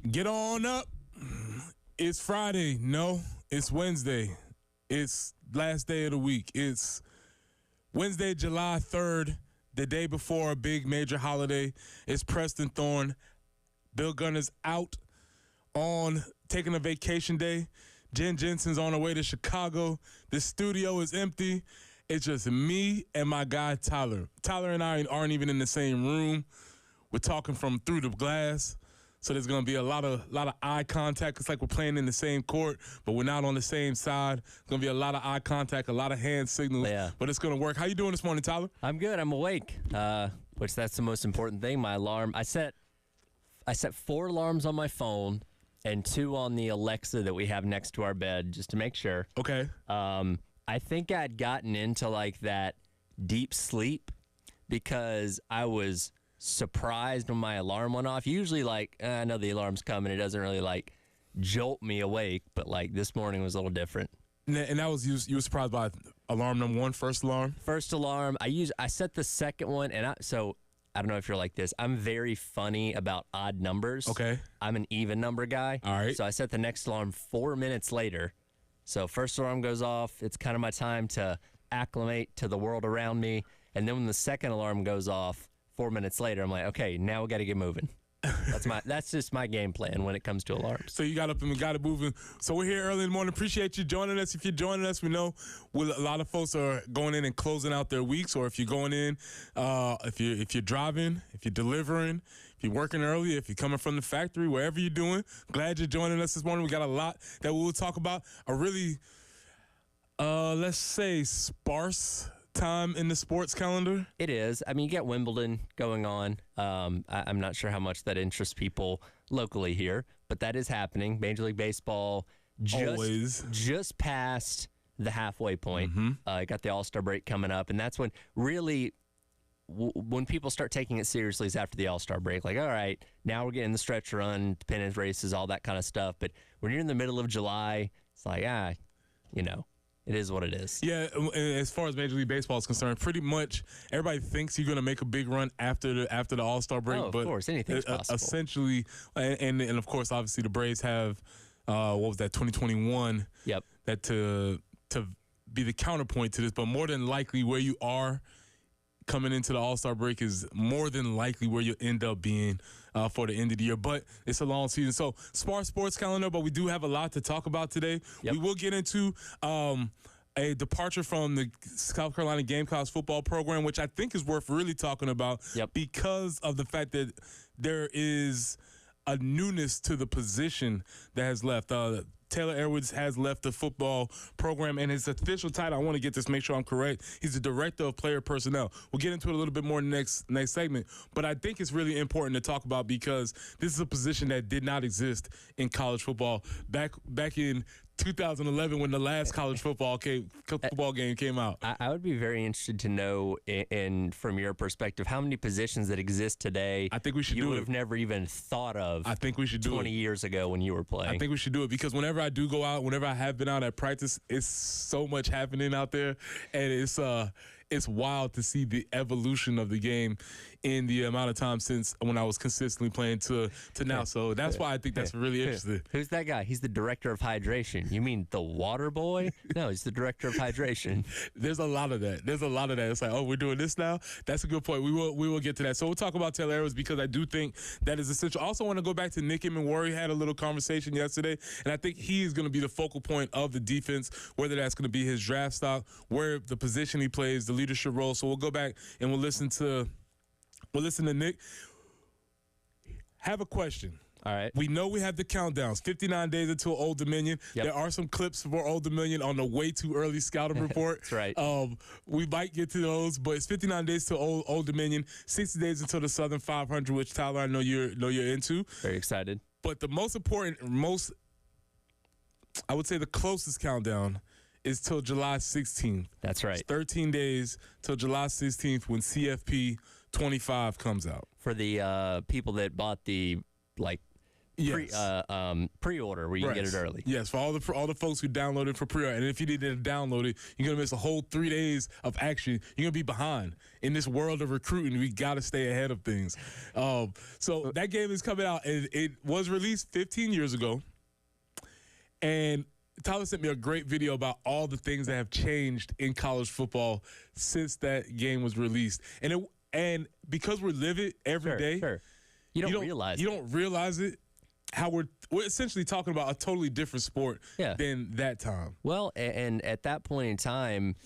Get on up. It's Friday. No, it's Wednesday. It's last day of the week. It's Wednesday, July 3rd, the day before a big major holiday. It's Preston Thorne. Bill Gunner's out on taking a vacation day. Jen Jensen's on her way to Chicago. The studio is empty. It's just me and my guy, Tyler. Tyler and I aren't even in the same room. We're talking from through the glass. So there's going to be a lot of eye contact. It's like we're playing in the same court, but we're not on the same side. It's going to be a lot of eye contact, a lot of hand signals, but it's going to work. How you doing this morning, Tyler? I'm good. I'm awake, which that's the most important thing. My alarm, I set 4 alarms on my phone and 2 on the Alexa that we have next to our bed just to make sure. Okay. I think I'd gotten into like that deep sleep because I was surprised when my alarm went off. Usually, like, I know the alarm's coming. It doesn't really, like, jolt me awake. But, like, this morning was a little different. And that was, you were surprised by alarm number 1, first alarm? First alarm. I set the second one. And so, I don't know if you're like this. I'm very funny about odd numbers. Okay. I'm an even number guy. All right. So, I set the next alarm 4 minutes later. So, first alarm goes off. It's kind of my time to acclimate to the world around me. And then when the second alarm goes off, 4 minutes later, I'm like, okay, now we got to get moving. That's just my game plan when it comes to alarms. So you got up and we got it moving. So we're here early in the morning. Appreciate you joining us. If you're joining us, we know a lot of folks are going in and closing out their weeks. Or if you're going in, if you're driving, if you're delivering, if you're working early, if you're coming from the factory, wherever you're doing, glad you're joining us this morning. We got a lot that we'll talk about. A really, let's say, sparse time in the sports calendar. It is. I mean, you get Wimbledon going on. I'm not sure how much that interests people locally here, but that is happening. Major League Baseball just passed the halfway point. Got the All-Star break coming up, and that's when really when people start taking it seriously is after the All-Star break. Like, all right, now we're getting the stretch run, pennant races, all that kind of stuff. But when you're in the middle of July, it's like, it is what it is. Yeah, as far as Major League Baseball is concerned, pretty much everybody thinks you're going to make a big run after the All-Star break. Of course, anything's possible. Essentially, and of course, obviously, the Braves have, 2021? Yep. That to be the counterpoint to this, but more than likely where you are coming into the All-Star break is more than likely where you'll end up being for the end of the year. But it's a long season. So, sparse sports calendar, but we do have a lot to talk about today. Yep. We will get into a departure from the South Carolina Gamecocks football program, which I think is worth really talking about because of the fact that there is a newness to the position that has left. Taylor Edwards has left the football program, and his official title, I want to get this, make sure I'm correct, he's the director of player personnel. We'll get into it a little bit more in the next segment, but I think it's really important to talk about because this is a position that did not exist in college football back in 2011 when the last college football game came out. I would be very interested to know, in from your perspective, how many positions that exist today. I think we should do it. You would have never even thought of. I think we should do it 20 years ago when you were playing. I think we should do it because whenever I do go out, whenever I have been out at practice, it's so much happening out there, and it's wild to see the evolution of the game in the amount of time since when I was consistently playing to now. So that's why I think that's really interesting. Who's that guy? He's the director of hydration. You mean the water boy? No, he's the director of hydration. There's a lot of that. It's like, oh, we're doing this now? That's a good point. We will get to that. So we'll talk about Taylor Edwards because I do think that is essential. I also want to go back to Nick Emenwari. Had a little conversation yesterday, and I think he is going to be the focal point of the defense, whether that's going to be his draft stock, where the position he plays, the leadership role. So we'll go back and we'll listen to Nick. Have a question. All right. We know we have the countdowns, 59 days until Old Dominion. Yep. There are some clips for Old Dominion on the way too early scouting report. That's right. We might get to those, but it's 59 days till Old Dominion, 60 days until the Southern 500, which Tyler, I know you're into. Very excited. But the most important, I would say the closest countdown is till July 16th. That's right. It's 13 days till July 16th when CFP 25 comes out. For the people that bought the pre-order where you can get it early. Yes, for all the folks who downloaded for pre-order. And if you didn't download it, you're going to miss a whole 3 days of action. You're going to be behind. In this world of recruiting, we got to stay ahead of things. So that game is coming out. And it was released 15 years ago. And Tyler sent me a great video about all the things that have changed in college football since that game was released. And because we live it every day, you don't realize it. How we're essentially talking about a totally different sport than that time. Well, and at that point in time,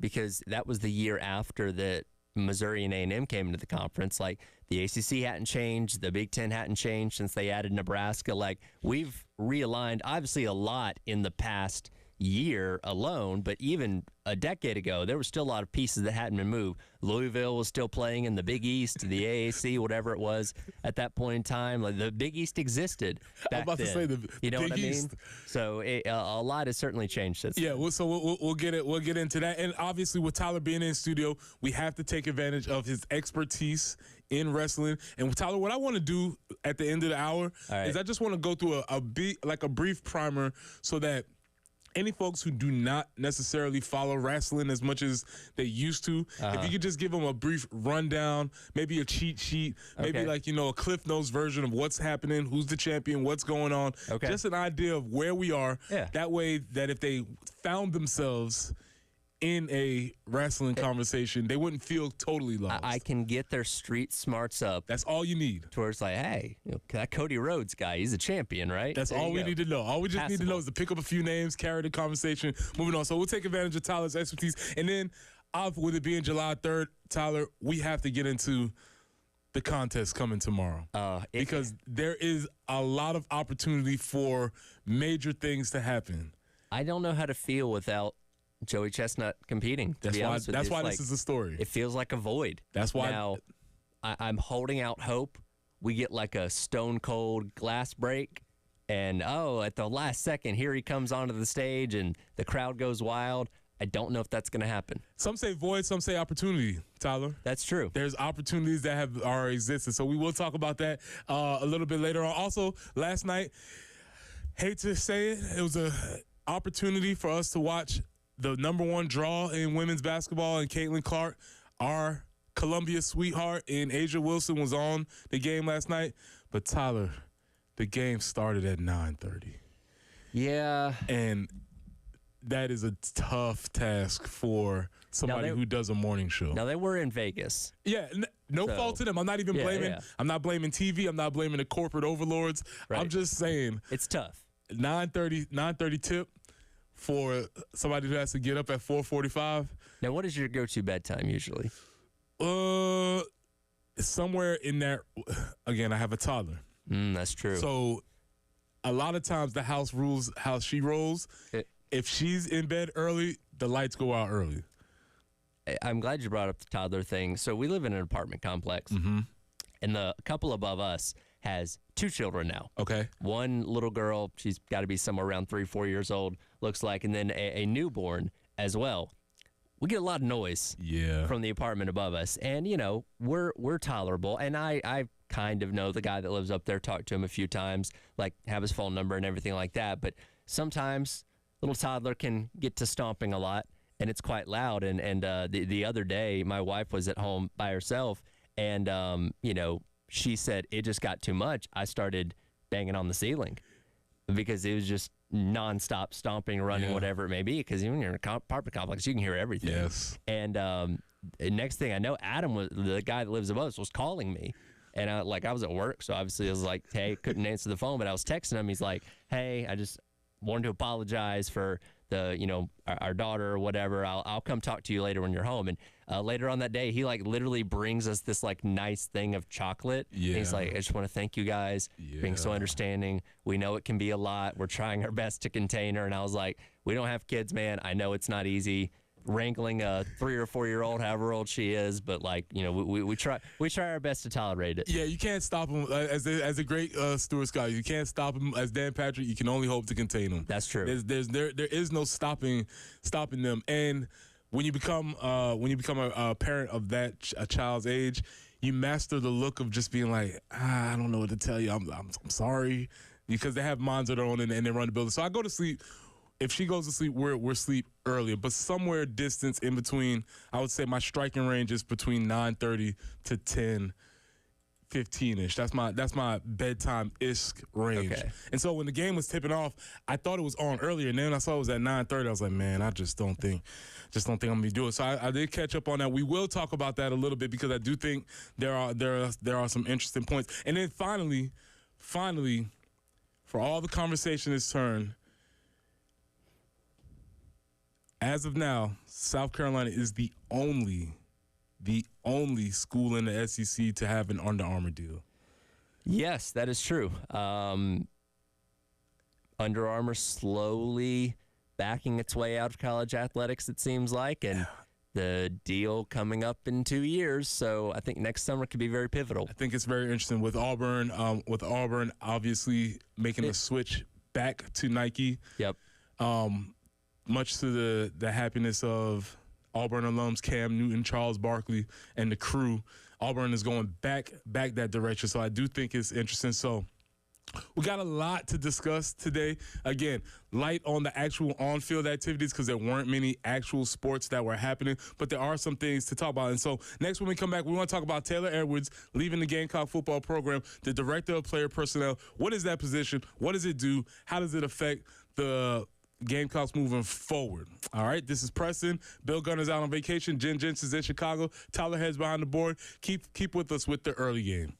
because that was the year after that Missouri and A&M came into the conference, like the ACC hadn't changed, the Big Ten hadn't changed since they added Nebraska. Like we've realigned obviously a lot in the past year alone, but even a decade ago, there were still a lot of pieces that hadn't been moved. Louisville was still playing in the Big East, the AAC, whatever it was at that point in time. Like the Big East existed back then. To say you know Big what I mean? East. So a lot has certainly changed since. Yeah, we'll get it. We'll get into that. And obviously, with Tyler being in studio, we have to take advantage of his expertise in wrestling. And with Tyler, what I want to do at the end of the hour is I just want to go through a brief primer so that any folks who do not necessarily follow wrestling as much as they used to, if you could just give them a brief rundown, maybe a cheat sheet, maybe a Cliff Notes version of what's happening, who's the champion, what's going on, just an idea of where we are. Yeah. That way that if they found themselves in a wrestling conversation, they wouldn't feel totally lost. I can get their street smarts up. That's all you need. Towards like, hey, that Cody Rhodes guy, he's a champion, right? That's all we need to know. All we just need to know is to pick up a few names, carry the conversation, moving on. So we'll take advantage of Tyler's expertise. And then, with it being July 3rd, Tyler, we have to get into the contest coming tomorrow. Because there is a lot of opportunity for major things to happen. I don't know how to feel without Joey Chestnut competing. That's why this is a story. It feels like a void. That's why. Now, I'm holding out hope. We get like a stone cold glass break, and at the last second, here he comes onto the stage, and the crowd goes wild. I don't know if that's going to happen. Some say void, some say opportunity, Tyler. That's true. There's opportunities that have already existed, so we will talk about that a little bit later on. Also, last night, hate to say it, it was an opportunity for us to watch the #1 draw in women's basketball, and Caitlin Clark, our Columbia sweetheart, and Asia Wilson was on the game last night. But Tyler, the game started at 9:30. Yeah. And that is a tough task for somebody who does a morning show. Now, they were in Vegas. Yeah, no fault to them. I'm not even blaming. Yeah. I'm not blaming TV. I'm not blaming the corporate overlords. Right. I'm just saying. It's tough. 9:30 tip for somebody who has to get up at 4:45. Now, what is your go-to bedtime usually? Somewhere in there. Again, I have a toddler. That's true. So a lot of times the house rules how she rolls. If she's in bed early, the lights go out early. I'm glad you brought up the toddler thing. So we live in an apartment complex, and the couple above us has 2 children now. Okay. One little girl, she's got to be somewhere around 3-4 years old, looks like, and then a newborn as well. We get a lot of noise from the apartment above us, and, we're tolerable. And I kind of know the guy that lives up there, talked to him a few times, like have his phone number and everything like that. But sometimes little toddler can get to stomping a lot, and it's quite loud. And the other day, my wife was at home by herself, and, she said it just got too much. I started banging on the ceiling because it was just nonstop stomping, running, whatever it may be. Because when you're in an apartment complex, you can hear everything. Yes. And next thing I know, Adam, was the guy that lives above us, was calling me. And I was at work, so obviously I was like, hey, couldn't answer the phone, but I was texting him. He's like, hey, I just wanted to apologize for our daughter or whatever. I'll come talk to you later when you're home. And later on that day, he literally brings us this nice thing of chocolate. Yeah. And he's like, I just want to thank you guys for being so understanding. We know it can be a lot. We're trying our best to contain her. And I was like, we don't have kids, man. I know it's not easy wrangling a 3 or 4 year old, however old she is, but we try our best to tolerate it. Yeah, you can't stop them. As a great Stuart Scott, you can't stop them. As Dan Patrick, you can only hope to contain them. That's true. There is no stopping them. And when you become a parent of a child's age, you master the look of just being like, I don't know what to tell you. I'm sorry, because they have minds of their own and they run the building. So I go to sleep. If she goes to sleep, we're asleep earlier, but somewhere distance in between. I would say my striking range is between 9:30 to 10:15ish. That's my bedtime-ish range. Okay. And so when the game was tipping off, I thought it was on earlier, and then I saw it was at 9:30. I was like, man, I just don't think I'm gonna be doing it. So I did catch up on that. We will talk about that a little bit because I do think there are some interesting points. And then finally, for all the conversation is turned. As of now, South Carolina is the only school in the SEC to have an Under Armour deal. Yes, that is true. Under Armour slowly backing its way out of college athletics, it seems like, and the deal coming up in 2 years. So I think next summer could be very pivotal. I think it's very interesting with Auburn. Obviously making a switch back to Nike. Yep. Much to the happiness of Auburn alums Cam Newton, Charles Barkley, and the crew. Auburn is going back that direction. So I do think it's interesting. So we got a lot to discuss today. Again, light on the actual on-field activities because there weren't many actual sports that were happening, but there are some things to talk about. And so next when we come back, we want to talk about Taylor Edwards leaving the Gamecock football program, the director of player personnel. What is that position? What does it do? How does it affect the Gamecocks moving forward? All right, this is Preston. Bill Gunner's out on vacation. Jen Jensen's in Chicago. Tyler Heads behind the board. Keep with us with the early game.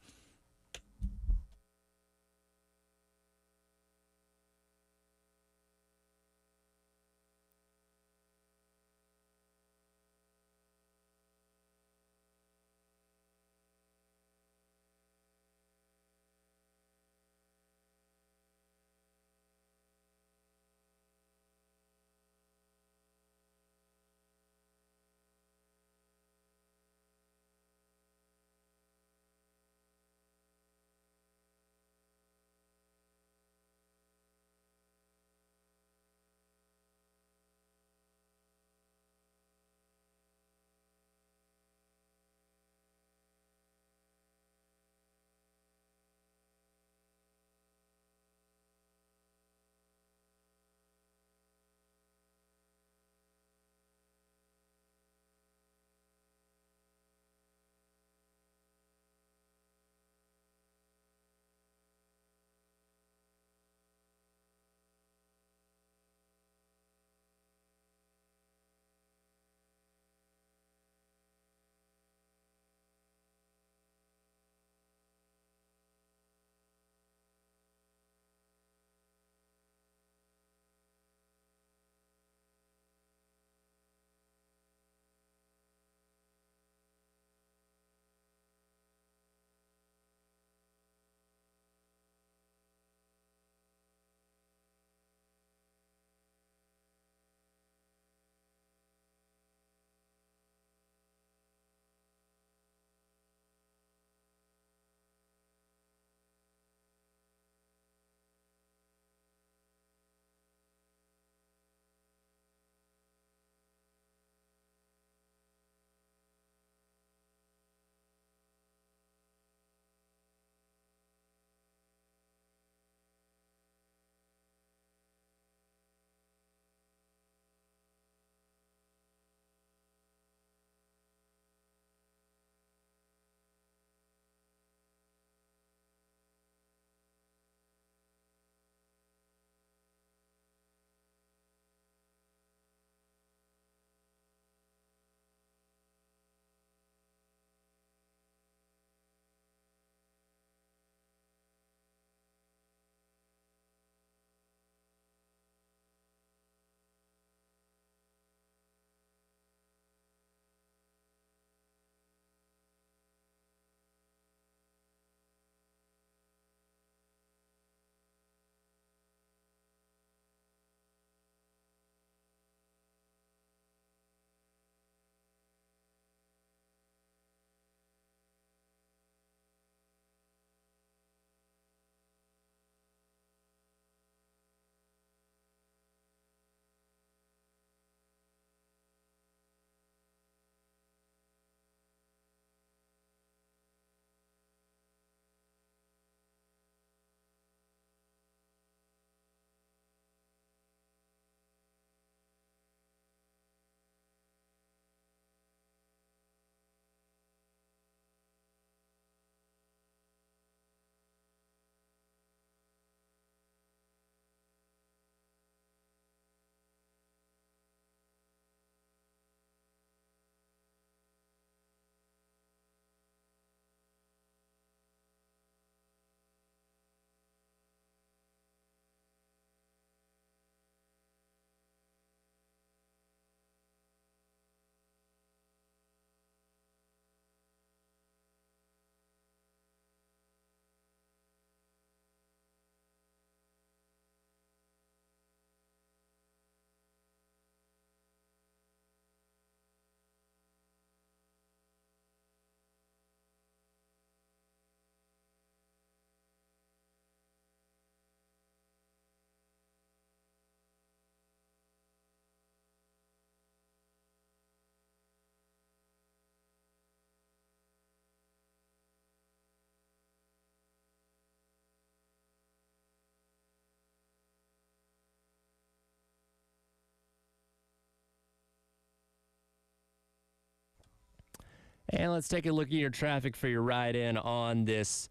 And let's take a look at your traffic for your ride in on this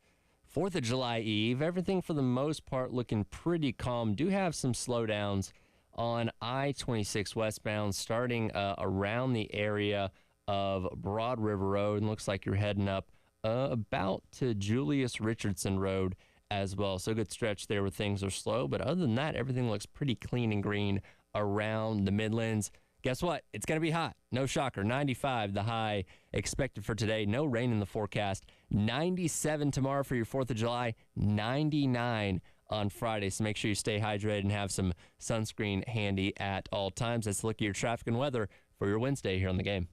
4th of July Eve. Everything for the most part looking pretty calm. Do have some slowdowns on I-26 westbound starting around the area of Broad River Road. And looks like you're heading up about to Julius Richardson Road as well. So good stretch there where things are slow. But other than that, everything looks pretty clean and green around the Midlands. Guess what? It's going to be hot. No shocker. 95 the high expected for today. No rain in the forecast. 97 tomorrow for your 4th of July. 99 on Friday. So make sure you stay hydrated and have some sunscreen handy at all times. Let's look at your traffic and weather for your Wednesday here on The Game.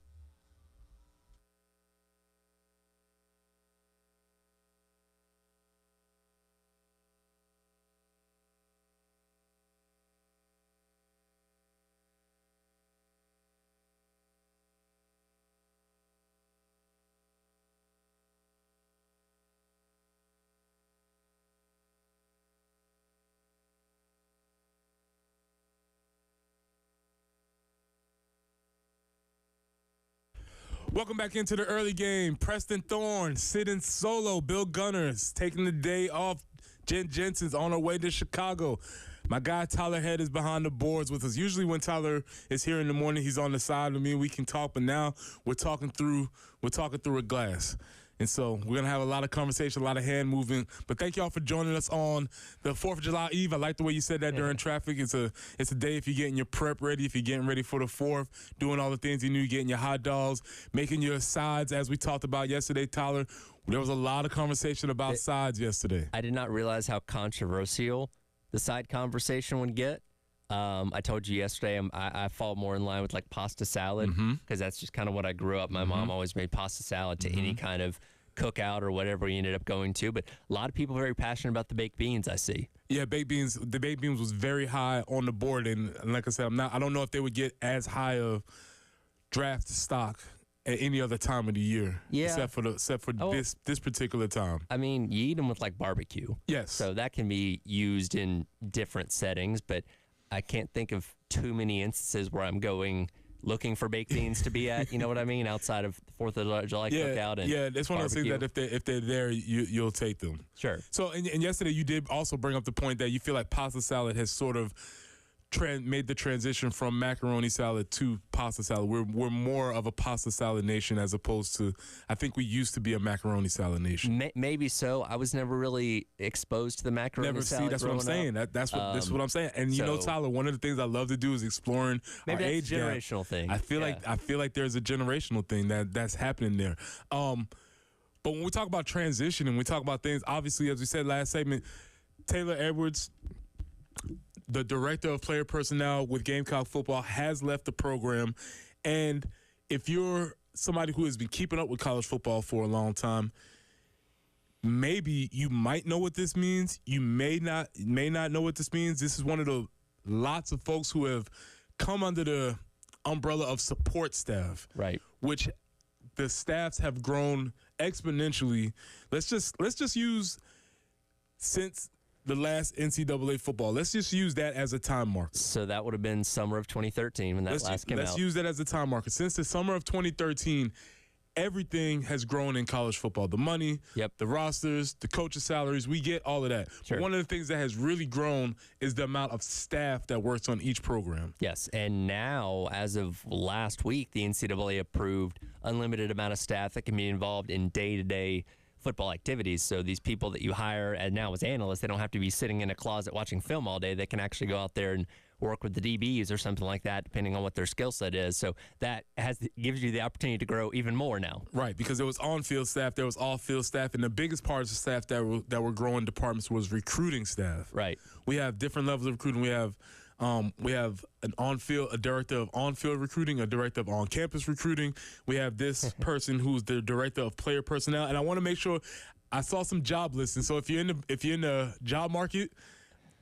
Welcome back into the early game. Preston Thorne sitting solo. Bill Gunners taking the day off. Jen Jensen's on her way to Chicago. My guy Tyler Head is behind the boards with us. Usually when Tyler is here in the morning, he's on the side with me and we can talk. But now we're talking through a glass. And so we're going to have a lot of conversation, a lot of hand moving. But thank y'all for joining us on the 4th of July Eve. I like the way you said that during traffic. It's a day if you're getting your prep ready, if you're getting ready for the 4th, doing all the things you knew, getting your hot dogs, making your sides, as we talked about yesterday, Tyler. There was a lot of conversation about sides yesterday. I did not realize how controversial the side conversation would get. I told you yesterday I fall more in line with like pasta salad because that's just kind of what I grew up. My mom always made pasta salad to any kind of cookout or whatever we ended up going to. But a lot of people are very passionate about the baked beans, I see. Yeah, baked beans. The baked beans was very high on the board, and like I said, I don't know if they would get as high of draft stock at any other time of the year. Yeah. Except for this particular time. I mean, you eat them with like barbecue. Yes. So that can be used in different settings, but I can't think of too many instances where I'm going looking for baked beans to be at, you know what I mean, outside of the 4th of July cookout and it's one of those things that if they're there, you'll take them. Sure. So, and yesterday you did also bring up the point that you feel like pasta salad has sort of made the transition from macaroni salad to pasta salad. We're more of a pasta salad nation as opposed to, I think we used to be a macaroni salad nation. Maybe so. I was never really exposed to the macaroni salad. That's what I'm saying. That's what I'm saying. And you know, Tyler, one of the things I love to do is exploring our age gap. Maybe that's a generational thing. I feel like there's a generational thing that's happening there. But when we talk about transition and we talk about things, obviously, as we said last segment, Taylor Edwards, the director of player personnel with Gamecock football, has left the program. And if you're somebody who has been keeping up with college football for a long time, maybe you might know what this means. You may not know what this means. This is one of the lots of folks who have come under the umbrella of support staff, right? Which the staffs have grown exponentially. Let's just use since the last NCAA football. Let's just use that as a time marker. So that would have been summer of 2013 when that last came out. Let's use that as a time marker. Since the summer of 2013, everything has grown in college football. The money, the rosters, the coaches' salaries, we get all of that. Sure. But one of the things that has really grown is the amount of staff that works on each program. Yes, and now, as of last week, the NCAA approved unlimited amount of staff that can be involved in day-to-day football activities. So these people that you hire and now as analysts, they don't have to be sitting in a closet watching film all day. They can actually go out there and work with the DBs or something like that, depending on what their skill set is. So that gives you the opportunity to grow even more now. Right, because there was on-field staff, there was off-field staff, and the biggest part of the staff that were growing departments was recruiting staff. Right. We have different levels of recruiting. We have a director of on-field recruiting, a director of on-campus recruiting. We have this person who's the director of player personnel. And I want to make sure, I saw some job listings. So if you're in the job market,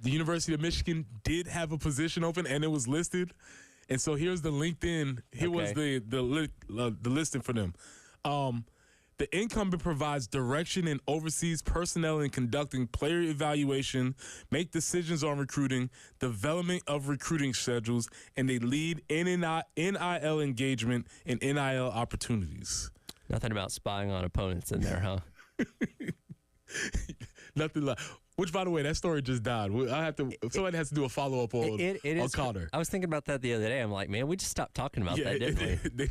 the University of Michigan did have a position open and it was listed. And so here's the LinkedIn. Here was the listing for them. The incumbent provides direction and oversees personnel in conducting player evaluation, make decisions on recruiting, development of recruiting schedules, and they lead NIL engagement and NIL opportunities. Nothing about spying on opponents in there, huh? Nothing like. Which, by the way, that story just died. I have to. Somebody has to do a follow up on Connor. I was thinking about that the other day. I'm like, man, we just stopped talking about that, didn't we? They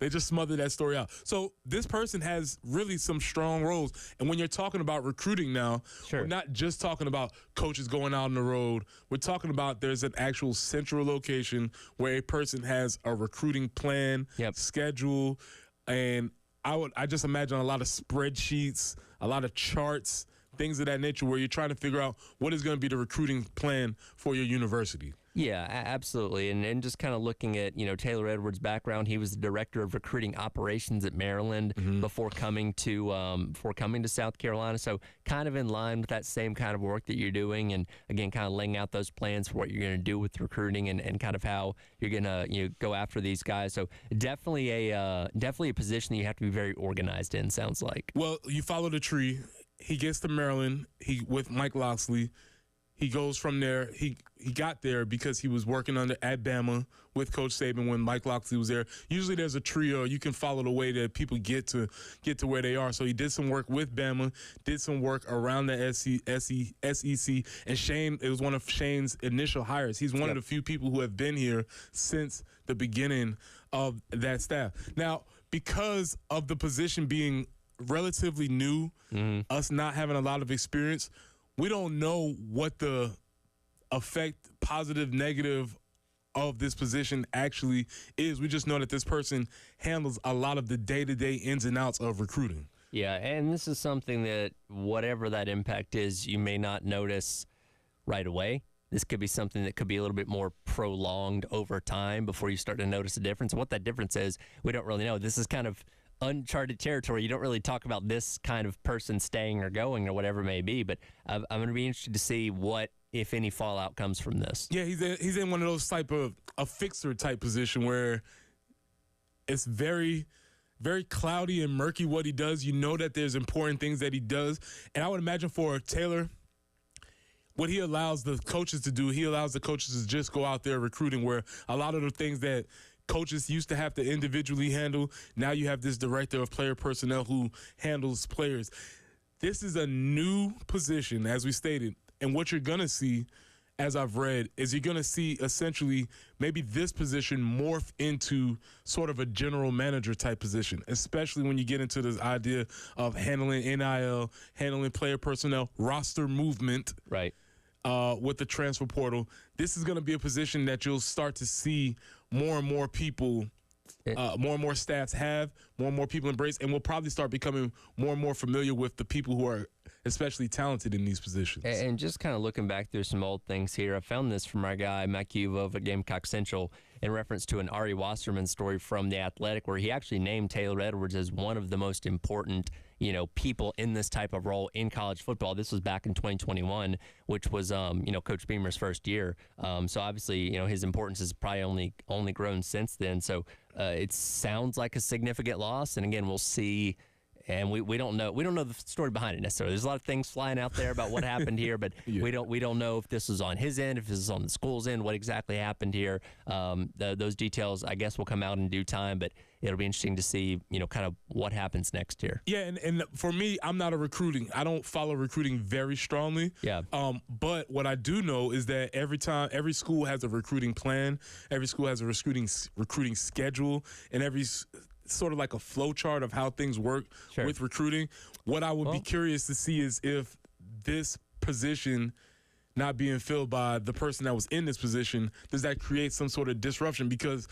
just smothered that story out. So this person has really some strong roles. And when you're talking about recruiting now, we're not just talking about coaches going out on the road. We're talking about there's an actual central location where a person has a recruiting plan, schedule, and I just imagine a lot of spreadsheets, a lot of charts, things of that nature where you're trying to figure out what is going to be the recruiting plan for your university. Yeah, absolutely. And just kind of looking at, Taylor Edwards' background, he was the director of recruiting operations at Maryland before coming to South Carolina. So kind of in line with that same kind of work that you're doing, and again, kind of laying out those plans for what you're going to do with recruiting and kind of how you're going to go after these guys. So definitely a position that you have to be very organized in, sounds like. Well, you follow the tree. He gets to Maryland. With Mike Locksley. He goes from there. He got there because he was working at Bama with Coach Saban when Mike Locksley was there. Usually there's a trio. You can follow the way that people get to where they are. So he did some work with Bama, did some work around the SEC. And Shane, it was one of Shane's initial hires. He's one of the few people who have been here since the beginning of that staff. Now, because of the position being relatively new, us not having a lot of experience, we don't know what the effect, positive, negative, of this position actually is. We just know that this person handles a lot of the day-to-day ins and outs of recruiting. Yeah, and this is something that whatever that impact is, you may not notice right away. This could be something that could be a little bit more prolonged over time before you start to notice a difference. And what that difference is, we don't really know. This is kind of uncharted territory. You don't really talk about this kind of person staying or going or whatever it may be, but I'm going to be interested to see what, if any, fallout comes from this. Yeah, he's in one of those type of a fixer type position where it's very, very cloudy and murky what he does. You know that there's important things that he does. And I would imagine for Taylor, what he allows the coaches to do, he allows the coaches to just go out there recruiting, where a lot of the things that coaches used to have to individually handle, now you have this director of player personnel who handles players. This is a new position, as we stated, and what you're going to see, as I've read, is you're going to see essentially maybe this position morph into sort of a general manager type position, especially when you get into this idea of handling NIL, handling player personnel, roster movement. Right. With the transfer portal. This is going to be a position that you'll start to see more and more people, more and more staffs have, more and more people embrace, and we'll probably start becoming more and more familiar with the people who are especially talented in these positions. And just kind of looking back through some old things here, I found this from our guy, Matt Cuvove at Gamecock Central, in reference to an Ari Wasserman story from The Athletic, where he actually named Taylor Edwards as one of the most important people in this type of role in college football. This was back in 2021, which was, Coach Beamer's first year. So obviously, his importance has probably only grown since then. So it sounds like a significant loss. And again, we'll see. And we don't know. We don't know the story behind it necessarily. There's a lot of things flying out there about what happened here, but we don't know if this was on his end, if this is on the school's end, what exactly happened here. Those details, I guess, will come out in due time, but it'll be interesting to see, kind of what happens next here. Yeah, and for me, I'm not I don't follow recruiting very strongly. Yeah. But what I do know is that every school has a recruiting plan, every school has a recruiting schedule, and every sort of like a flow chart of how things work with recruiting. What I would be curious to see is if this position not being filled by the person that was in this position, does that create some sort of disruption? Because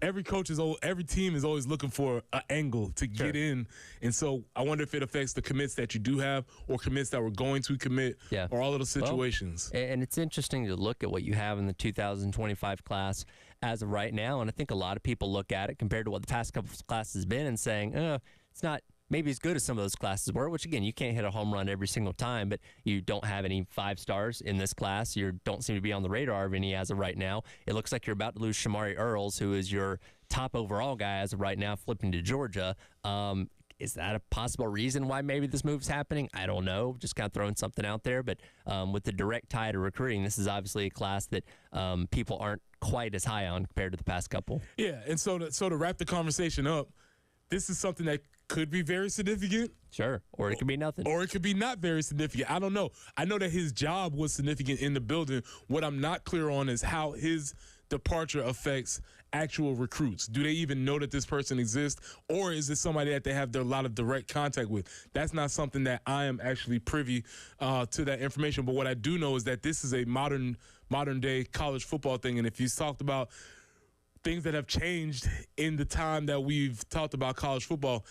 every team is always looking for an angle to get in. And so I wonder if it affects the commits that you do have, or commits that were going to commit, or all of those situations. Well, and it's interesting to look at what you have in the 2025 class as of right now. And I think a lot of people look at it compared to what the past couple of classes has been and saying, it's not maybe as good as some of those classes were, which, again, you can't hit a home run every single time, but you don't have any 5 stars in this class. You don't seem to be on the radar of any as of right now. It looks like you're about to lose Shamari Earls, who is your top overall guy as of right now, flipping to Georgia. Is that a possible reason why maybe this move's happening? I don't know. Just kind of throwing something out there. But with the direct tie to recruiting, this is obviously a class that people aren't quite as high on compared to the past couple. Yeah, and so to wrap the conversation up, this is something that could be very significant. Sure. Or it could be nothing. Or it could be not very significant. I don't know. I know that his job was significant in the building. What I'm not clear on is how his departure affects actual recruits. Do they even know that this person exists? Or is it somebody that they have a lot of direct contact with? That's not something that I am actually privy to that information. But what I do know is that this is a modern day college football thing. And if you talked about things that have changed in the time that we've talked about college football,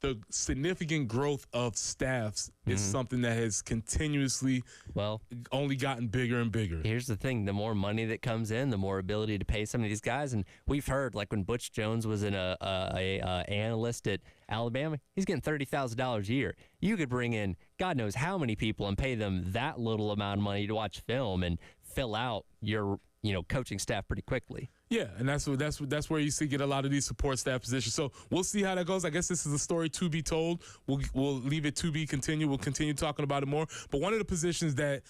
the significant growth of staffs is something that has continuously only gotten bigger and bigger. Here's the thing. The more money that comes in, the more ability to pay some of these guys. And we've heard, like when Butch Jones was an analyst at Alabama, he's getting $30,000 a year. You could bring in God knows how many people and pay them that little amount of money to watch film and fill out your coaching staff pretty quickly. Yeah, and that's where you get a lot of these support staff positions. So we'll see how that goes. I guess this is a story to be told. We'll leave it to be continued. We'll continue talking about it more. But one of the positions that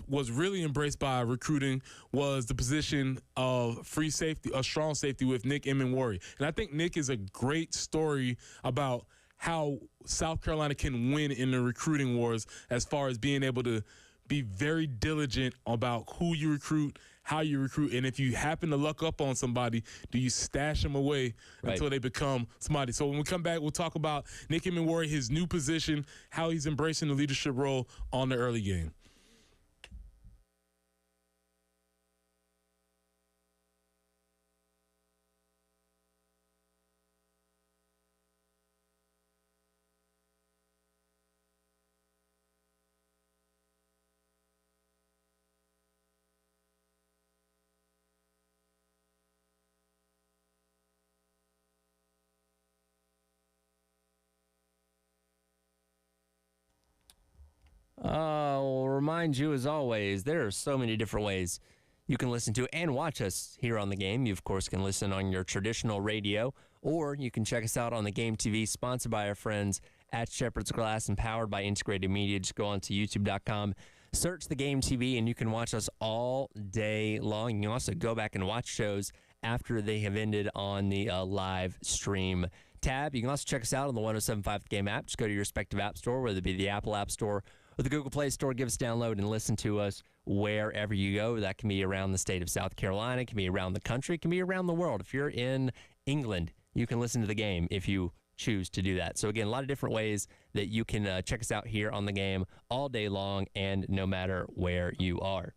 was really embraced by recruiting was the position of free safety, a strong safety with Nick Emmanwori. And I think Nick is a great story about how South Carolina can win in the recruiting wars as far as being able to be very diligent about who you recruit, how you recruit, and if you happen to luck up on somebody, do you stash them away until they become somebody? So when we come back, we'll talk about Nick Emmanwori, his new position, how he's embracing the leadership role on the early game. I'll remind you, as always, there are so many different ways you can listen to and watch us here on the game. You, of course, can listen on your traditional radio, or you can check us out on the Game TV, sponsored by our friends at Shepherd's Glass and powered by Integrated Media. Just go on to youtube.com, search the Game TV, and you can watch us all day long. You can also go back and watch shows after they have ended on the live stream tab. You can also check us out on the 107.5 The Game app. Just go to your respective app store, whether it be the Apple App Store or the Google Play Store. Give us a download and listen to us wherever you go. That can be around the state of South Carolina. It can be around the country. It can be around the world. If you're in England, you can listen to the game if you choose to do that. So, again, a lot of different ways that you can check us out here on the game all day long and no matter where you are.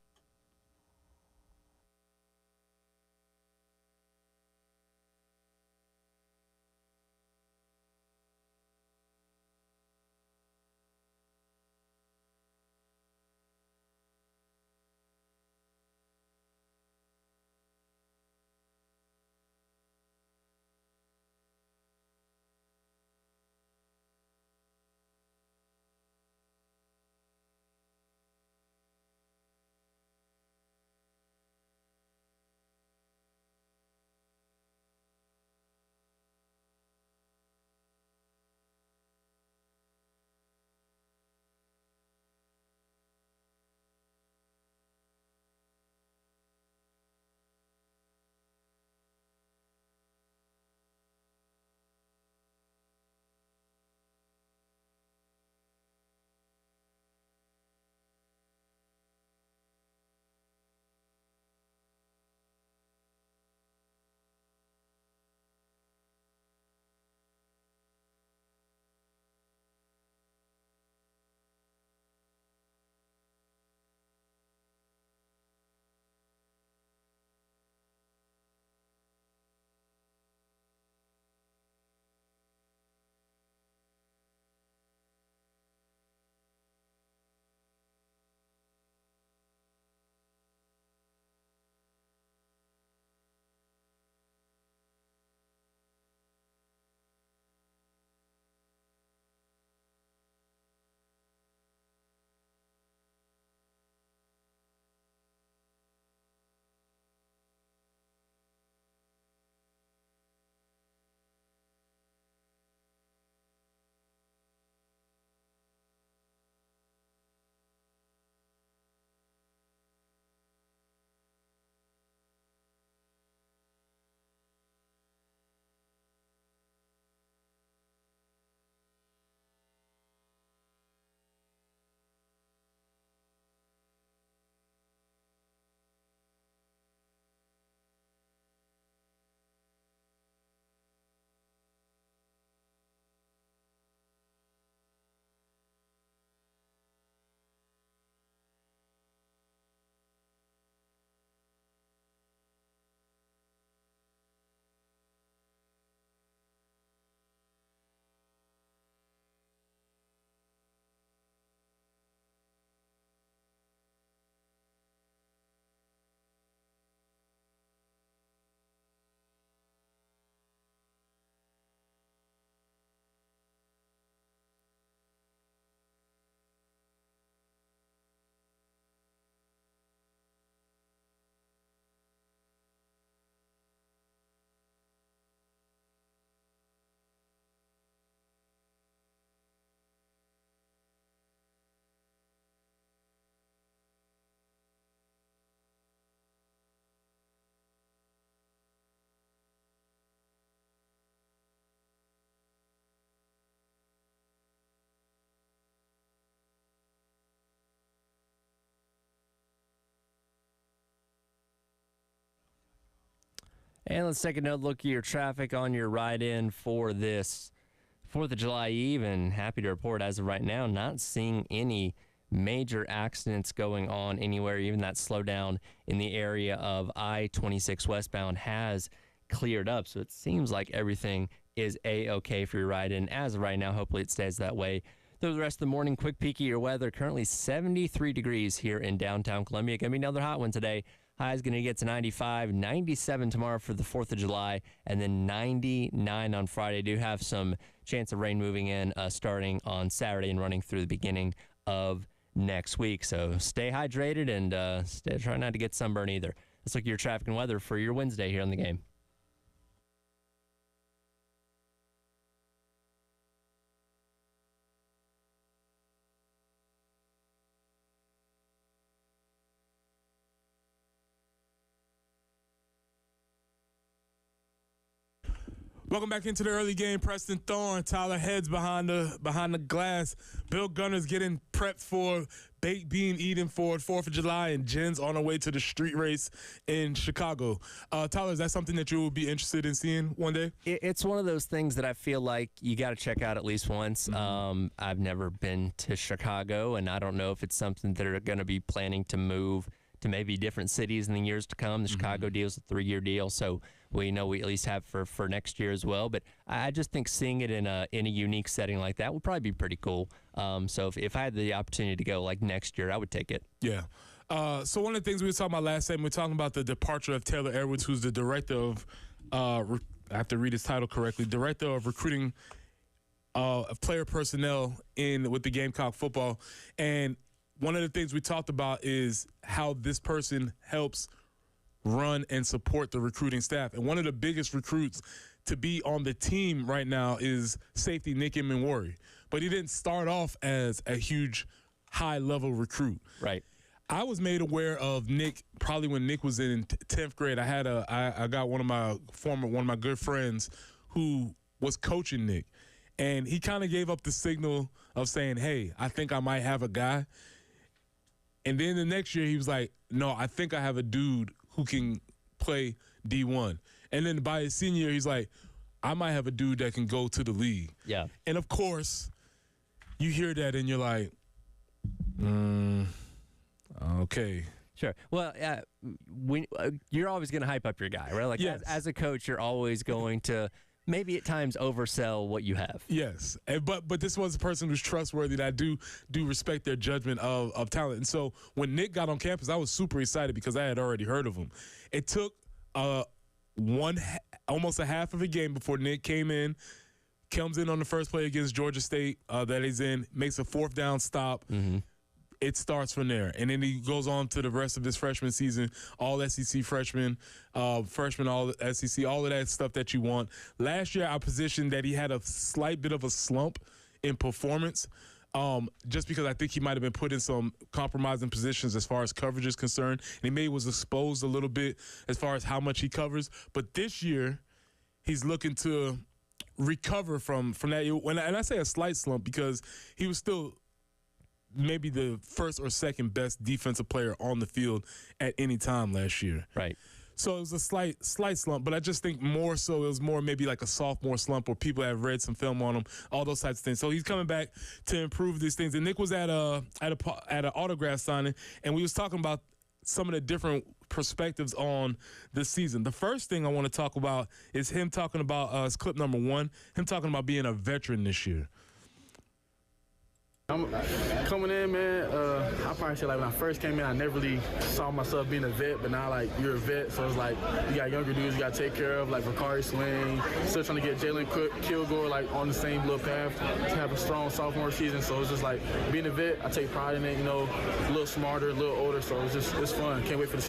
And let's take another look at your traffic on your ride in for this 4th of July Eve. And happy to report, as of right now, not seeing any major accidents going on anywhere. Even that slowdown in the area of I-26 westbound has cleared up. So it seems like everything is A-okay for your ride in. As of right now, hopefully it stays that way through the rest of the morning. Quick peek at your weather. Currently 73 degrees here in downtown Columbia. Going to be another hot one today. High is going to get to 95, 97 tomorrow for the 4th of July, and then 99 on Friday. Do have some chance of rain moving in starting on Saturday and running through the beginning of next week. So stay hydrated and try not to get sunburn either. Let's look at your traffic and weather for your Wednesday here on The Game. Welcome back into the early game. Preston Thorne, Tyler Heads behind the glass. Bill Gunner's getting prepped for baked bean eating for 4th of July, and Jen's on her way to the street race in Chicago. Tyler, is that something that you will be interested in seeing one day? It's one of those things that I feel like you got to check out at least once. Mm-hmm. I've never been to Chicago, and I don't know if it's something that are going to be planning to move to maybe different cities in the years to come. The Chicago deal is a 3-year deal, so we know we at least have for next year as well. But I just think seeing it in a unique setting like that would probably be pretty cool. So if I had the opportunity to go like next year, I would take it. Yeah. So one of the things we were talking about last time, we were talking about the departure of Taylor Edwards, who's the director of, I have to read his title correctly, director of recruiting of player personnel with the Gamecock football. And one of the things we talked about is how this person helps run and support the recruiting staff. And one of the biggest recruits to be on the team right now is safety Nick Emenwari. But he didn't start off as a huge high-level recruit. Right. I was made aware of Nick probably when Nick was in 10th grade. I got one of my good friends who was coaching Nick. And he kind of gave up the signal of saying, hey, I think I might have a guy. And then the next year he was like, no, I think I have a dude who can play D1. And then by his senior year, he's like, I might have a dude that can go to the league. Yeah. And, of course, you hear that and you're like, okay. Sure. Well, you're always going to hype up your guy, right? Like yes. as a coach, you're always going to maybe at times oversell what you have. Yes. But this was a person who's trustworthy that I do respect their judgment of talent. And so when Nick got on campus, I was super excited because I had already heard of him. It took almost a half of a game before Nick comes in on the first play against Georgia State that he's in, makes a 4th down stop. Mm-hmm. It starts from there. And then he goes on to the rest of his freshman season, all SEC freshman, all SEC, all of that stuff that you want. Last year, I positioned that he had a slight bit of a slump in performance just because I think he might have been put in some compromising positions as far as coverage is concerned. And he maybe was exposed a little bit as far as how much he covers. But this year, he's looking to recover from that. And I say a slight slump because he was still maybe the first or second best defensive player on the field at any time last year. Right. So it was a slight slump, but I just think more so it was more maybe like a sophomore slump where people have read some film on him, all those types of things. So he's coming back to improve these things. And Nick was at an autograph signing, and we was talking about some of the different perspectives on the season. The first thing I want to talk about is him talking about clip number 1, him talking about being a veteran this year. I'm coming in, man. I probably say like when I first came in, I never really saw myself being a vet, but now like you're a vet, so it's like you got younger dudes you got to take care of, like Bakari Swing, still trying to get Jalen Kilgore like on the same little path to have a strong sophomore season. So it's just like being a vet, I take pride in it. You know, a little smarter, a little older, so it's fun. Can't wait for the.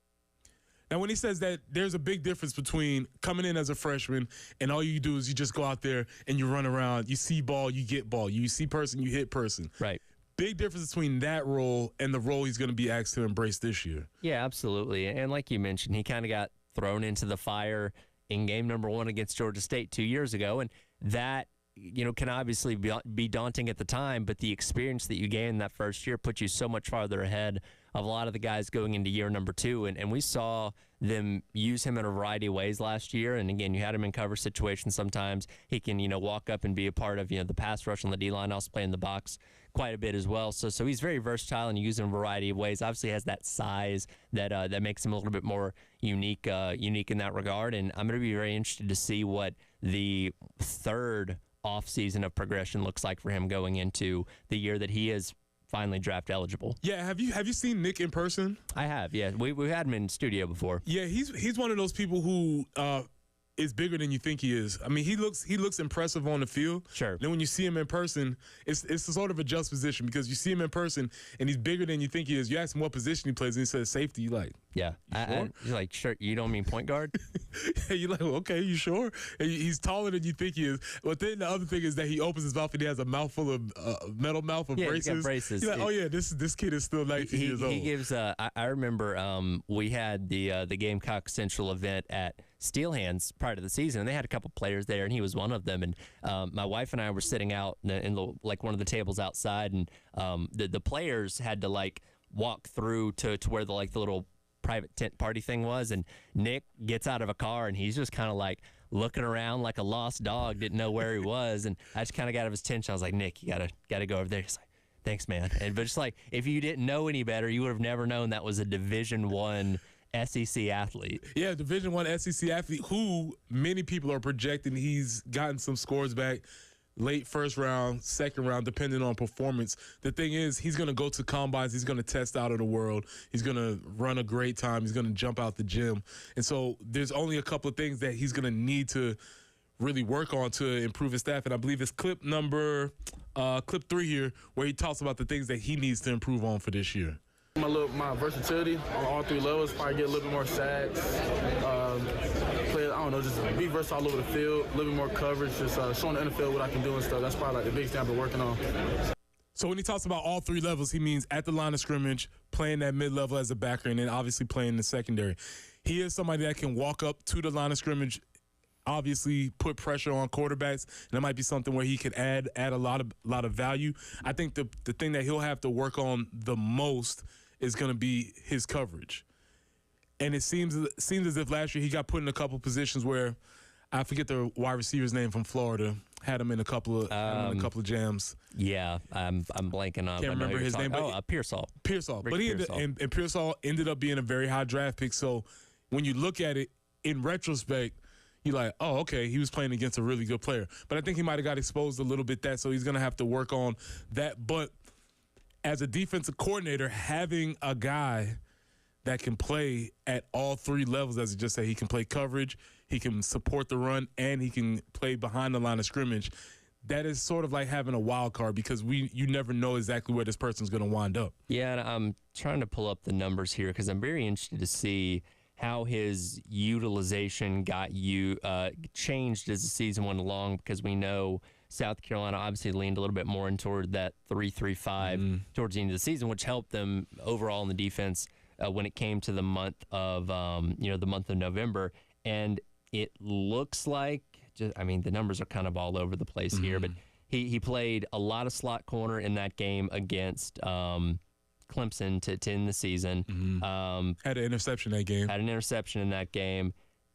Now, when he says that, there's a big difference between coming in as a freshman and all you do is you just go out there and you run around. You see ball, you get ball. You see person, you hit person. Right. Big difference between that role and the role he's going to be asked to embrace this year. Yeah, absolutely. And like you mentioned, he kind of got thrown into the fire in game number 1 against Georgia State 2 years ago, and that can obviously be daunting at the time, but the experience that you gain in that first year puts you so much farther ahead of a lot of the guys going into year number 2. And we saw them use him in a variety of ways last year. And again, you had him in cover situations sometimes. He can, walk up and be a part of, the pass rush on the D-line, also play in the box quite a bit as well. So he's very versatile and you use him in a variety of ways. Obviously has that size that makes him a little bit more unique in that regard. And I'm going to be very interested to see what the third offseason of progression looks like for him going into the year that he is finally draft eligible. Yeah, have you seen Nick in person? I have, yeah. We've had him in studio before. Yeah, he's one of those people who is bigger than you think he is. I mean, he looks impressive on the field. Sure. Then when you see him in person, it's a sort of a juxtaposition because you see him in person and he's bigger than you think he is. You ask him what position he plays and he says safety. You like, yeah. You're like, sure, you don't mean point guard? You're like, well, okay, you sure? And he's taller than you think he is. But then the other thing is that he opens his mouth and he has a mouthful of metal mouth of braces. He's got braces. You're like, oh yeah, this kid is still 19 years old. He gives. I remember we had the Gamecock Central event at Steel Hands prior to the season, and they had a couple players there, and he was one of them. And my wife and I were sitting out in one of the tables outside, and the players had to walk through to where the little private tent party thing was, and Nick gets out of a car and he's just kind of looking around like a lost dog, didn't know where he was, and I just kind of got out of his attention. I was like, Nick, you gotta go over there. He's like, thanks, man. But just if you didn't know any better, you would have never known that was a Division I SEC athlete. Yeah, Division I SEC athlete who many people are projecting he's gotten some scores back late first round, second round, depending on performance. The thing is, he's going to go to combines. He's going to test out of the world. He's going to run a great time. He's going to jump out the gym. And so there's only a couple of things that he's going to need to really work on to improve his staff. And I believe it's clip 3 here, where he talks about the things that he needs to improve on for this year. My versatility on all 3 levels, probably get a little bit more sacks, play, I don't know, just be versatile all over the field, a little bit more coverage, just showing the NFL what I can do and stuff. That's probably the biggest thing I've been working on. So when he talks about all 3 levels, he means at the line of scrimmage, playing that mid-level as a backer, and then obviously playing the secondary. He is somebody that can walk up to the line of scrimmage, obviously put pressure on quarterbacks, and that might be something where he could add a lot of value. I think the thing that he'll have to work on the most is going to be his coverage. And it seems as if last year he got put in a couple positions where, I forget the wide receiver's name from Florida, had him in a couple of jams. Yeah, I'm blanking on. Can't remember his name. Pearsall. Pearsall. But Pearsall ended up being a very high draft pick. So when you look at it in retrospect, you're like, oh, okay, he was playing against a really good player. But I think he might have got exposed a little bit so he's going to have to work on that. But as a defensive coordinator, having a guy that can play at all 3 levels, as you just said, he can play coverage, he can support the run, and he can play behind the line of scrimmage. That is sort of like having a wild card because you never know exactly where this person's going to wind up. Yeah, and I'm trying to pull up the numbers here because I'm very interested to see how his utilization changed as the season went along, because we know South Carolina obviously leaned a little bit more in toward that 3-3-5 towards the end of the season, which helped them overall in the defense when it came to the month of November. And it looks like, the numbers are kind of all over the place here, but he played a lot of slot corner in that game against Clemson to end the season. Had an interception in that game.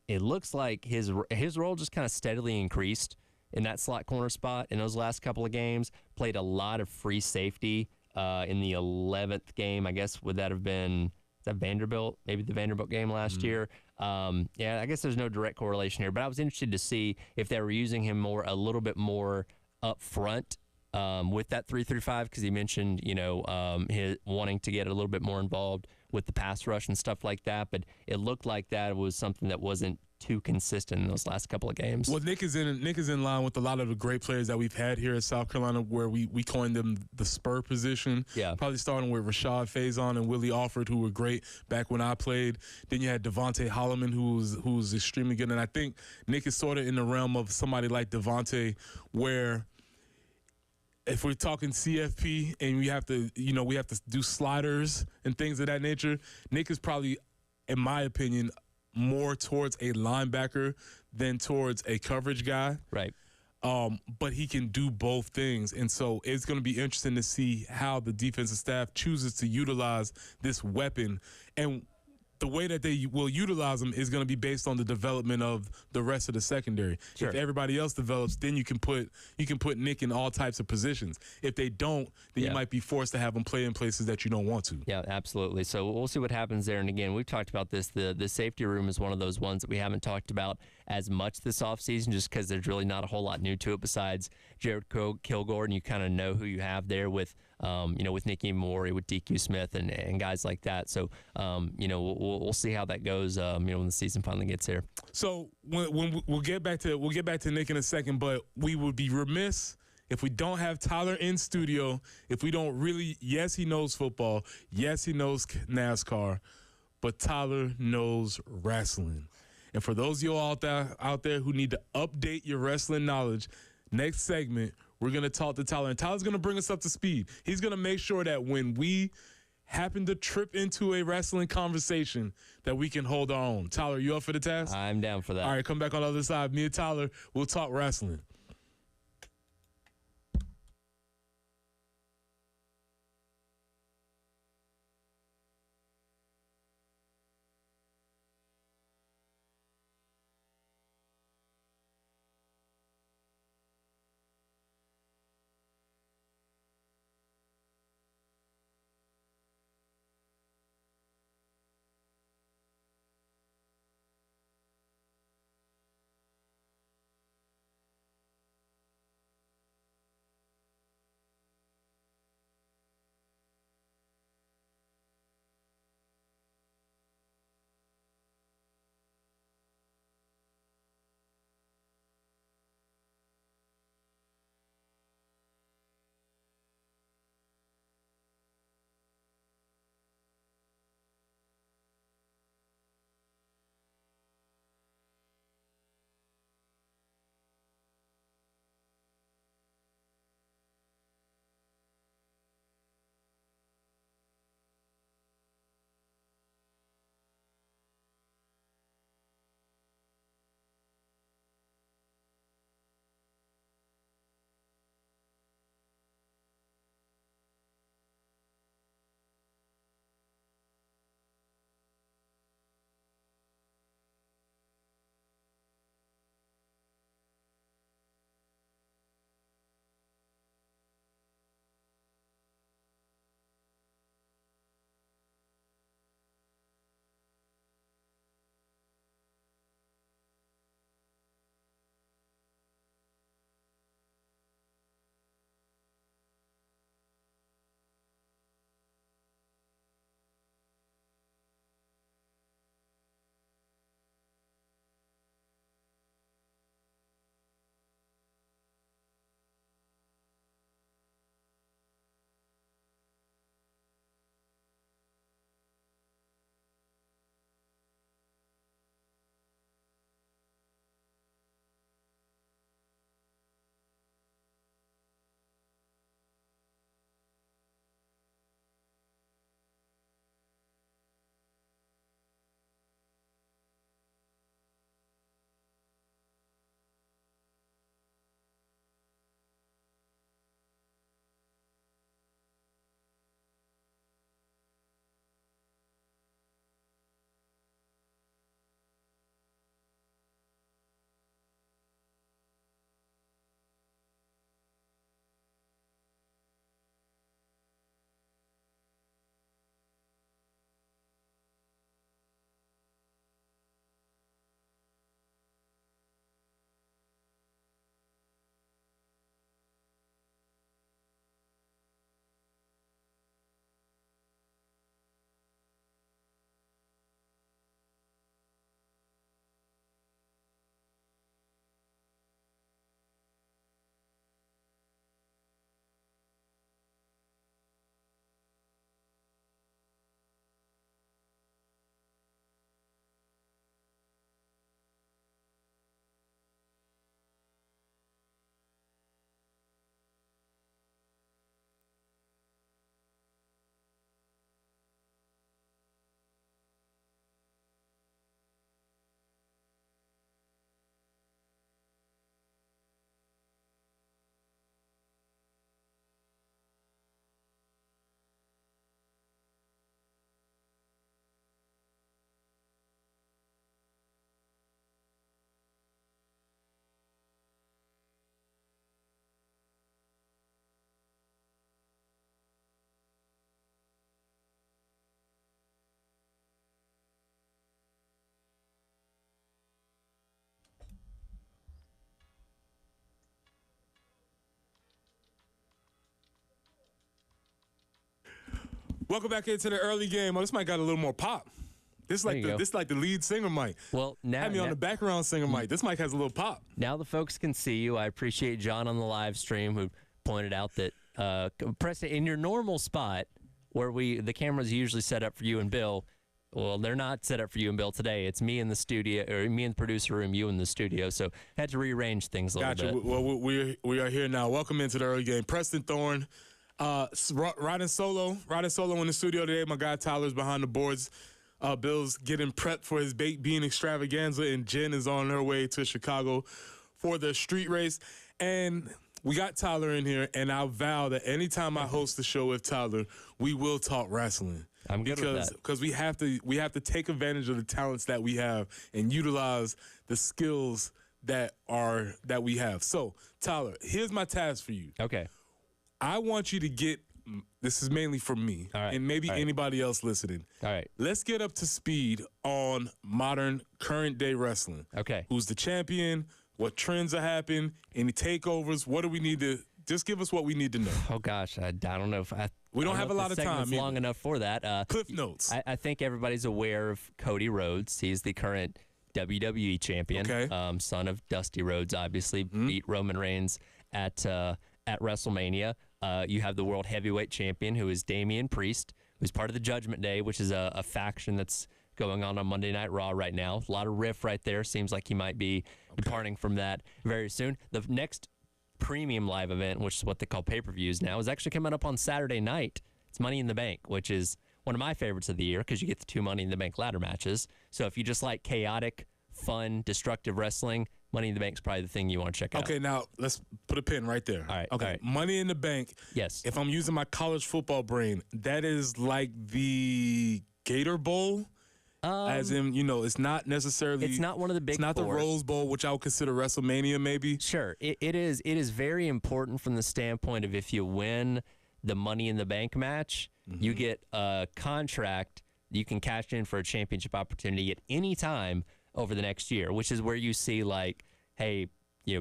It looks like his role just kind of steadily increased in that slot corner spot in those last couple of games. Played a lot of free safety in the 11th game. I guess would that have been Vanderbilt? Maybe the Vanderbilt game last year. I guess there's no direct correlation here, but I was interested to see if they were using him a little bit more up front with that 3-3-5, because he mentioned his wanting to get a little bit more involved with the pass rush and stuff like that. But it looked like that was something that wasn't too consistent in those last couple of games. Well, Nick is in line with a lot of the great players that we've had here at South Carolina, where we coined them the spur position. Yeah. Probably starting with Rashad Faison and Willie Alford, who were great back when I played. Then you had Devontae Holloman, who was extremely good. And I think Nick is sort of in the realm of somebody like Devontae, where if we're talking CFP and we have to do sliders and things of that nature, Nick is probably, in my opinion, more towards a linebacker than towards a coverage guy. Right. But he can do both things. And so it's going to be interesting to see how the defensive staff chooses to utilize this weapon. And the way that they will utilize them is going to be based on the development of the rest of the secondary. Sure. If everybody else develops, then you can put Nick in all types of positions. If they don't, then you might be forced to have him play in places that you don't want to. Yeah, absolutely. So we'll see what happens there. And again, we've talked about this. The safety room is one of those ones that we haven't talked about as much this offseason just because there's really not a whole lot new to it besides Jared Kilgore, and you kind of know who you have there with with Nicky Amori, with DQ Smith, and guys like that. So, we'll see how that goes. When the season finally gets here. So when we'll get back to Nick in a second, but we would be remiss if we don't have Tyler in studio. If we don't really, yes, he knows football, yes, he knows NASCAR, but Tyler knows wrestling. And for those of you all out there who need to update your wrestling knowledge, next segment, we're going to talk to Tyler. And Tyler's going to bring us up to speed. He's going to make sure that when we happen to trip into a wrestling conversation, that we can hold our own. Tyler, you up for the task? I'm down for that. All right, come back on the other side. Me and Tyler, we'll talk wrestling. Welcome back into the early game. Oh, this mic got a little more pop. This is like the lead singer mic. Well, now had me on the background singer mic. This mic has a little pop. Now the folks can see you. I appreciate John on the live stream who pointed out that Preston, in your normal spot where the cameras usually set up for you and Bill. Well, they're not set up for you and Bill today. It's me in the studio, or me in the producer room, you in the studio. So had to rearrange things a little bit. Well, we are here now. Welcome into the early game. Preston Thorne, riding solo in the studio today. My guy Tyler's behind the boards. Bill's getting prepped for his baked bean extravaganza, and Jen is on her way to Chicago for the street race. And we got Tyler in here, and I vow that anytime I host the show with Tyler, we will talk wrestling. I'm good with that. Because we have to take advantage of the talents that we have and utilize the skills that we have. So, Tyler, here's my task for you. Okay. I want you to get, this is mainly for me, and maybe anybody else listening. All right. Let's get up to speed on modern, current day wrestling. Okay. Who's the champion? What trends are happening? Any takeovers? What do we need to, just give us what we need to know. Oh, gosh. I don't know if we don't have a lot of time. Long enough for that. Cliff notes. I think everybody's aware of Cody Rhodes. He's the current WWE champion. Okay. Son of Dusty Rhodes, obviously beat Roman Reigns at WrestleMania. You have the World Heavyweight Champion, who is Damian Priest, who's part of the Judgment Day, which is a faction that's going on Monday Night Raw right now. A lot of riff right there. Seems like he might be departing from that very soon. The next premium live event, which is what they call pay-per-views now, is actually coming up on Saturday night. It's Money in the Bank, which is one of my favorites of the year because you get the 2 Money in the Bank ladder matches. So if you just like chaotic, fun, destructive wrestling, Money in the Bank is probably the thing you want to check out. Okay, now let's put a pin right there. All right. Okay, all right. Money in the Bank. Yes. If I'm using my college football brain, that is like the Gator Bowl. As in, it's not necessarily. It's not one of the big. It's not four. the Rose Bowl, which I would consider WrestleMania, maybe. Sure, it is. It is very important from the standpoint of if you win the Money in the Bank match, you get a contract you can cash in for a championship opportunity at any time over the next year, which is where you see like, hey,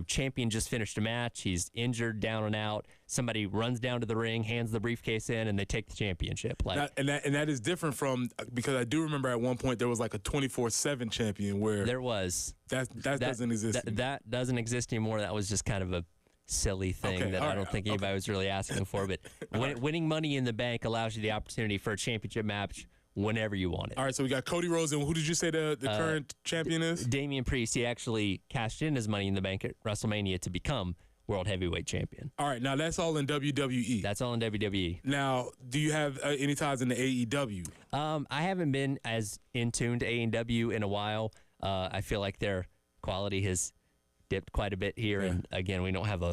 champion just finished a match. He's injured, down and out. Somebody runs down to the ring, hands the briefcase in, and they take the championship. And that is different from, because I do remember at one point there was like a 24/7 champion where there was that doesn't exist. That doesn't exist anymore. That was just kind of a silly thing that I don't think anybody was really asking for. But winning Money in the Bank allows you the opportunity for a championship match whenever you want it. All right, so we got Cody Rhodes, and who did you say the current champion is? Damian Priest. He actually cashed in his Money in the Bank at WrestleMania to become World Heavyweight Champion. All right, now that's all in WWE. That's all in WWE. Now, do you have any ties in the AEW? I haven't been as in tune to AEW in a while. I feel like their quality has dipped quite a bit here, and again, we don't have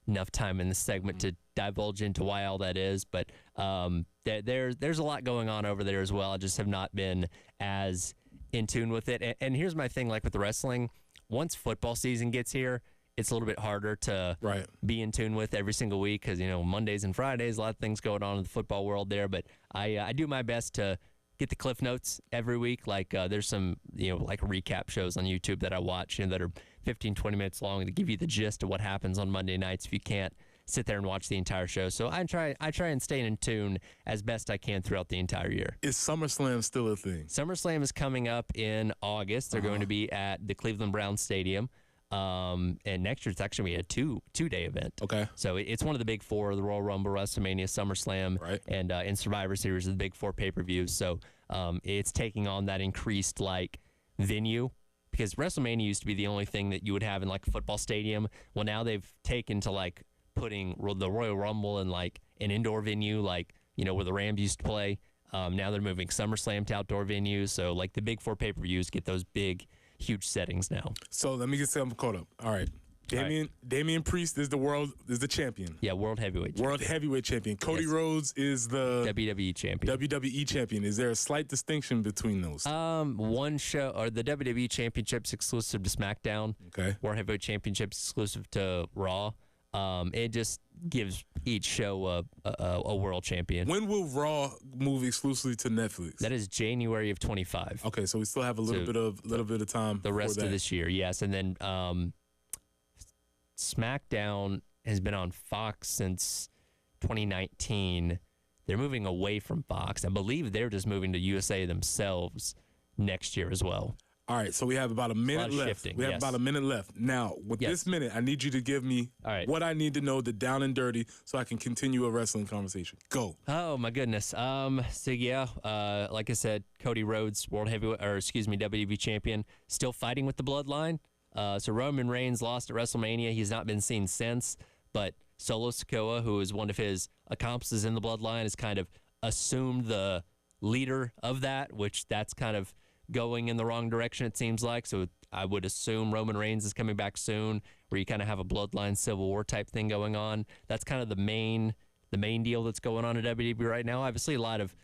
enough time in this segment to divulge into why all that is, but there's a lot going on over there as well. I just have not been as in tune with it. And here's my thing, like with the wrestling, once football season gets here, it's a little bit harder to be in tune with every single week because, Mondays and Fridays, a lot of things going on in the football world there, but I do my best to get the cliff notes every week. Like there's some, like recap shows on YouTube that I watch that are 15, 20 minutes long to give you the gist of what happens on Monday nights if you can't sit there and watch the entire show. So I try and stay in tune as best I can throughout the entire year. Is SummerSlam still a thing? SummerSlam is coming up in August. They're going to be at the Cleveland Browns Stadium. And next year it's actually a two-day event. Okay. So it's one of the big four: the Royal Rumble, WrestleMania, SummerSlam, and Survivor Series are the big four pay-per-views. So it's taking on that increased venue, because WrestleMania used to be the only thing that you would have in a football stadium. Well, now they've taken to putting the Royal Rumble in an indoor venue, where the Rams used to play. Now they're moving SummerSlam to outdoor venues. So the big four pay-per-views get those big, huge settings now. So let me get something caught up. All right. Damian Priest is the champion. Yeah, World Heavyweight Champion. World Heavyweight Champion. Cody Rhodes is the WWE Champion. WWE Champion. Is there a slight distinction between those? One show, or the WWE Championship's exclusive to SmackDown. Okay. World Heavyweight Championship's exclusive to Raw. It just gives each show a world champion. When will Raw move exclusively to Netflix? That is January of 25. Okay, so we still have a little bit of time. The rest of this year, yes, and then SmackDown has been on Fox since 2019. they're moving away from Fox. I believe they're just moving to USA themselves next year as well. All right, so we have about a minute left. Shifting, we have about a minute left. Now, with this minute, I need you to give me what I need to know, the down and dirty, so I can continue a wrestling conversation. Go. Oh my goodness. So yeah, like I said, Cody Rhodes, WWB champion, still fighting with the bloodline. So Roman Reigns lost at WrestleMania. He's not been seen since, but Solo Sikoa, who is one of his accomplices in the bloodline, has kind of assumed the leader of that, which that's kind of going in the wrong direction, it seems like. So I would assume Roman Reigns is coming back soon, where you kind of have a bloodline civil war type thing going on. That's kind of the main deal that's going on at WWE right now. Obviously, a lot of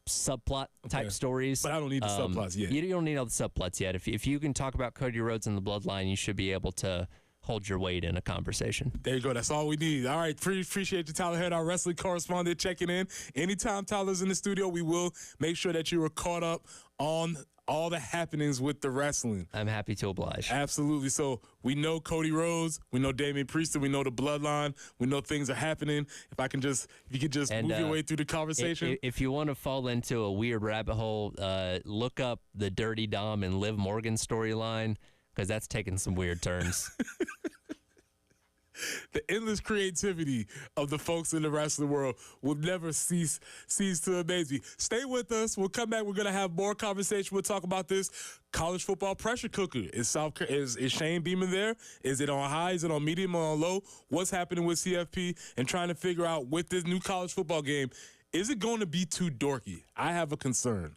subplot type stories. But I don't need the subplots yet. You don't need all the subplots yet. If you can talk about Cody Rhodes and the bloodline, you should be able to hold your weight in a conversation. There you go. That's all we need. All right. Appreciate you, Tyler Head, our wrestling correspondent, checking in. Anytime Tyler's in the studio, we will make sure that you are caught up on all the happenings with the wrestling. I'm happy to oblige. Absolutely. So we know Cody Rhodes, we know Damian Priest, we know the bloodline, we know things are happening. If you could just move your way through the conversation. If you want to fall into a weird rabbit hole, look up the Dirty Dom and Liv Morgan storyline, because that's taking some weird turns. The endless creativity of the folks in the wrestling world will never cease to amaze me. Stay with us. We'll come back. We're going to have more conversation. We'll talk about this college football pressure cooker. Is Shane Beeman there? Is it on high? Is it on medium or on low? What's happening with CFP? And trying to figure out with this new college football game, is it going to be too dorky? I have a concern.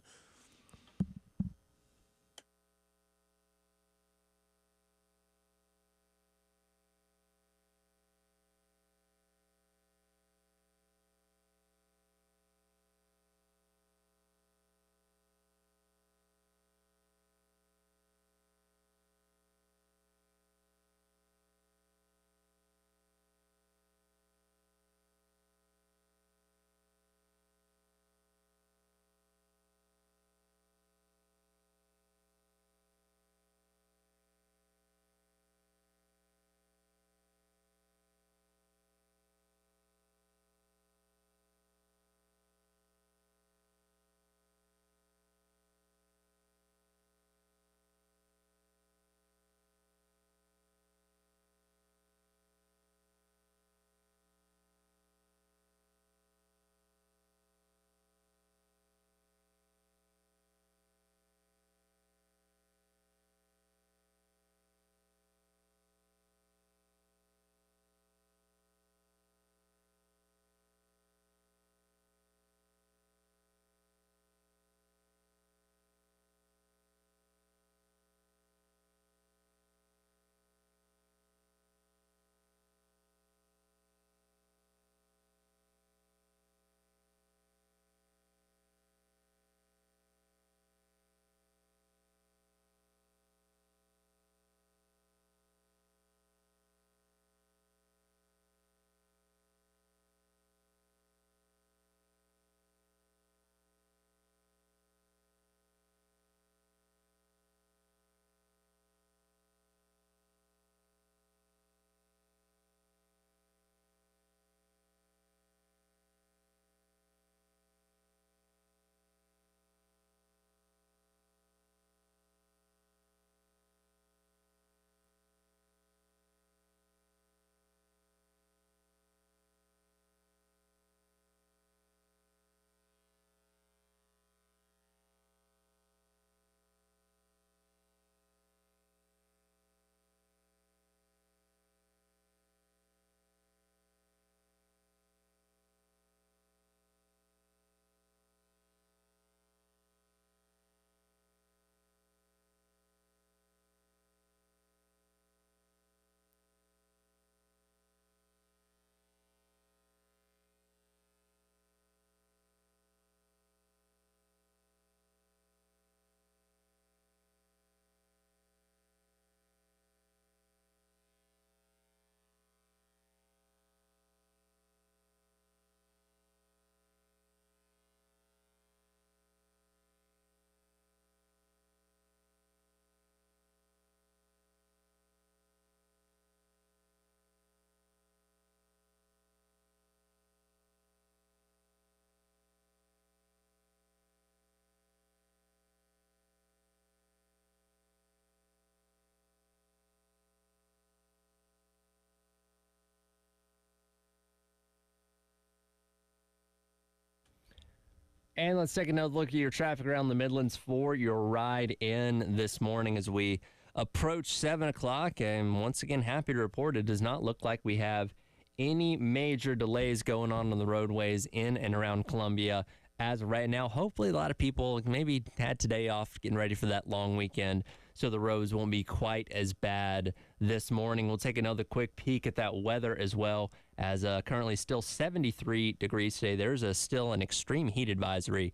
And let's take another look at your traffic around the Midlands for your ride in this morning as we approach 7 o'clock. And once again, happy to report it does not look like we have any major delays going on the roadways in and around Columbia as of right now. Hopefully a lot of people maybe had today off getting ready for that long weekend, so the roads won't be quite as bad this morning. We'll take another quick peek at that weather as well, as currently still 73 degrees today. There's still an extreme heat advisory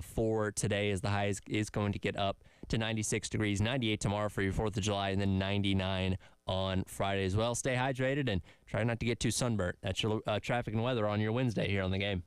for today, as the high is going to get up to 96 degrees, 98 tomorrow for your 4th of July, and then 99 on Friday as well. Stay hydrated and try not to get too sunburnt. That's your traffic and weather on your Wednesday here on The Game.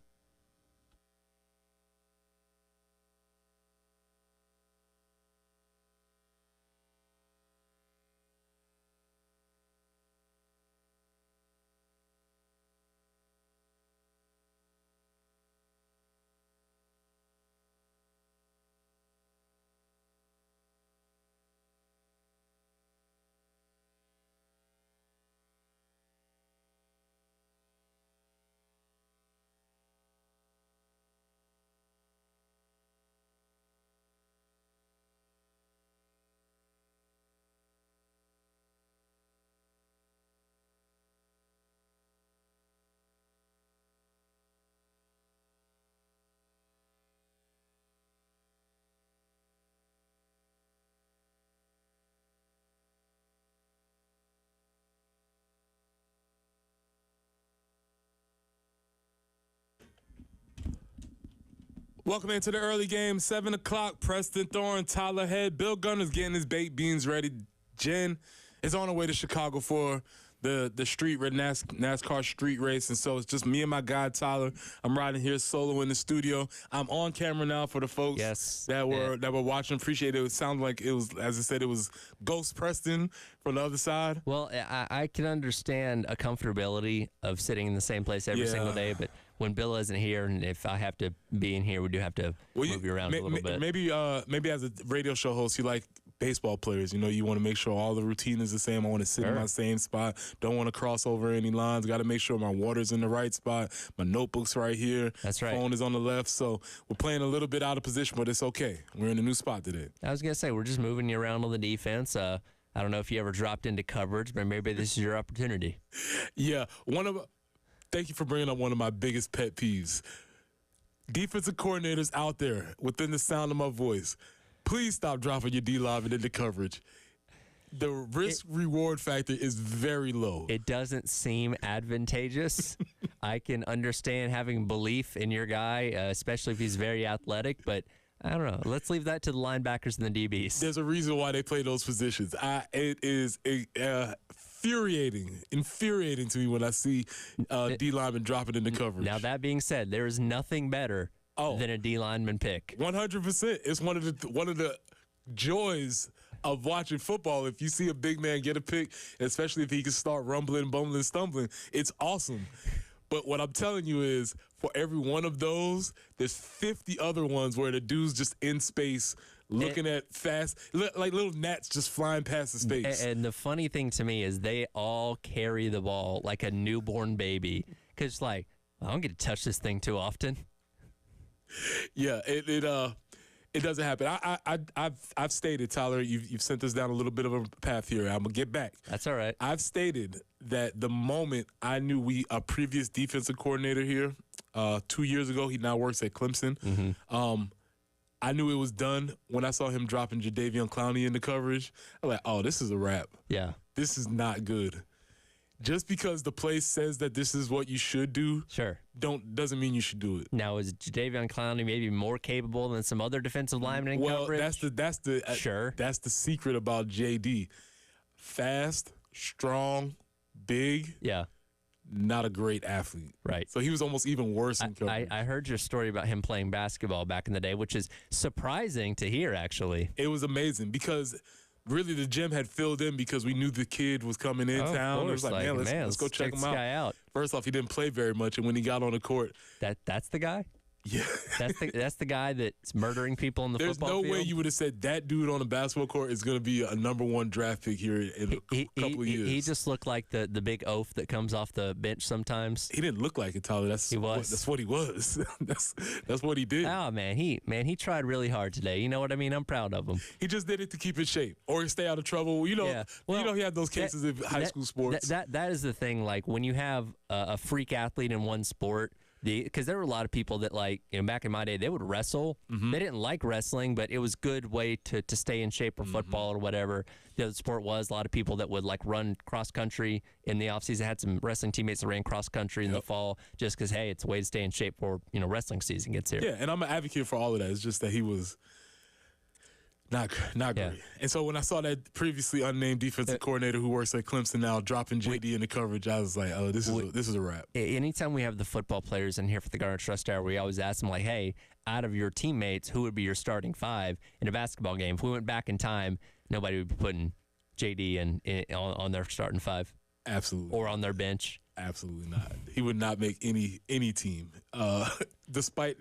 Welcome into the early game, 7 o'clock. Preston Thorne, Tyler Head, Bill Gunner's getting his baked beans ready. Jen is on her way to Chicago for the NASCAR street race, and so it's just me and my guy Tyler. I'm riding here solo in the studio. I'm on camera now for the folks that were watching. Appreciate it. It sounded like it was, as I said, it was Ghost Preston from the other side. Well, I can understand a comfortability of sitting in the same place every single day, but when Bill isn't here, and if I have to be in here, we do have to move you around a little bit. Maybe as a radio show host, you like baseball players. You know, you want to make sure all the routine is the same. I want to sit in my same spot. Don't want to cross over any lines. Got to make sure my water's in the right spot. My notebook's right here. That's right. Phone is on the left. So we're playing a little bit out of position, but it's okay. We're in a new spot today. I was going to say, we're just moving you around on the defense. I don't know if you ever dropped into coverage, but maybe this is your opportunity. Yeah. Thank you for bringing up one of my biggest pet peeves. Defensive coordinators out there within the sound of my voice, please stop dropping your D-lineman into coverage. The risk-reward factor is very low. It doesn't seem advantageous. I can understand having belief in your guy, especially if he's very athletic, but I don't know. Let's leave that to the linebackers and the DBs. There's a reason why they play those positions. It is infuriating to me when I see D lineman dropping into coverage. Now, that being said, there is nothing better than a D lineman pick. 100%. It's one of the joys of watching football. If you see a big man get a pick, especially if he can start rumbling, bumbling, stumbling, it's awesome. But what I'm telling you is, for every one of those, there's 50 other ones where the dude's just in space looking at fast, like little gnats just flying past his face. And the funny thing to me is they all carry the ball like a newborn baby. Because, I don't get to touch this thing too often. Yeah, it doesn't happen. I've stated, Tyler, you've sent us down a little bit of a path here. I'm gonna get back. That's all right. I've stated that the moment I knew a previous defensive coordinator here 2 years ago, he now works at Clemson. Mm-hmm. I knew it was done when I saw him dropping Jadeveon Clowney into coverage. I'm like, oh, this is a wrap. Yeah, this is not good. Just because the play says that this is what you should do, doesn't mean you should do it. Now, is Jadeveon Clowney maybe more capable than some other defensive linemen in coverage? That's the secret about JD. Fast, strong, big. Yeah. Not a great athlete. Right. So he was almost even worse in coverage. I heard your story about him playing basketball back in the day, which is surprising to hear, actually. It was amazing because really the gym had filled in because we knew the kid was coming in town. It was like, man, let's go check him out. Guy out. First off, he didn't play very much, and when he got on the court, that's the guy? Yeah. That's the guy that's murdering people in the football field. There's no way you would have said that dude on a basketball court is going to be a number 1 draft pick here in a couple of years. He just looked like the big oaf that comes off the bench sometimes. He didn't look like it, Tyler. That's what he was. that's what he did. Oh man, he tried really hard today. You know what I mean? I'm proud of him. He just did it to keep in shape or stay out of trouble. You know, yeah. Well, he had those cases in high school sports. That is the thing. Like when you have a freak athlete in one sport. Because there were a lot of people that, like, back in my day, they would wrestle. Mm-hmm. They didn't like wrestling, but it was a good way to stay in shape for football or whatever the other sport was. A lot of people that would, like, run cross-country in the offseason. I had some wrestling teammates that ran cross-country in the fall just because, hey, it's a way to stay in shape for, wrestling season gets here. Yeah, and I'm an advocate for all of that. It's just that he was not great. And so when I saw that previously unnamed defensive coordinator who works at Clemson now dropping JD in the coverage, I was like, oh, this is a wrap. Anytime we have the football players in here for the Garnet Trust Hour, we always ask them, like, hey, out of your teammates, who would be your starting 5 in a basketball game? If we went back in time, nobody would be putting JD on their starting 5. Absolutely. Or on their bench. Absolutely not. He would not make any team, despite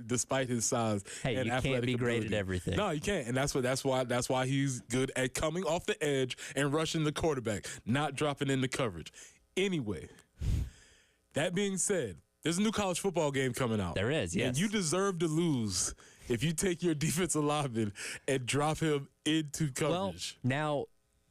his size. Hey, and you athletic can't be great ability. at everything. No, you can't, and that's why he's good at coming off the edge and rushing the quarterback, not dropping in the coverage. Anyway, that being said, there's a new college football game coming out. There is, yes. And you deserve to lose if you take your defensive lineman and drop him into coverage. Well, now,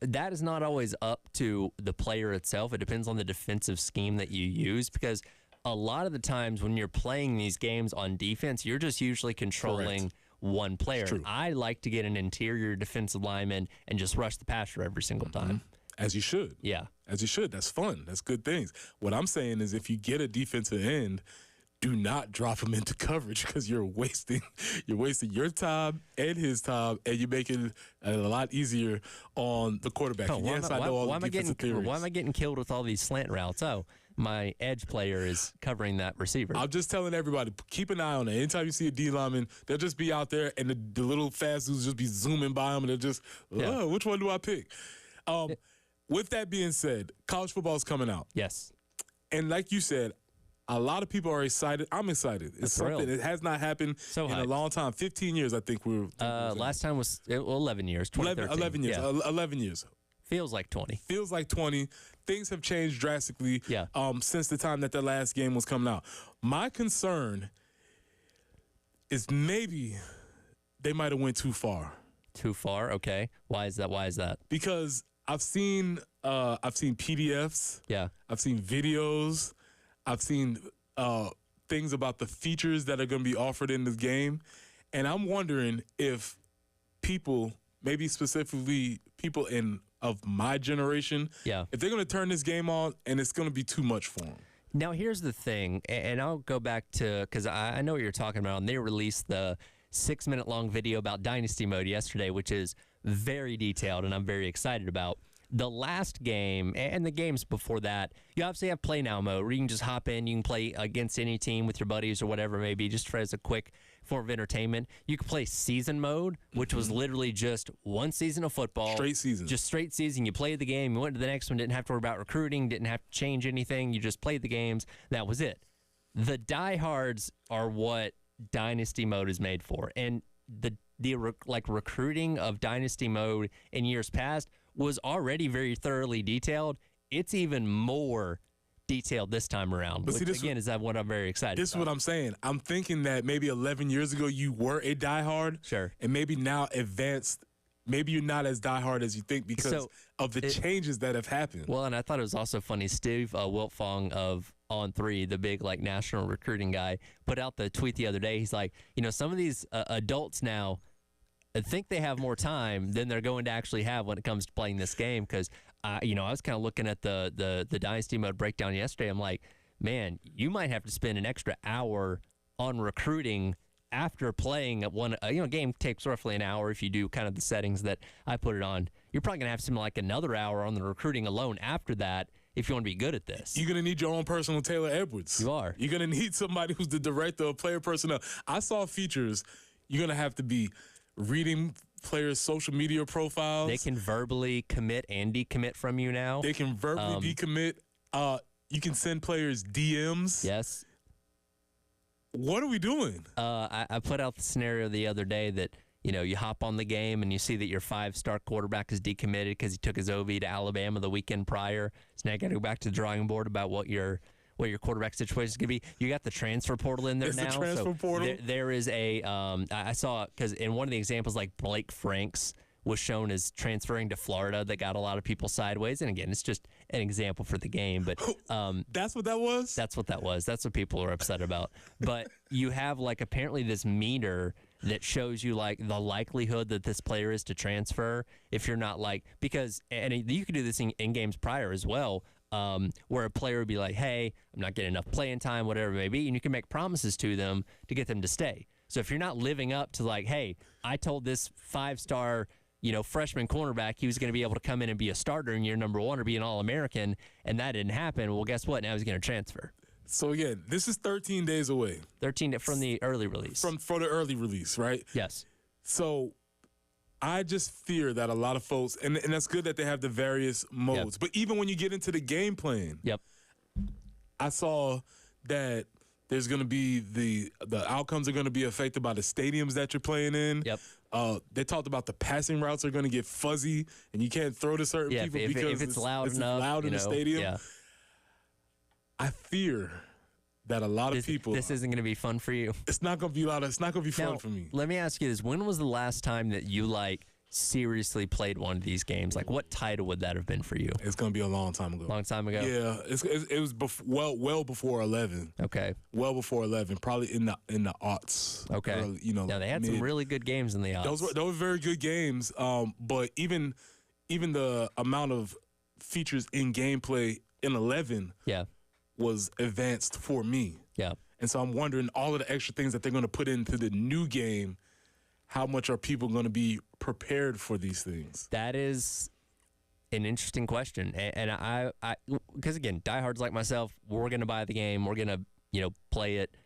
that is not always up to the player itself. It depends on the defensive scheme that you use because a lot of the times when you're playing these games on defense, you're just usually controlling one player. I like to get an interior defensive lineman and just rush the passer every single time. As you should. Yeah. As you should. That's fun. That's good things. What I'm saying is if you get a defensive end, do not drop him into coverage because you're wasting your time and his time, and you're making it a lot easier on the quarterback. Why am I getting killed with all these slant routes? Oh, my edge player is covering that receiver. I'm just telling everybody, keep an eye on it. Anytime you see a D lineman, they'll just be out there, and the little fast dudes just be zooming by them, and they're just, which one do I pick? With that being said, college football is coming out. Yes. And like you said, a lot of people are excited. I'm excited. It's something that has not happened in a long time. 15 years, I think we were. Last time was 11 years. 11 years. Yeah. 11 years. Feels like 20. Feels like 20. Things have changed drastically since the time that the last game was coming out. My concern is maybe they might have went too far. Too far? Okay. Why is that? Because I've seen PDFs. Yeah. I've seen videos. I've seen things about the features that are going to be offered in this game. And I'm wondering if people, maybe specifically people of my generation, if they're going to turn this game on and it's going to be too much for them. Now, here's the thing, and I'll go baking to, because I know what you're talking about, and they released the 6-minute-long video about Dynasty Mode yesterday, which is very detailed, and I'm very excited about. The last game and the games before that, you obviously have Play Now mode where you can just hop in. You can play against any team with your buddies or whatever it may be, just as a quick form of entertainment. You can play Season mode, which was literally just one season of football. Straight season. Just straight season. You played the game. You went to the next one. Didn't have to worry about recruiting. Didn't have to change anything. You just played the games. That was it. The diehards are what Dynasty mode is made for. And the recruiting of Dynasty mode in years past was already very thoroughly detailed. It's even more detailed this time around, which, again, is what I'm very excited about. This is what I'm saying. I'm thinking that maybe 11 years ago you were a diehard. Sure. And maybe now advanced, maybe you're not as diehard as you think because of the changes that have happened. Well, and I thought it was also funny. Steve Wiltfong of On3, the big national recruiting guy, put out the tweet the other day. He's like, some of these adults now think they have more time than they're going to actually have when it comes to playing this game. Because, I was kind of looking at the Dynasty mode breakdown yesterday. I'm like, man, you might have to spend an extra hour on recruiting after playing one. Game takes roughly an hour if you do kind of the settings that I put it on. You're probably going to have something like another hour on the recruiting alone after that if you want to be good at this. You're going to need your own personal Taylor Edwards. You are. You're going to need somebody who's the director of player personnel. I saw features. You're going to have to be reading players' social media profiles. They can verbally commit and decommit from you now. They can verbally decommit. You can send players DMs. Yes. What are we doing? I put out the scenario the other day that, you hop on the game and you see that your 5-star quarterback is decommitted because he took his OV to Alabama the weekend prior. So now you got to go back to the drawing board about what your quarterback situation is going to be. You got the transfer portal in there it's now. The transfer portal. There is a I saw, because in one of the examples, like Blake Franks was shown as transferring to Florida, that got a lot of people sideways. And again, it's just an example for the game, but that's what that was. That's what that was. That's what people are upset about. But you have apparently this meter that shows you the likelihood that this player is to transfer. If you're not because you could do this in games prior as well. Where a player would be like, hey, I'm not getting enough playing time, whatever it may be, and you can make promises to them to get them to stay. So if you're not living up to hey, I told this 5-star, freshman cornerback he was going to be able to come in and be a starter in year number 1 or be an All-American, and that didn't happen, well, guess what? Now he's going to transfer. So again, this is 13 days away. 13 from the early release. For the early release, right? Yes. So I just fear that a lot of folks, and that's good that they have the various modes, but even when you get into the game plan, I saw that there's going to be the outcomes are going to be affected by the stadiums that you're playing in. They talked about the passing routes are going to get fuzzy, and you can't throw to certain people because if it's loud enough, loud in the stadium. Yeah. I fear that a lot of people. This isn't going to be fun for you. It's not going to be loud. It's not going to be fun for me. Let me ask you this: when was the last time that you seriously played one of these games? What title would that have been for you? It's going to be a long time ago. Long time ago. Yeah, it was well before 11. Okay. Well before 11, probably in the aughts. Okay. Early, Now they had some really good games in the aughts. Those were very good games. But even the amount of features in gameplay in 11. Was advanced for me. Yeah. And so I'm wondering all of the extra things that they're going to put into the new game, how much are people going to be prepared for these things? That is an interesting question. And I because again, diehards like myself, we're going to buy the game. We're going to, play it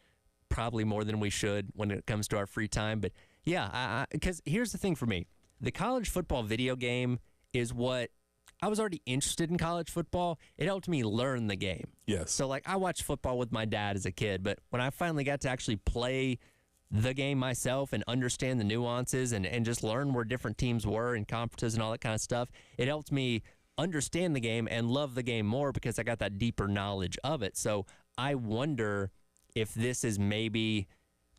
probably more than we should when it comes to our free time. But yeah, because here's the thing for me. The college football video game is what I was already interested in college football. It helped me learn the game. Yes. So I watched football with my dad as a kid, but when I finally got to actually play the game myself and understand the nuances and just learn where different teams were and conferences and all that kind of stuff, it helped me understand the game and love the game more because I got that deeper knowledge of it. So I wonder if this is maybe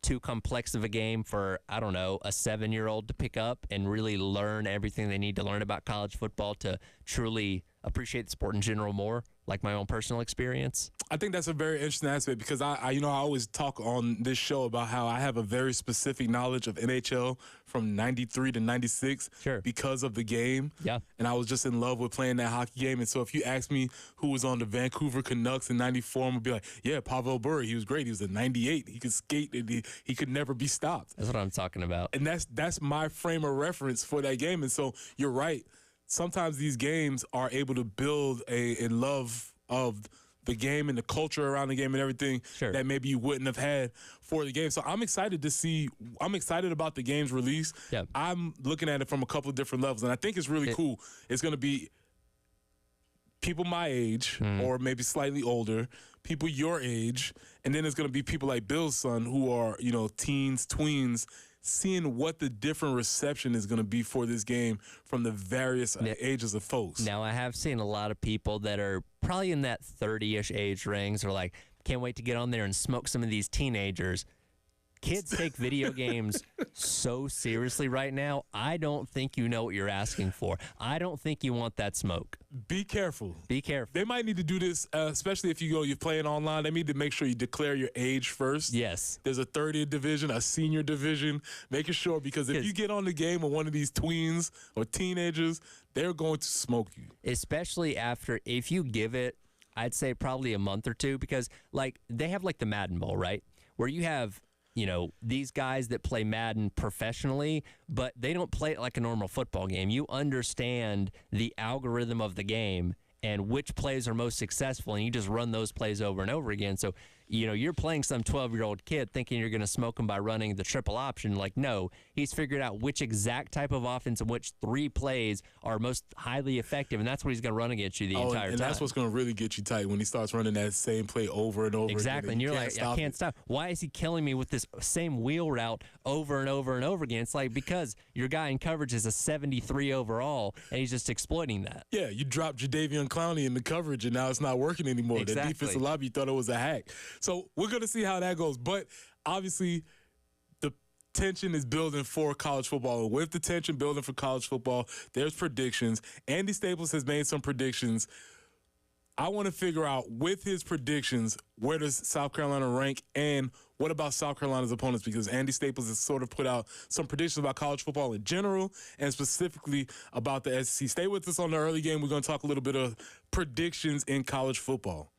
too complex of a game for, I don't know, a 7-year-old to pick up and really learn everything they need to learn about college football to truly appreciate the sport in general more, like my own personal experience. I think that's a very interesting aspect because I always talk on this show about how I have a very specific knowledge of NHL from 93 to 96 because of the game. Yeah. And I was just in love with playing that hockey game. And so if you ask me who was on the Vancouver Canucks in 94, I'm going to be like, yeah, Pavel Bure. He was great. He was a 98. He could skate and he could never be stopped. That's what I'm talking about. And that's my frame of reference for that game. And so you're right. Sometimes these games are able to build a love of the game and the culture around the game and everything that maybe you wouldn't have had for the game. So I'm excited about the game's release. Yeah. I'm looking at it from a couple of different levels, and I think it's really cool. It's going to be people my age or maybe slightly older, people your age, and then it's going to be people like Bill's son who are, teens, tweens, seeing what the different reception is going to be for this game from the various ages of folks. Now, I have seen a lot of people that are probably in that 30-ish age range are like, can't wait to get on there and smoke some of these teenagers. Kids take video games so seriously right now. I don't think you know what you're asking for. I don't think you want that smoke. Be careful. Be careful. They might need to do this, especially if you're playing online. They need to make sure you declare your age first. Yes. There's a 30th division, a senior division. Making sure, because if you get on the game with one of these tweens or teenagers, they're going to smoke you. Especially if you give it, I'd say probably a month or two, because they have the Madden Bowl, right? Where you have these guys that play Madden professionally, but they don't play it like a normal football game. You understand the algorithm of the game and which plays are most successful, and you just run those plays over and over again. So you're playing some 12-year-old kid thinking you're going to smoke him by running the triple option. Like, no, he's figured out which exact type of offense and which 3 plays are most highly effective, and that's what he's going to run against you the entire time. And that's what's going to really get you tight when he starts running that same play over and over exactly. again. And you're like, I can't stop. Why is he killing me with this same wheel route over and over and over again? It's like, because your guy in coverage is a 73 overall, and he's just exploiting that. Yeah, you dropped Jadeveon Clowney in the coverage, and now it's not working anymore. Exactly. The defensive lobby thought it was a hack. So we're going to see how that goes. But obviously, the tension is building for college football. And with the tension building for college football, there's predictions. Andy Staples has made some predictions. I want to figure out, with his predictions, where does South Carolina rank, and what about South Carolina's opponents? Because Andy Staples has sort of put out some predictions about college football in general and specifically about the SEC. Stay with us on the early game. We're going to talk a little bit of predictions in college football.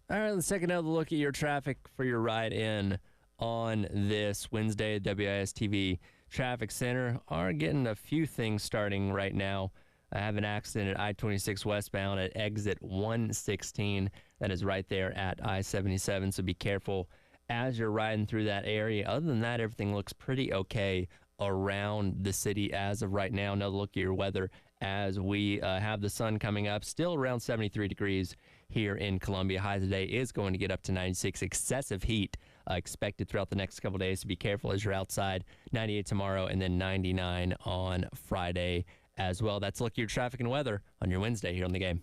All right, let's take another look at your traffic for your ride in on this Wednesday. WIS-TV Traffic Center are getting a few things starting right now. I have an accident at I-26 westbound at exit 116. That is right there at I-77, so be careful as you're riding through that area. Other than that, everything looks pretty okay around the city as of right now. Another look at your weather as we have the sun coming up, still around 73 degrees here in Columbia. High today is going to get up to 96. Excessive heat expected throughout the next couple days, so be careful as you're outside. 98 tomorrow and then 99 on Friday as well. That's a look at your traffic and weather on your Wednesday here on The Game.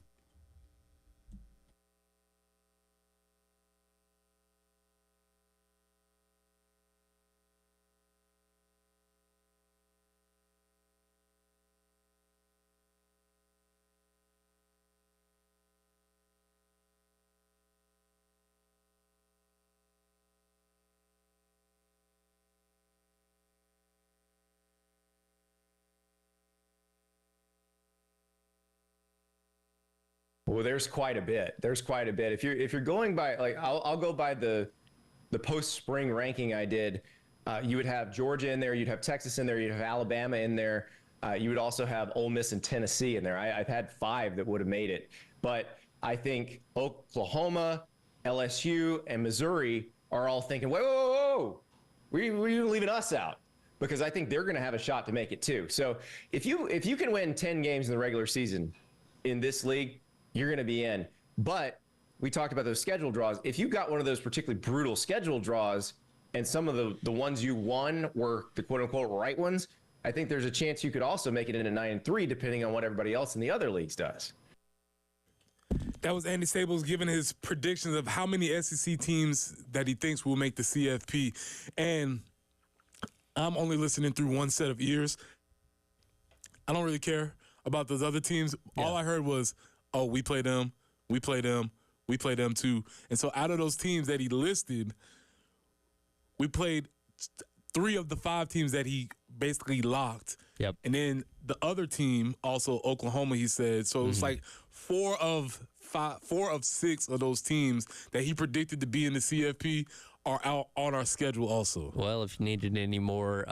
Well, there's quite a bit. If you're going by, like, I'll go by the post-spring ranking I did. You would have Georgia in there, you'd have Texas in there, you'd have Alabama in there. You would also have Ole Miss and Tennessee in there. I've had 5 that would have made it, but I think Oklahoma, LSU, and Missouri are all thinking, whoa, were you leaving us out? Because I think they're going to have a shot to make it too. So if you can win 10 games in the regular season in this league, you're going to be in. But we talked about those schedule draws. If you got one of those particularly brutal schedule draws and some of the ones you won were the quote-unquote right ones, I think there's a chance you could also make it into 9-3, depending on what everybody else in the other leagues does. That was Andy Stables giving his predictions of how many SEC teams that he thinks will make the CFP. And I'm only listening through one set of ears. I don't really care about those other teams. Yeah. All I heard was, oh, we play them, we play them, we play them too. And so out of those teams that he listed, we played 3 of the 5 teams that he basically locked. Yep. And then the other team, also Oklahoma, he said. So it's like 4 of 6 of those teams that he predicted to be in the CFP are out on our schedule also. Well, if you needed any more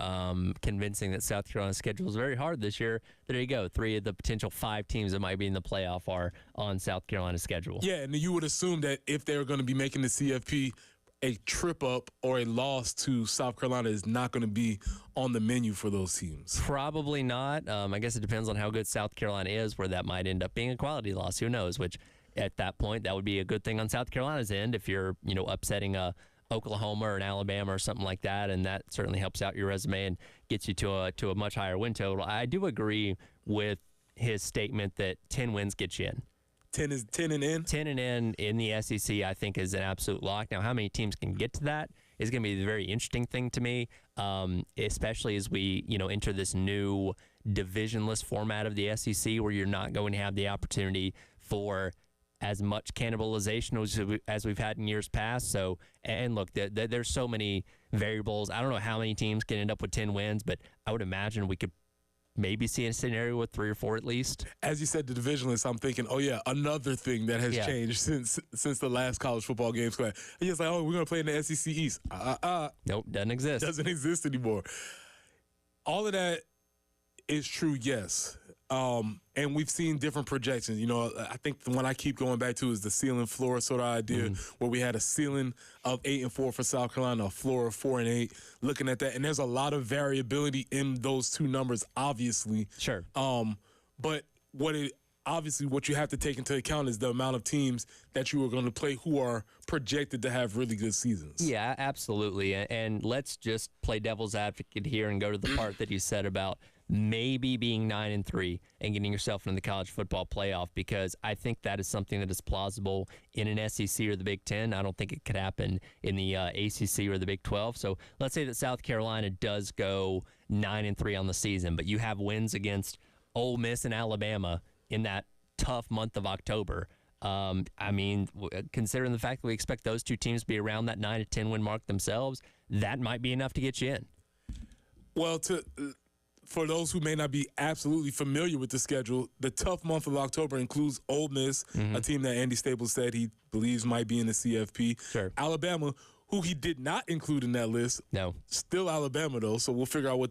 convincing that South Carolina's schedule is very hard this year, there you go. 3 of the potential 5 teams that might be in the playoff are on South Carolina's schedule. Yeah, and you would assume that if they're going to be making the CFP, a trip up or a loss to South Carolina is not going to be on the menu for those teams. Probably not. I guess it depends on how good South Carolina is, where that might end up being a quality loss. Who knows? Which at that point, that would be a good thing on South Carolina's end if you're, upsetting a Oklahoma or an Alabama or something like that, and that certainly helps out your resume and gets you to a much higher win total. I do agree with his statement that 10 wins get you in. 10 and in? 10 and in the SEC, I think, is an absolute lock. Now, how many teams can get to that is going to be the very interesting thing to me, especially as we, enter this new divisionless format of the SEC where you're not going to have the opportunity for as much cannibalization as we've had in years past. So, and look, there's so many variables. I don't know how many teams can end up with 10 wins, but I would imagine we could maybe see a scenario with 3 or 4 at least. As you said, the divisionless, I'm thinking, oh yeah, another thing that has changed since the last college football games. He's like, oh, we're going to play in the SEC East. Nope, doesn't exist. Doesn't exist anymore. All of that is true, yes. And we've seen different projections. I think the one I keep going back to is the ceiling floor sort of idea, where we had a ceiling of 8-4 for South Carolina, a floor of 4-8. Looking at that, and there's a lot of variability in those 2 numbers, obviously. Sure. But what you have to take into account is the amount of teams that you are going to play who are projected to have really good seasons. Yeah, absolutely. And let's just play devil's advocate here and go to the part that you said about maybe being 9-3 and getting yourself into the college football playoff, because I think that is something that is plausible in an SEC or the Big Ten. I don't think it could happen in the ACC or the Big 12. So let's say that South Carolina does go 9-3 on the season, but you have wins against Ole Miss and Alabama in that tough month of October. Considering the fact that we expect those 2 teams to be around that 9-10 win mark themselves, that might be enough to get you in. Well, for those who may not be absolutely familiar with the schedule, the tough month of October includes Ole Miss, a team that Andy Staples said he believes might be in the CFP. Sure. Alabama, who he did not include in that list. No. Still Alabama, though, so we'll figure out what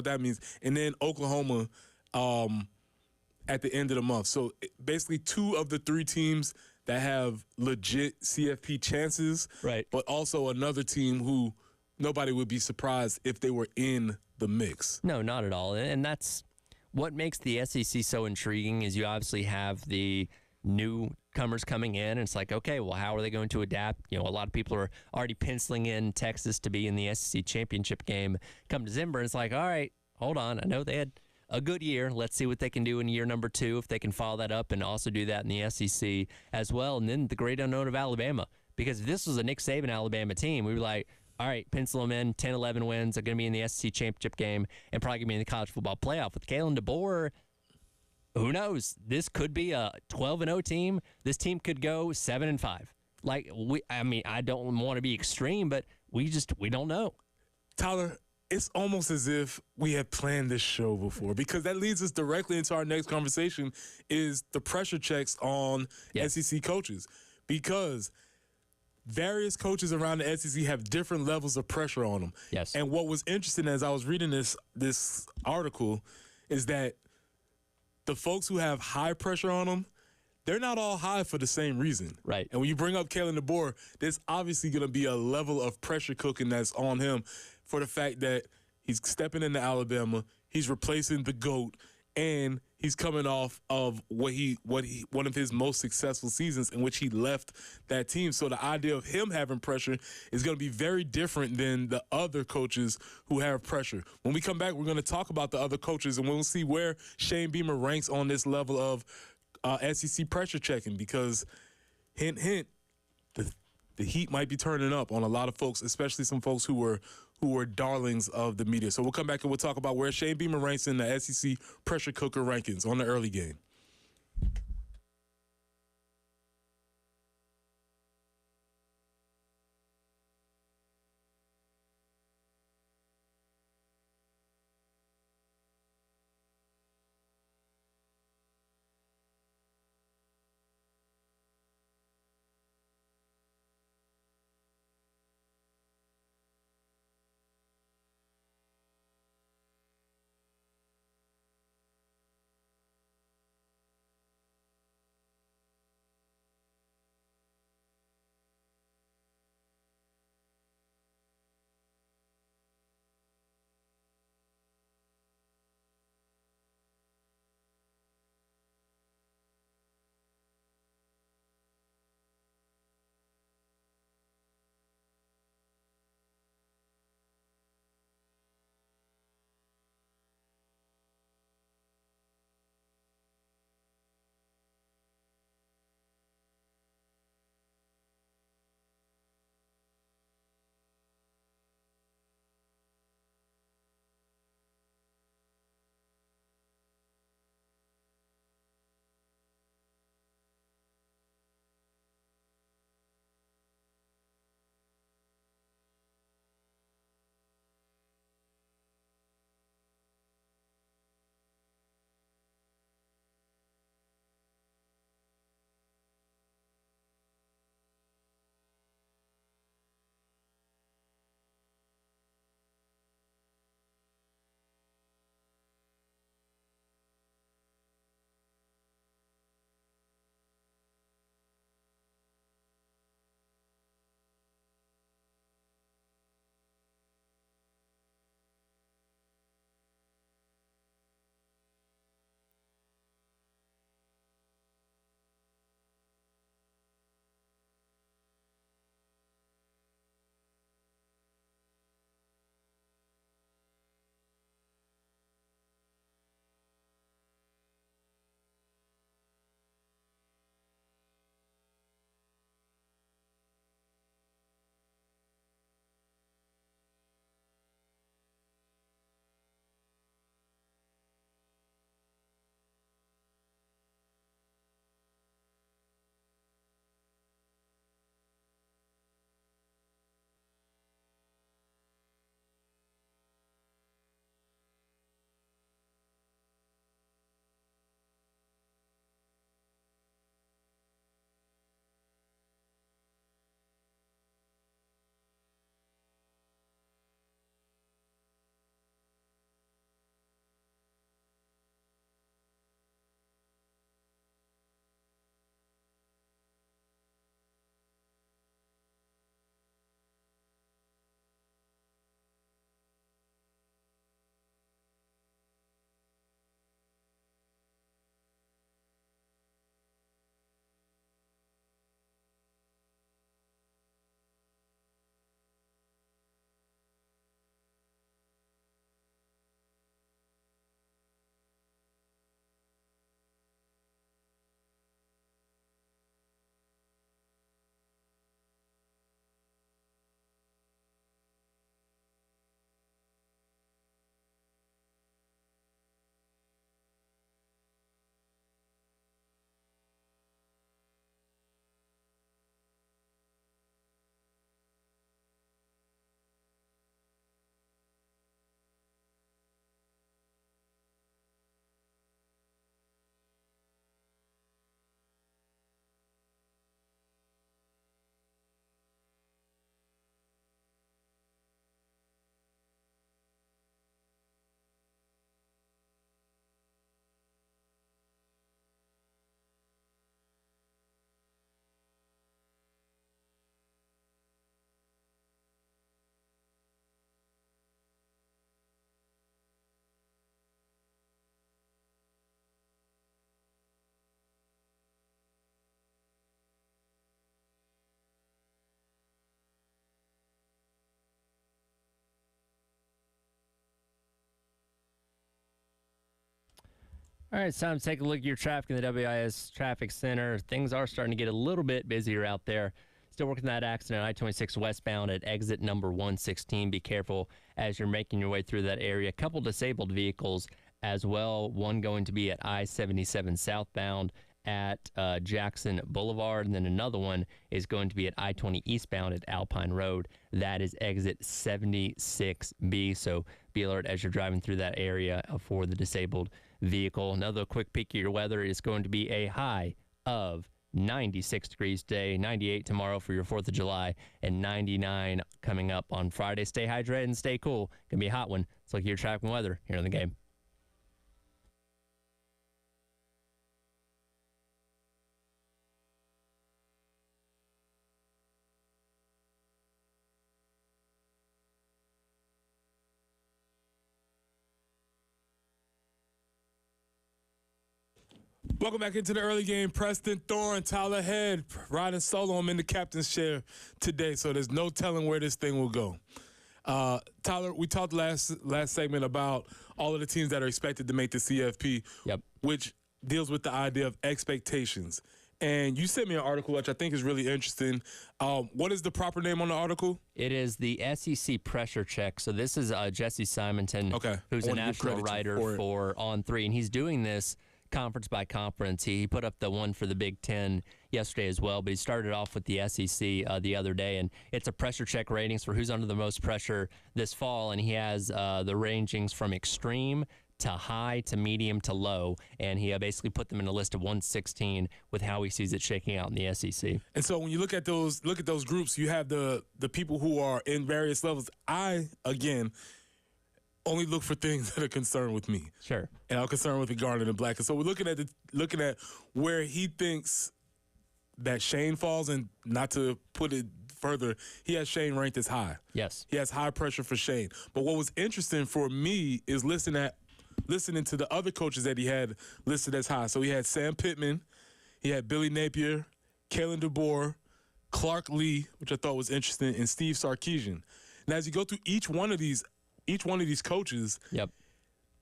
that means. And then Oklahoma at the end of the month. So basically 2 of the 3 teams that have legit CFP chances, right? But also another team who nobody would be surprised if they were in the mix. No, not at all. And that's what makes the SEC so intriguing is you obviously have the newcomers coming in. And it's like, okay, well, how are they going to adapt? You know, a lot of people are already penciling in Texas to be in the SEC championship game come December. And it's like, all right, hold on. I know they had a good year. Let's see what they can do in year number 2, if they can follow that up and also do that in the SEC as well. And then the great unknown of Alabama, because if this was a Nick Saban Alabama team, we were like, all right, pencil them in, 10, 11 wins. They're going to be in the SEC championship game and probably going to be in the college football playoff. With Kalen DeBoer, who knows? This could be a 12-0 team. This team could go 7-5. Like, I don't want to be extreme, but we don't know. Tyler, it's almost as if we had planned this show before, because that leads us directly into our next conversation is the pressure checks on SEC coaches, because various coaches around the SEC have different levels of pressure on them. Yes. And what was interesting as I was reading this article is that the folks who have high pressure on them, they're not all high for the same reason. Right. And when you bring up Kalen DeBoer, there's obviously going to be a level of pressure cooking that's on him for the fact that he's stepping into Alabama, he's replacing the GOAT, and he's coming off of one of his most successful seasons in which he left that team. So the idea of him having pressure is going to be very different than the other coaches who have pressure. When we come back, we're going to talk about the other coaches, and we'll see where Shane Beamer ranks on this level of SEC pressure checking, because hint, hint, the heat might be turning up on a lot of folks, especially some folks who were darlings of the media. So we'll come back and we'll talk about where Shane Beamer ranks in the SEC pressure cooker rankings on the early game. All right, it's time to take a look at your traffic in the WIS Traffic Center. Things are starting to get a little bit busier out there. Still working that accident I-26 westbound at exit number 116. Be careful as you're making your way through that area. A couple disabled vehicles as well. One going to be at I-77 southbound at Jackson Boulevard, and then another one is going to be at I-20 eastbound at Alpine Road. That is exit 76B, so be alert as you're driving through that area for the disabled vehicle. Another quick peek at your weather is going to be a high of 96 degrees today, 98 tomorrow for your 4th of July, and 99 coming up on Friday. Stay hydrated and stay cool. Gonna be a hot one. Let's look at your traffic and weather here on the game. Welcome back into the early game. Preston Thorne, Tyler Head, riding solo. I'm in the captain's chair today, so there's no telling where this thing will go. Tyler, we talked last segment about all of the teams that are expected to make the CFP, which deals with the idea of expectations. And you sent me an article, which I think is really interesting. What is the proper name on the article? It is the SEC Pressure Check. So this is Jesse Simonton, who's a national writer for On3, and he's doing this conference by conference. He put up the one for the Big Ten yesterday as well, but he started off with the SEC the other day, and it's a pressure check ratings for who's under the most pressure this fall, and he has the rangings from extreme to high to medium to low, and he basically put them in a list of 116 with how he sees it shaking out in the SEC. And so when you look at those groups, you have the people who are in various levels. I, again, only look for things that are concerned with me. Sure. And I'm concerned with the Garnet and Black. And so we're looking at where he thinks that Shane falls, and not to put it further, he has Shane ranked as high. Yes. He has high pressure for Shane. But what was interesting for me is listening to the other coaches that he had listed as high. So he had Sam Pittman, he had Billy Napier, Kalen DeBoer, Clark Lee, which I thought was interesting, and Steve Sarkisian. Now, as you go through each one of these coaches,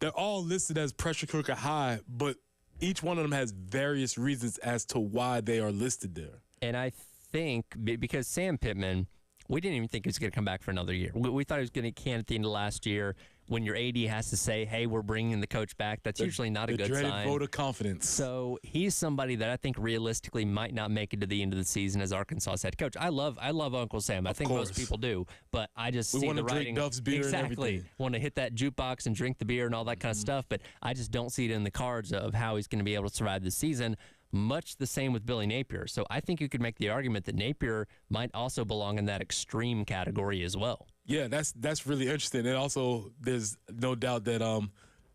they're all listed as pressure cooker high, but each one of them has various reasons as to why they are listed there. And I think because Sam Pittman, we didn't even think he was going to come back for another year. We thought he was going to can at the end of last year. When your AD has to say, hey, we're bringing the coach back, that's usually not a good sign. The dreaded vote of confidence. So he's somebody that I think realistically might not make it to the end of the season as Arkansas's head coach. I love Uncle Sam. I think most people do, but I just see the writing. We want to drink Duff's beer and everything. Want to hit that jukebox and drink the beer and all that kind of stuff, but I just don't see it in the cards of how he's going to be able to survive the season. Much the same with Billy Napier. So I think you could make the argument that Napier might also belong in that extreme category as well. Yeah, that's really interesting. And also, there's no doubt that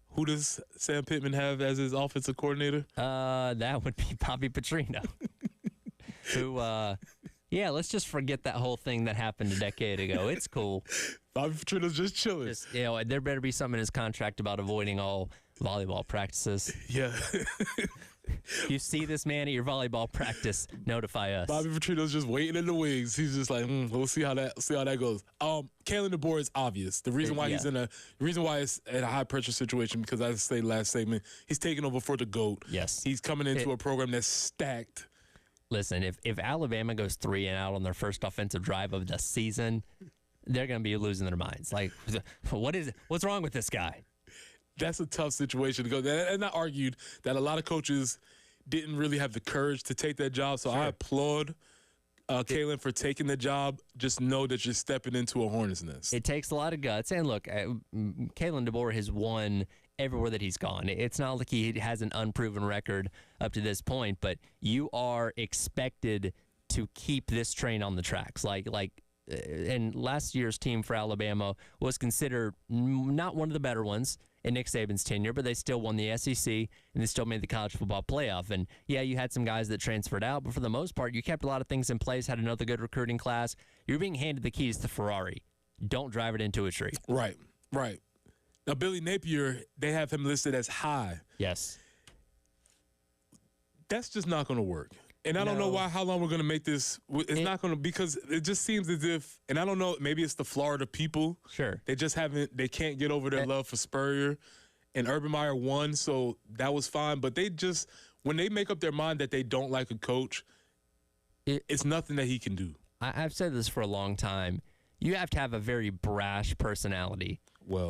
who does Sam Pittman have as his offensive coordinator? That would be Bobby Petrino. Who, let's just forget that whole thing that happened a decade ago. It's cool. Bobby Petrino's just chilling. There better be something in his contract about avoiding all volleyball practices. Yeah. You see this man at your volleyball practice, notify us. Bobby Petrino's just waiting in the wings. He's just like, we'll see how that goes. Kalen DeBoer is obvious. The reason why the reason why it's in a high pressure situation, because as I said last segment, he's taking over for the GOAT. Yes. He's coming into a program that's stacked. Listen, if Alabama goes 3 and out on their first offensive drive of the season, they're going to be losing their minds. Like, what's wrong with this guy? That's a tough situation to go. And I argued that a lot of coaches didn't really have the courage to take that job. So I applaud Kalen for taking the job. Just know that you're stepping into a hornet's nest. It takes a lot of guts. And look, Kalen DeBoer has won everywhere that he's gone. It's not like he has an unproven record up to this point, but you are expected to keep this train on the tracks. And last year's team for Alabama was considered not one of the better ones in Nick Saban's tenure, but they still won the SEC, and they still made the college football playoff. And, yeah, you had some guys that transferred out, but for the most part, you kept a lot of things in place, had another good recruiting class. You're being handed the keys to Ferrari. Don't drive it into a tree. Right. Now, Billy Napier, they have him listed as high. Yes. That's just not going to work. And I don't know how long we're going to make this. It's not going to, because it just seems as if, and I don't know, maybe it's the Florida people. Sure. They can't get over their love for Spurrier. and Urban Meyer won, so that was fine. But when they make up their mind that they don't like a coach, it's nothing that he can do. I've said this for a long time. You have to have a very brash personality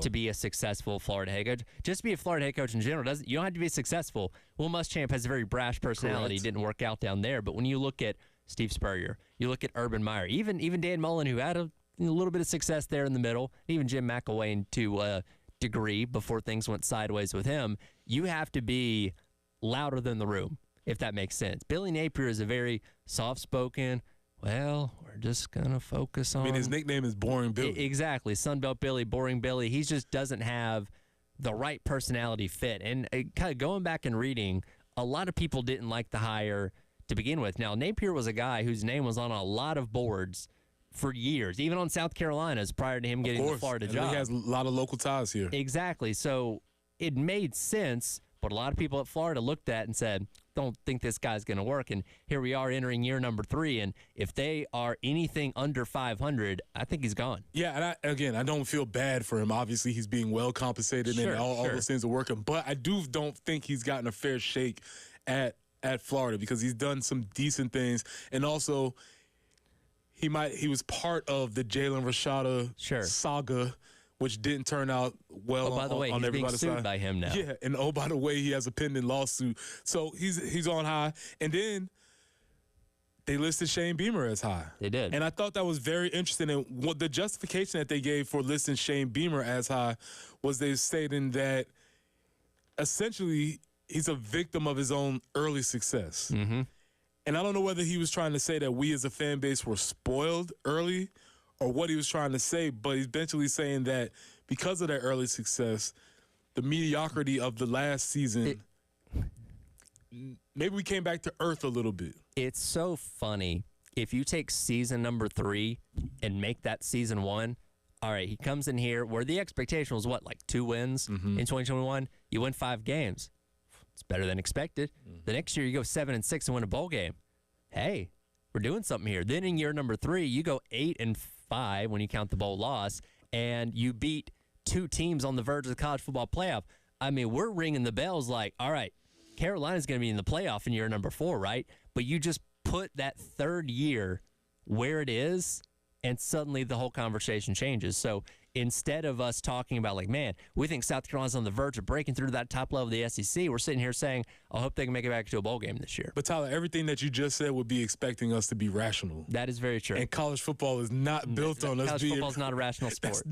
to be a successful Florida head coach. Just to be a Florida head coach in general, you don't have to be successful. Will Muschamp has a very brash personality. Correct. Didn't work out down there. But when you look at Steve Spurrier, you look at Urban Meyer, even Dan Mullen, who had a little bit of success there in the middle, even Jim McElwain to a degree before things went sideways with him, you have to be louder than the room, if that makes sense. Billy Napier is a very soft-spoken, well, we're just going to focus on... I mean, his nickname is Boring Billy. Exactly. Sunbelt Billy, Boring Billy. He just doesn't have the right personality fit. And kind of going back and reading, a lot of people didn't like the hire to begin with. Now, Napier was a guy whose name was on a lot of boards for years, even on South Carolina's prior to him getting the Florida job. He has a lot of local ties here. Exactly. So it made sense, but a lot of people at Florida looked at it and said, don't think this guy's going to work. And here we are entering year number 3. And if they are anything under 500, I think he's gone. Yeah, and I don't feel bad for him. Obviously, he's being well compensated and all those things are working. But I don't think he's gotten a fair shake at Florida because he's done some decent things. And also, he was part of the Jalen Rashada saga, which didn't turn out well. Oh, by the way, he's being sued by him now. Yeah, and by the way, he has a pending lawsuit. So he's on high. And then they listed Shane Beamer as high. They did. And I thought that was very interesting. And what the justification that they gave for listing Shane Beamer as high was they stating that essentially he's a victim of his own early success. Mm-hmm. And I don't know whether he was trying to say that we as a fan base were spoiled early or what he was trying to say, but he's eventually saying that because of that early success, the mediocrity of the last season, maybe we came back to earth a little bit. It's so funny. If you take season number 3 and make that season 1, all right, he comes in here where the expectation was what, like 2 wins in 2021? You win 5 games. It's better than expected. The next year you go 7-6 and win a bowl game. Hey, we're doing something here. Then in year number 3, you go 8-5 when you count the bowl loss, and you beat 2 teams on the verge of the college football playoff. I mean, we're ringing the bells like, all right, Carolina's going to be in the playoff in year number 4, right? But you just put that 3rd year where it is, and suddenly the whole conversation changes. So instead of us talking about like, man, we think South Carolina's on the verge of breaking through to that top level of the SEC, we're sitting here saying, I hope they can make it back to a bowl game this year. But Tyler, everything that you just said would be expecting us to be rational. That is very true. And college football is not built on us being... College football is not a rational sport.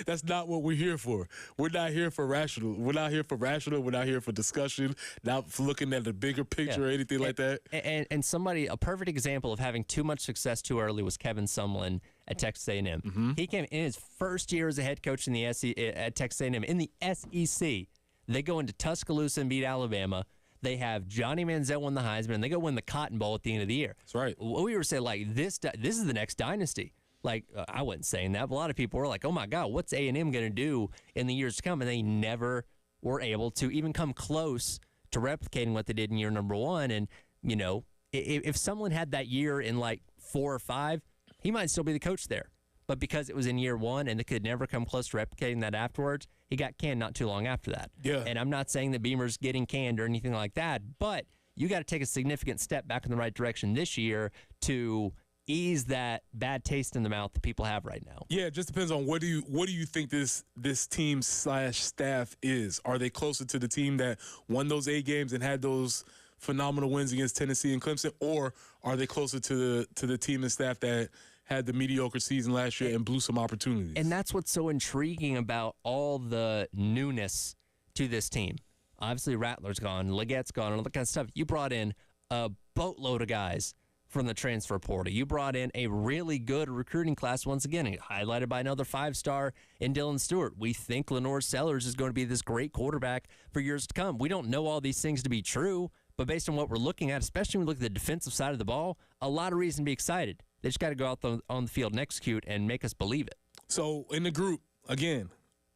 That's not what we're here for. We're not here for rational. We're not here for rational. We're not here for discussion, not for looking at the bigger picture or anything like that. And a perfect example of having too much success too early was Kevin Sumlin at Texas A&M. He came in his first year as a head coach in the at Texas A&M in the SEC. They go into Tuscaloosa and beat Alabama. They have Johnny Manziel win the Heisman, and they go win the Cotton Bowl at the end of the year. That's right. We were saying like this is the next dynasty. Like I wasn't saying that, but a lot of people were like, "Oh my God, what's A&M going to do in the years to come?" And they never were able to even come close to replicating what they did in year number 1. And you know, if someone had that year in like 4 or 5. He might still be the coach there. But because it was in year 1 and they could never come close to replicating that afterwards, he got canned not too long after that. Yeah. And I'm not saying that Beamer's getting canned or anything like that, but you got to take a significant step back in the right direction this year to ease that bad taste in the mouth that people have right now. Yeah, it just depends on what do you think this team / staff is. Are they closer to the team that won those 8 games and had those phenomenal wins against Tennessee and Clemson, or are they closer to the team and staff that had the mediocre season last year and blew some opportunities? And that's what's so intriguing about all the newness to this team. Obviously, Rattler's gone, Leggette's gone, and all that kind of stuff. You brought in a boatload of guys from the transfer portal. You brought in a really good recruiting class once again, highlighted by another 5-star in Dylan Stewart. We think Lenore Sellers is going to be this great quarterback for years to come. We don't know all these things to be true, but based on what we're looking at, especially when we look at the defensive side of the ball, a lot of reason to be excited. They just got to go out on the field and execute and make us believe it. So in the group, again,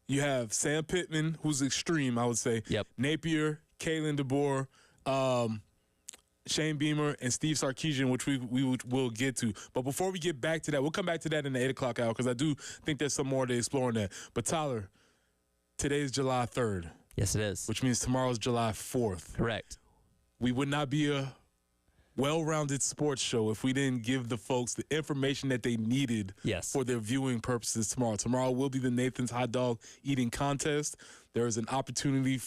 you have Sam Pittman, who's extreme, I would say. Yep. Napier, Kalen DeBoer, Shane Beamer, and Steve Sarkisian, which will get to. But before we get back to that, we'll come back to that in the 8 o'clock hour because I do think there's some more to explore in that. But Tyler, today is July 3rd. Yes, it is. Which means tomorrow's July 4th. Correct. We would not be a well-rounded sports show if we didn't give the folks the information that they needed for their viewing purposes tomorrow. Tomorrow will be the Nathan's Hot Dog Eating Contest. There is an opportunity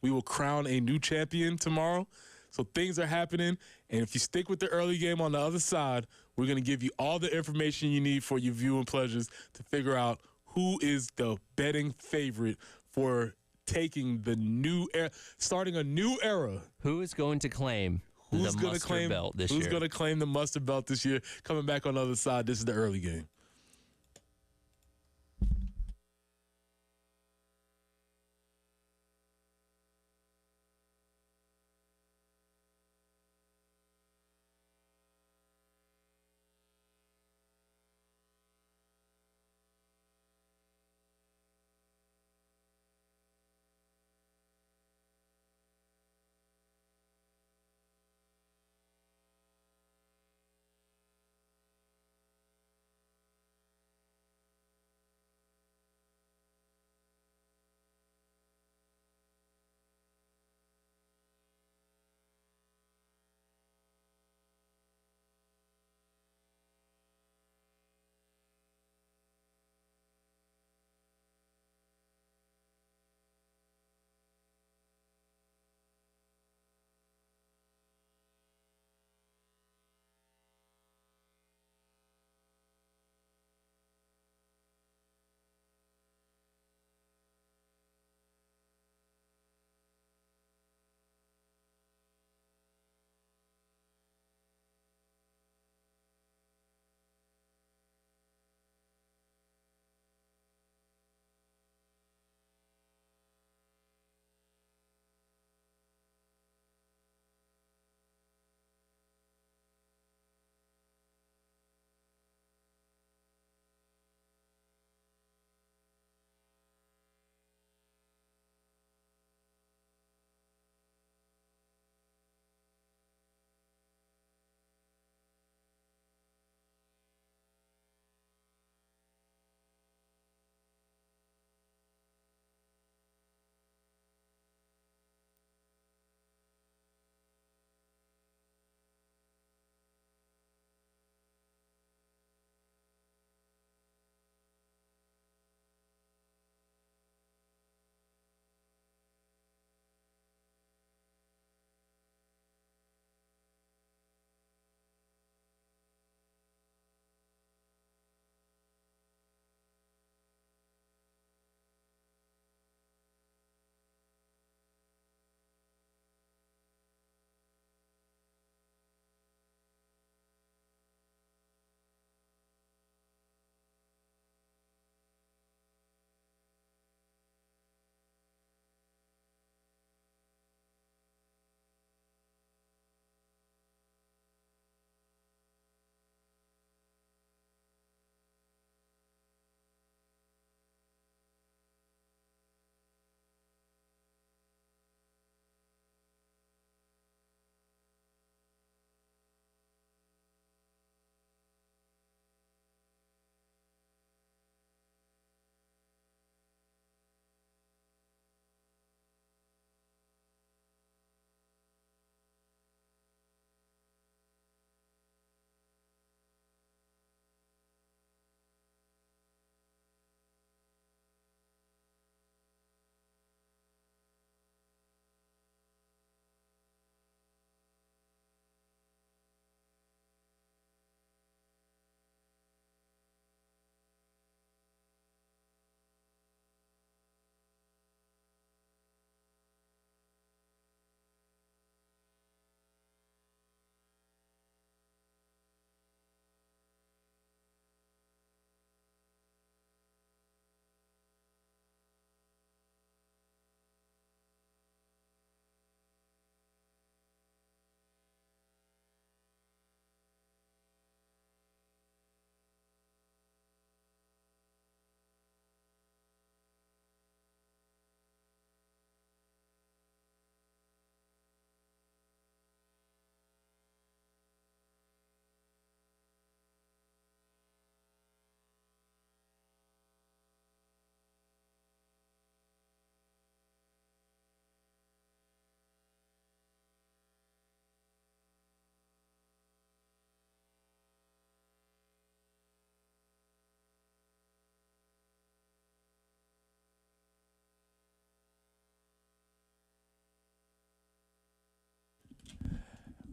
we will crown a new champion tomorrow. So things are happening, and if you stick with the early game on the other side, we're going to give you all the information you need for your viewing pleasures to figure out who is the betting favorite for taking the starting a new era. Who is going to claim the mustard belt this year? Who's going to claim the mustard belt this year? Coming back on the other side, this is the early game.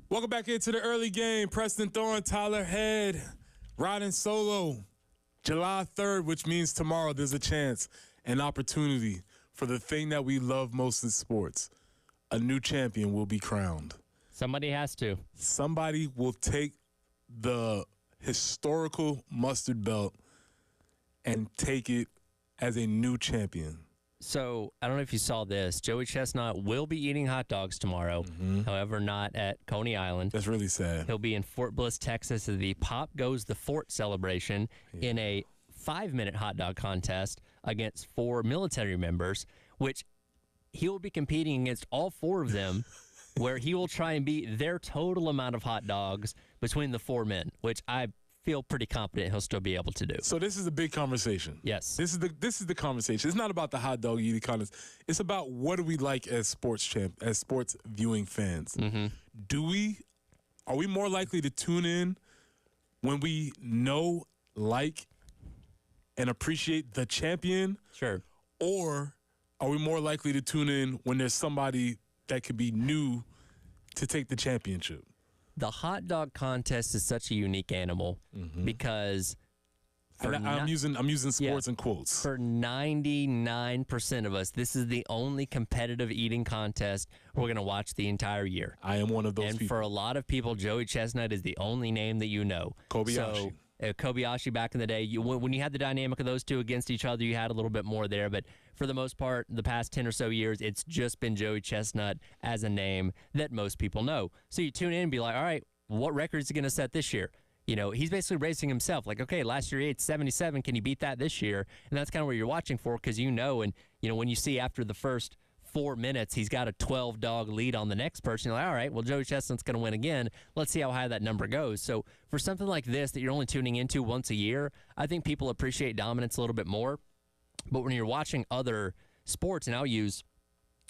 Welcome back into the early game. Preston Thorne, Tyler Head, riding solo. July 3rd, which means tomorrow, there's a chance, an opportunity for the thing that we love most in sports. A new champion will be crowned. Somebody has to. Somebody will take the historical mustard belt and take it as a new champion. So, I don't know if you saw this. Joey Chestnut will be eating hot dogs tomorrow, however, not at Coney Island. That's really sad. He'll be in Fort Bliss, Texas, at the Pop Goes the Fort celebration in a 5-minute hot dog contest against 4 military members, which he will be competing against all 4 of them, where he will try and beat their total amount of hot dogs between the 4 men, which I feel pretty confident he'll still be able to do. So this is a big conversation. Yes. This is the conversation. It's not about the hot dog eating contest. It's about what do we like as sports viewing fans. Are we more likely to tune in when we know, like, and appreciate the champion? Sure. Or are we more likely to tune in when there's somebody that could be new to take the championship? The hot dog contest is such a unique animal because I'm using sports in quotes. For 99% of us, this is the only competitive eating contest we're going to watch the entire year. I am one of those and people. For a lot of people, Joey Chestnut is the only name that you know. Kobayashi. So, Kobayashi back in the day, when you had the dynamic of those two against each other, you had a little bit more there. But for the most part, the past 10 or so years, it's just been Joey Chestnut as a name that most people know. So you tune in and be like, all right, what record is he going to set this year? You know, he's basically racing himself. Like, okay, last year he ate 77. Can he beat that this year? And that's kind of what you're watching for because you know, and, you know, when you see after the first 4 minutes, he's got a 12-dog lead on the next person. You're like, all right, well, Joey Chestnut's going to win again. Let's see how high that number goes. So for something like this that you're only tuning into once a year, I think people appreciate dominance a little bit more. But when you're watching other sports, and I'll use,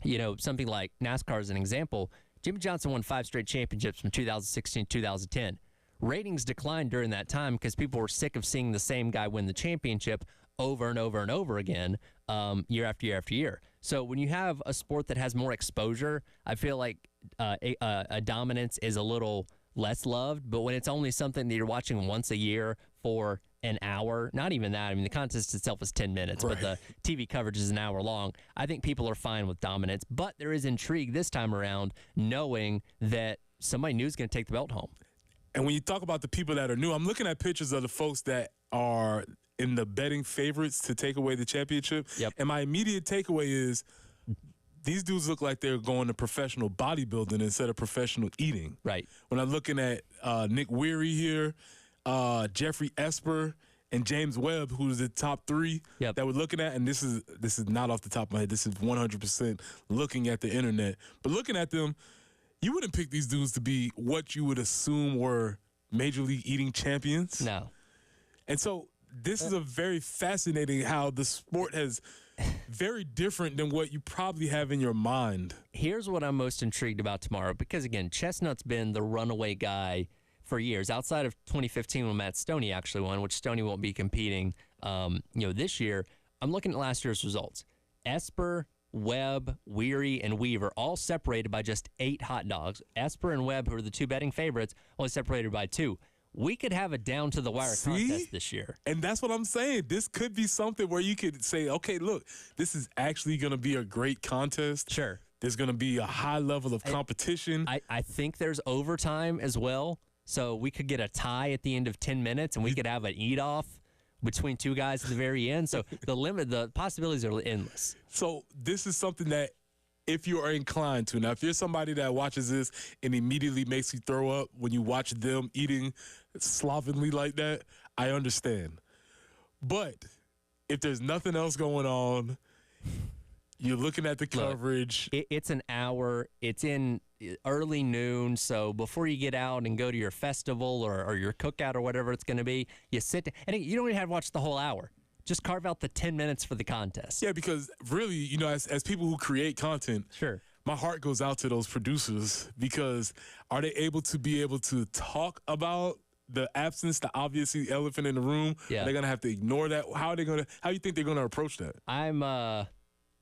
you know, something like NASCAR as an example, Jimmy Johnson won 5 straight championships from 2016 to 2010. Ratings declined during that time because people were sick of seeing the same guy win the championship over and over and over again, year after year after year. So when you have a sport that has more exposure, I feel like a dominance is a little less loved. But when it's only something that you're watching once a year for an hour, not even that. I mean, the contest itself is 10 minutes, right, but the TV coverage is an hour long. I think people are fine with dominance, but there is intrigue this time around knowing that somebody new is going to take the belt home. And when you talk about the people that are new, I'm looking at pictures of the folks that are in the betting favorites to take away the championship. Yep. And my immediate takeaway is these dudes look like they're going to professional bodybuilding instead of professional eating. Right. When I'm looking at Nick Weary here, Jeffrey Esper, and James Webb, who's the top 3 that we're looking at, and this is not off the top of my head. This is 100% looking at the internet. But looking at them, you wouldn't pick these dudes to be what you would assume were Major League eating champions. No. And so this is a very fascinating how the sport has very different than what you probably have in your mind. Here's what I'm most intrigued about tomorrow, because, again, Chestnut's been the runaway guy for years, outside of 2015 when Matt Stoney actually won, which Stoney won't be competing this year. I'm looking at last year's results. Esper, Webb, Weary, and Weaver all separated by just 8 hot dogs. Esper and Webb, who are the 2 betting favorites, only separated by 2. We could have a down-to-the-wire contest this year. And that's what I'm saying. This could be something where you could say, okay, look, this is actually going to be a great contest. Sure. There's going to be a high level of competition. I think there's overtime as well. So we could get a tie at the end of 10 minutes, and we could have an eat-off between 2 guys at the very end. So the possibilities are endless. So this is something that if you are inclined to. Now, if you're somebody that watches this and immediately makes you throw up when you watch them eating slovenly like that, I understand. But if there's nothing else going on, you're looking at the coverage. Look, it's an hour. It's in early noon. So before you get out and go to your festival or your cookout or whatever it's going to be, you sit down. And you don't even have to watch the whole hour. Just carve out the 10 minutes for the contest. Yeah, because really, you know, as people who create content, sure, my heart goes out to those producers, because are they able to talk about the absence, the obvious elephant in the room? Yeah. Are they going to have to ignore that? How do you think they're going to approach that?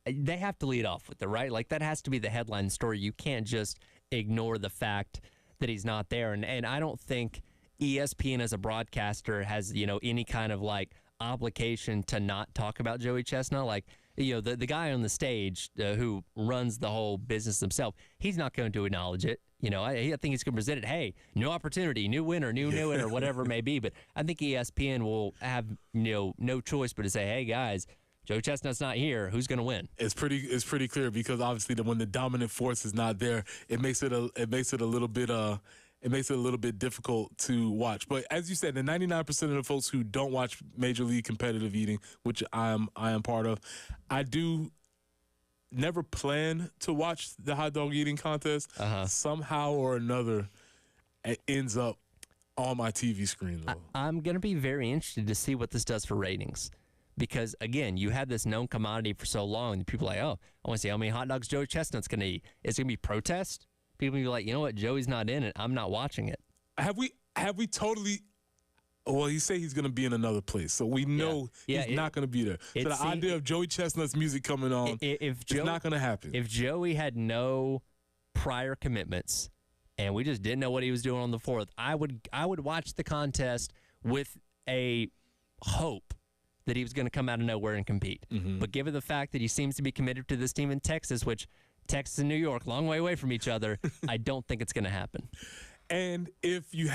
They have to lead off with it, right? Like, that has to be the headline story. You can't just ignore the fact that he's not there. And I don't think ESPN as a broadcaster has, any kind of like obligation to not talk about Joey Chestnut. Like, the guy on the stage who runs the whole business himself, he's not going to acknowledge it. I think he's going to present it, hey, new opportunity, new winner, new winner, whatever it may be. But I think ESPN will have, no choice but to say, hey, guys, Joey Chestnut's not here. Who's going to win? It's pretty clear because obviously when the dominant force is not there, it makes it a little bit difficult to watch. But as you said, the 99% of the folks who don't watch Major League Competitive Eating, which I am part of, I do never plan to watch the hot dog eating contest. Somehow or another, it ends up on my TV screen, though. I'm going to be very interested to see what this does for ratings. Because, again, you had this known commodity for so long, and people are like, oh, I want to see how many hot dogs Joey Chestnut's going to eat. It's going to be protest. People will be like, you know what, Joey's not in it. I'm not watching it. Have we totally? Well, he say he's going to be in another place, so we know he's not going to be there. So the idea of Joey Chestnut's music coming on, it's not going to happen. If Joey had no prior commitments and we just didn't know what he was doing on the 4th, I would watch the contest with a hope that he was going to come out of nowhere and compete. But given the fact that he seems to be committed to this team in Texas, which Texas and New York, long way away from each other, I don't think it's going to happen. And if you're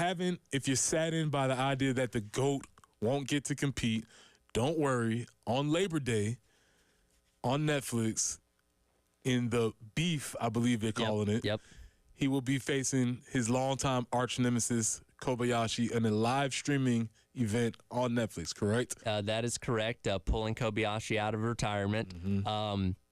saddened by the idea that the GOAT won't get to compete, don't worry. On Labor Day, on Netflix, in the Beef, I believe they're calling it, he will be facing his longtime arch nemesis, Kobayashi, in a live streaming event on Netflix, correct? That is correct. Pulling Kobayashi out of retirement.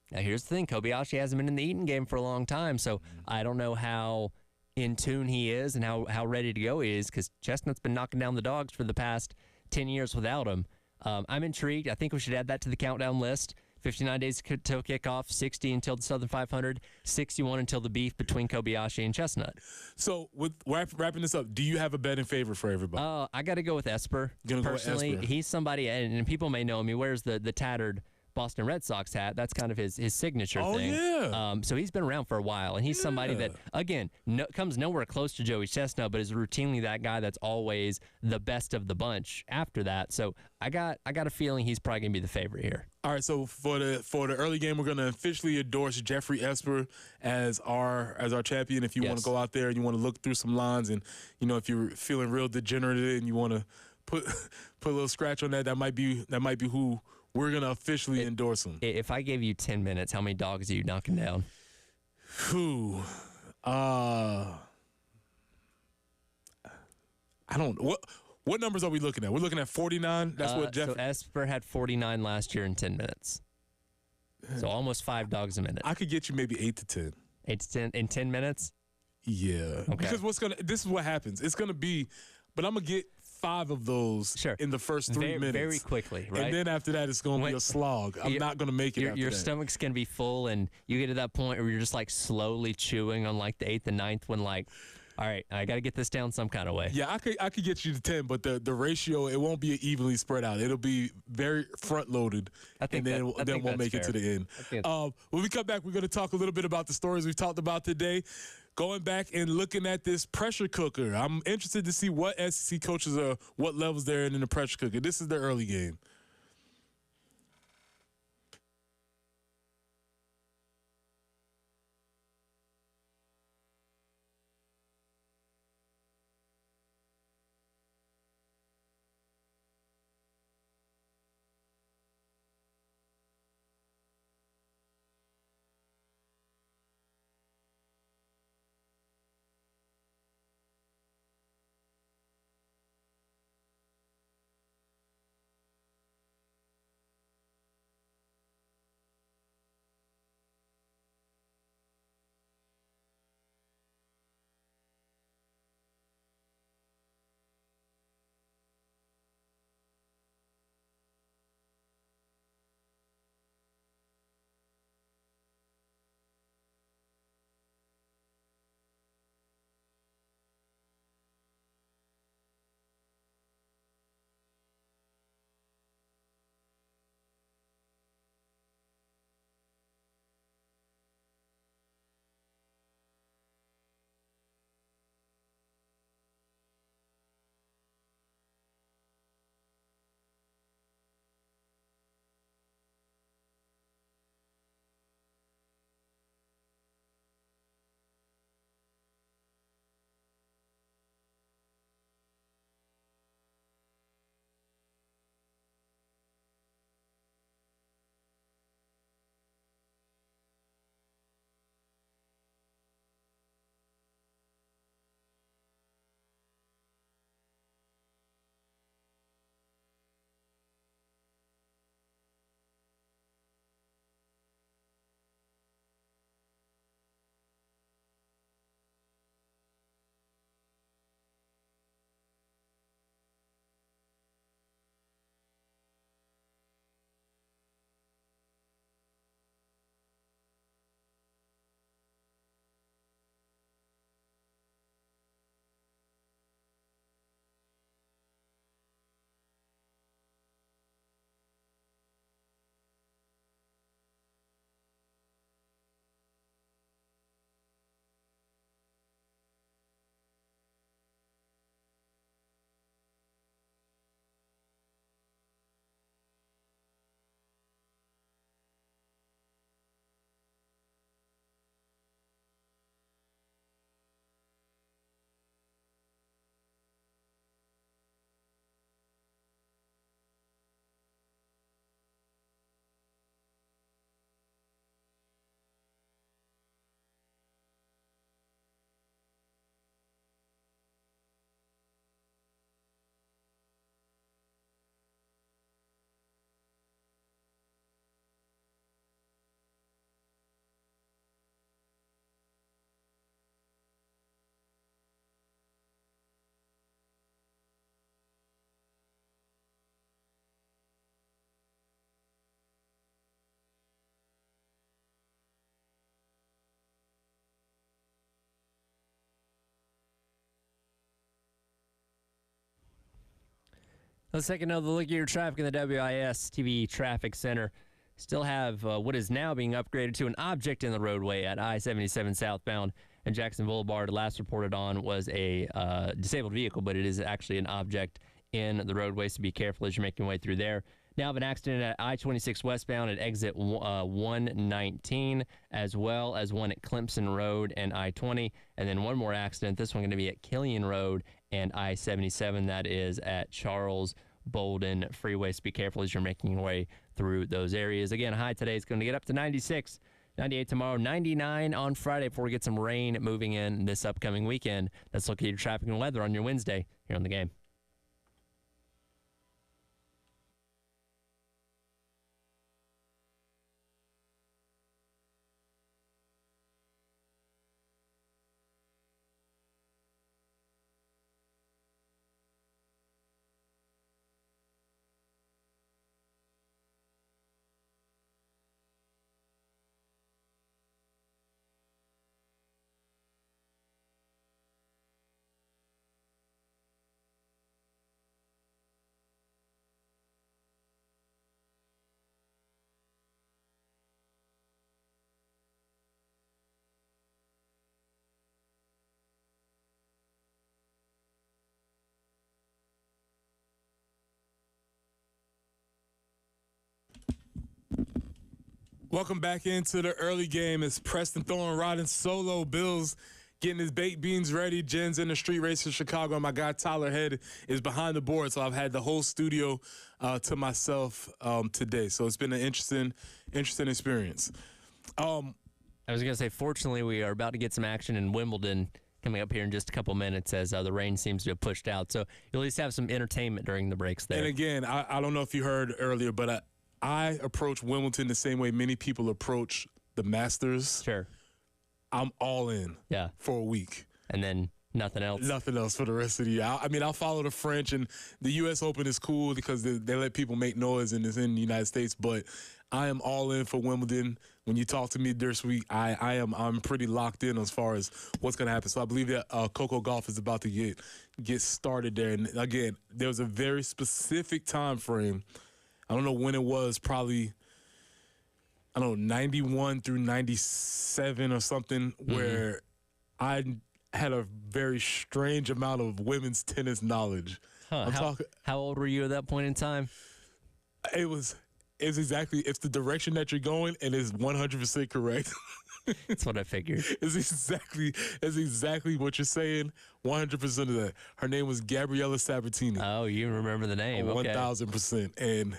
Now, here's the thing. Kobayashi hasn't been in the eating game for a long time, so I don't know how in tune he is and how ready to go he is, because Chestnut's been knocking down the dogs for the past 10 years without him. I'm intrigued. I think we should add that to the countdown list. 59 days till kickoff, 60 until the Southern 500, 61 until the beef between Kobayashi and Chestnut. So, with wrapping this up, do you have a betting favorite for everybody? I got to go with Esper. Personally, go with Esper. He's somebody, and people may know him. He wears the tattered Boston Red Sox hat. That's kind of his signature thing. Yeah. So he's been around for a while, and he's somebody that, again, comes nowhere close to Joey Chestnut, but is routinely that guy that's always the best of the bunch after that. So I got a feeling he's probably going to be the favorite here. All right, so for the early game, we're going to officially endorse Jeffrey Esper as our champion. If you want to go out there and you want to look through some lines, and if you're feeling real degenerate and you want to put a little scratch on that might be who we're going to officially endorse him. If I gave you 10 minutes, how many dogs are you knocking down? I don't know. What numbers are we looking at? We're looking at 49. That's what Jeff. So Esper had 49 last year in 10 minutes. So almost 5 dogs a minute. I could get you maybe 8 to 10. 8 to 10 in 10 minutes? Yeah. Okay. Because this is what happens. It's going to be, but I'm going to get 5 of those in the first 3 minutes. Very quickly, right? And then after that, it's going to be a slog. I'm not going to make it after your that. stomach's going to be full, and you get to that point where you're just like slowly chewing on like the 8th and 9th when like, all right, I got to get this down some kind of way. Yeah, I could get you to 10, but the ratio, it won't be evenly spread out. It'll be very front-loaded, and then we'll make it to the end. When we come back, we're going to talk a little bit about the stories we've talked about today, going back and looking at this pressure cooker. I'm interested to see what SEC coaches are, what levels they're in the pressure cooker. This is the early game. Let's take another look at your traffic in the WIS TV Traffic Center. Still have what is now being upgraded to an object in the roadway at I-77 southbound and Jackson Boulevard. Last reported on was a disabled vehicle, but it is actually an object in the roadway, so be careful as you're making your way through there. Now have an accident at I-26 westbound at exit 119, as well as one at Clemson Road and I-20, and then one more accident. This one going to be at Killian Road and I-77. That is at Charles Bolden Freeway, so be careful as you're making your way through those areas. Again, high today is going to get up to 96, 98 tomorrow, 99 on Friday before we get some rain moving in this upcoming weekend. Let's look at your traffic and weather on your Wednesday here on The Game. Welcome back into the early game. It's Preston Thorne riding solo. Bills getting his baked beans ready. Jen's in the street race in Chicago. And my guy Tyler Head is behind the board. So I've had the whole studio to myself today. So it's been an interesting experience. I was going to say, fortunately, we are about to get some action in Wimbledon coming up here in just a couple minutes as the rain seems to have pushed out. So you'll at least have some entertainment during the breaks there. And again, I don't know if you heard earlier, but I approach Wimbledon the same way many people approach the Masters. Sure. I'm all in for a week. And then nothing else? Nothing else for the rest of the year. I'll follow the French, and the U.S. Open is cool because they let people make noise and it's in the United States, but I am all in for Wimbledon. When you talk to me this week, I'm pretty locked in as far as what's going to happen. So I believe that Coco Gauff is about to get started there. And again, there was a very specific time frame. I don't know when it was, probably, 91 through 97 or something, where I had a very strange amount of women's tennis knowledge. Huh. How old were you at that point in time? It's exactly, it's the direction that you're going, and it's 100% correct. That's what I figured. It's exactly what you're saying. 100% of that. Her name was Gabriella Sabatini. Oh, you remember the name? 1,000%, and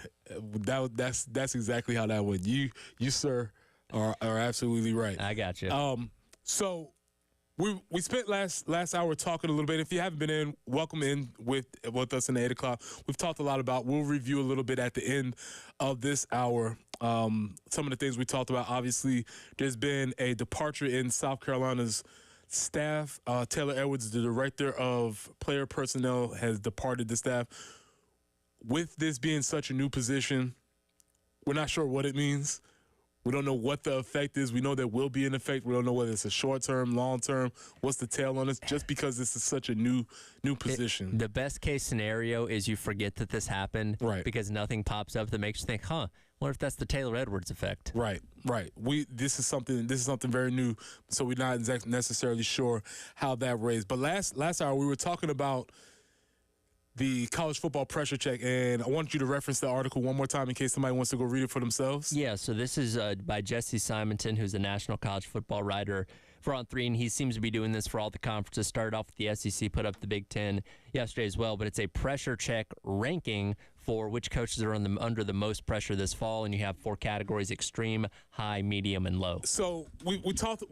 that's exactly how that went. You sir, are absolutely right. I got you. So we spent last hour talking a little bit. If you haven't been in, welcome in with us in the 8 o'clock. We've talked a lot about. We'll review a little bit at the end of this hour. Some of the things we talked about. Obviously, there's been a departure in South Carolina's staff. Taylor Edwards, the director of player personnel, has departed the staff. With this being such a new position, we're not sure what it means. We don't know what the effect is. We know there will be an effect. We don't know whether it's a short-term, long-term. What's the tail on this? Just because this is such a new position. The best-case scenario is you forget that this happened, right? Because nothing pops up that makes you think, what if that's the Taylor Edwards effect? Right. This is something very new, so we're not necessarily sure how that raised. But last hour we were talking about the college football pressure check, and I want you to reference the article one more time in case somebody wants to go read it for themselves. Yeah, so this is by Jesse Simonton, who's a national college football writer for On3, and he seems to be doing this for all the conferences. Started off with the SEC, put up the Big Ten yesterday as well, but it's a pressure check ranking for which coaches are under the most pressure this fall, and you have 4 categories: extreme, high, medium, and low. So we talked,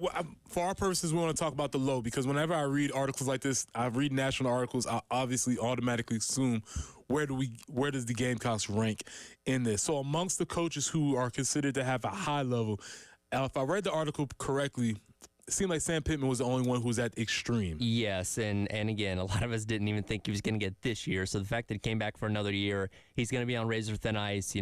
for our purposes, we want to talk about the low, because whenever I read articles like this, I read national articles, I obviously automatically assume where does the Gamecocks rank in this? So amongst the coaches who are considered to have a high level, if I read the article correctly, it seemed like Sam Pittman was the only one who was at extreme. Yes, and again, a lot of us didn't even think he was going to get this year. So the fact that he came back for another year, he's going to be on razor-thin ice.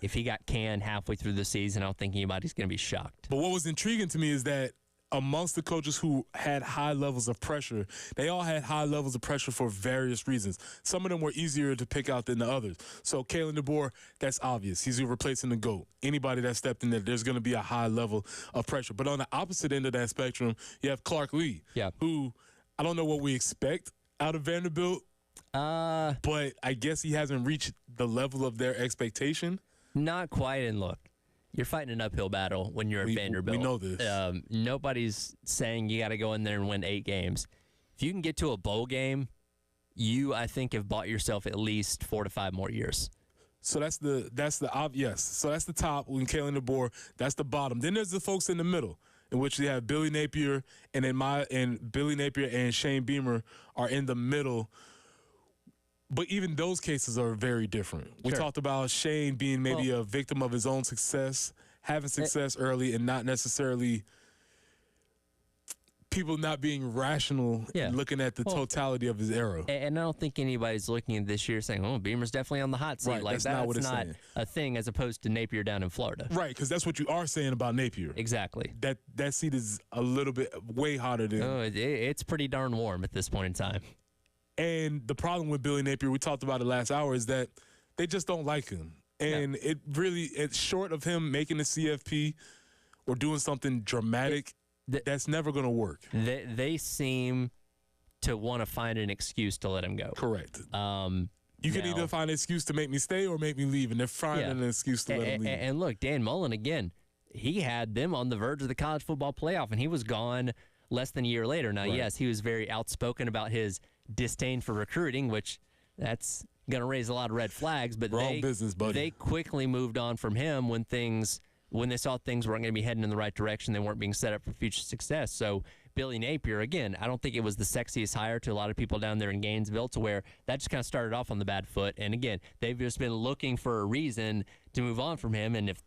If he got canned halfway through the season, I don't think anybody's going to be shocked. But what was intriguing to me is that amongst the coaches who had high levels of pressure, they all had high levels of pressure for various reasons. Some of them were easier to pick out than the others. So Kalen DeBoer, that's obvious. He's replacing the GOAT. Anybody that stepped in there, there's going to be a high level of pressure. But on the opposite end of that spectrum, you have Clark Lee, who I don't know what we expect out of Vanderbilt, but I guess he hasn't reached the level of their expectation. Not quite. And look, you're fighting an uphill battle when you're at Vanderbilt. We know this. Nobody's saying you got to go in there and win 8 games. If you can get to a bowl game, you, I think, have bought yourself at least 4 to 5 more years. So that's the obvious. So that's the top when Kalen DeBoer. That's the bottom. Then there's the folks in the middle, in which you have Billy Napier, and Billy Napier and Shane Beamer are in the middle. But even those cases are very different. We talked about Shane being maybe a victim of his own success, having success early, and not necessarily people not being rational and looking at the totality of his era. And I don't think anybody's looking at this year saying, oh, Beamer's definitely on the hot seat. Right, like, that's not a thing as opposed to Napier down in Florida. Right, because that's what you are saying about Napier. Exactly. That seat is a little bit way hotter than... Oh, it's pretty darn warm at this point in time. And the problem with Billy Napier, we talked about it last hour, is that they just don't like him. And it's short of him making the CFP or doing something dramatic, that's never going to work. They seem to want to find an excuse to let him go. Correct. You can either find an excuse to make me stay or make me leave, and they're finding an excuse to let him leave. And look, Dan Mullen, again, he had them on the verge of the college football playoff, and he was gone less than a year later. Now, yes, he was very outspoken about his disdain for recruiting, which that's going to raise a lot of red flags, but they quickly moved on from him when they saw things weren't going to be heading in the right direction. They weren't being set up for future success. So Billy Napier, again, I don't think it was the sexiest hire to a lot of people down there in Gainesville, to where that just kind of started off on the bad foot. And again, they've just been looking for a reason to move on from him. And if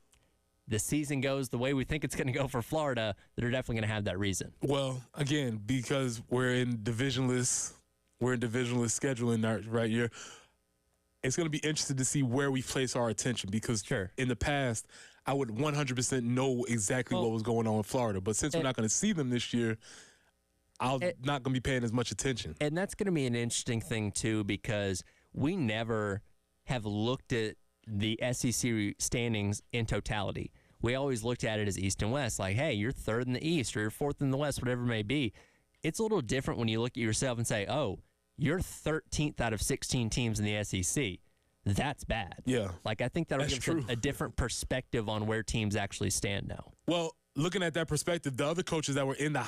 the season goes the way we think it's going to go for Florida, they're definitely going to have that reason. Well, again, because we're in divisionless scheduling right here, it's going to be interesting to see where we place our attention, because in the past, I would 100% know exactly what was going on in Florida. But since we're not going to see them this year, I'm not going to be paying as much attention. And that's going to be an interesting thing, too, because we never have looked at the SEC standings in totality. We always looked at it as East and West, like, hey, you're third in the East or you're fourth in the West, whatever it may be. It's a little different when you look at yourself and say, oh, you're 13th out of 16 teams in the SEC. That's bad. Yeah. Like, I think that'll give a different perspective on where teams actually stand now. Well, looking at that perspective, the other coaches that were in the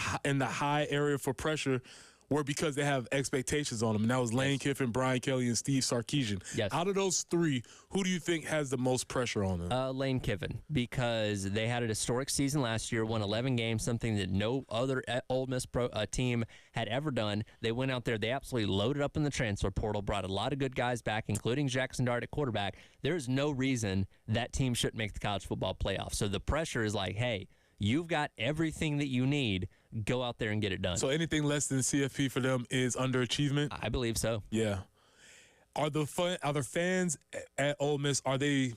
high area for pressure were because they have expectations on them, and that was Lane Kiffin, Brian Kelly, and Steve Sarkisian. Yes. Out of those three, who do you think has the most pressure on them? Lane Kiffin, because they had a historic season last year, won 11 games, something that no other Ole Miss team had ever done. They went out there, they absolutely loaded up in the transfer portal, brought a lot of good guys back, including Jackson Dart at quarterback. There's no reason that team shouldn't make the college football playoff. So the pressure is like, hey, you've got everything that you need. Go out there and get it done. So anything less than CFP for them is underachievement? I believe so. Yeah. Are the fans at Ole Miss, are they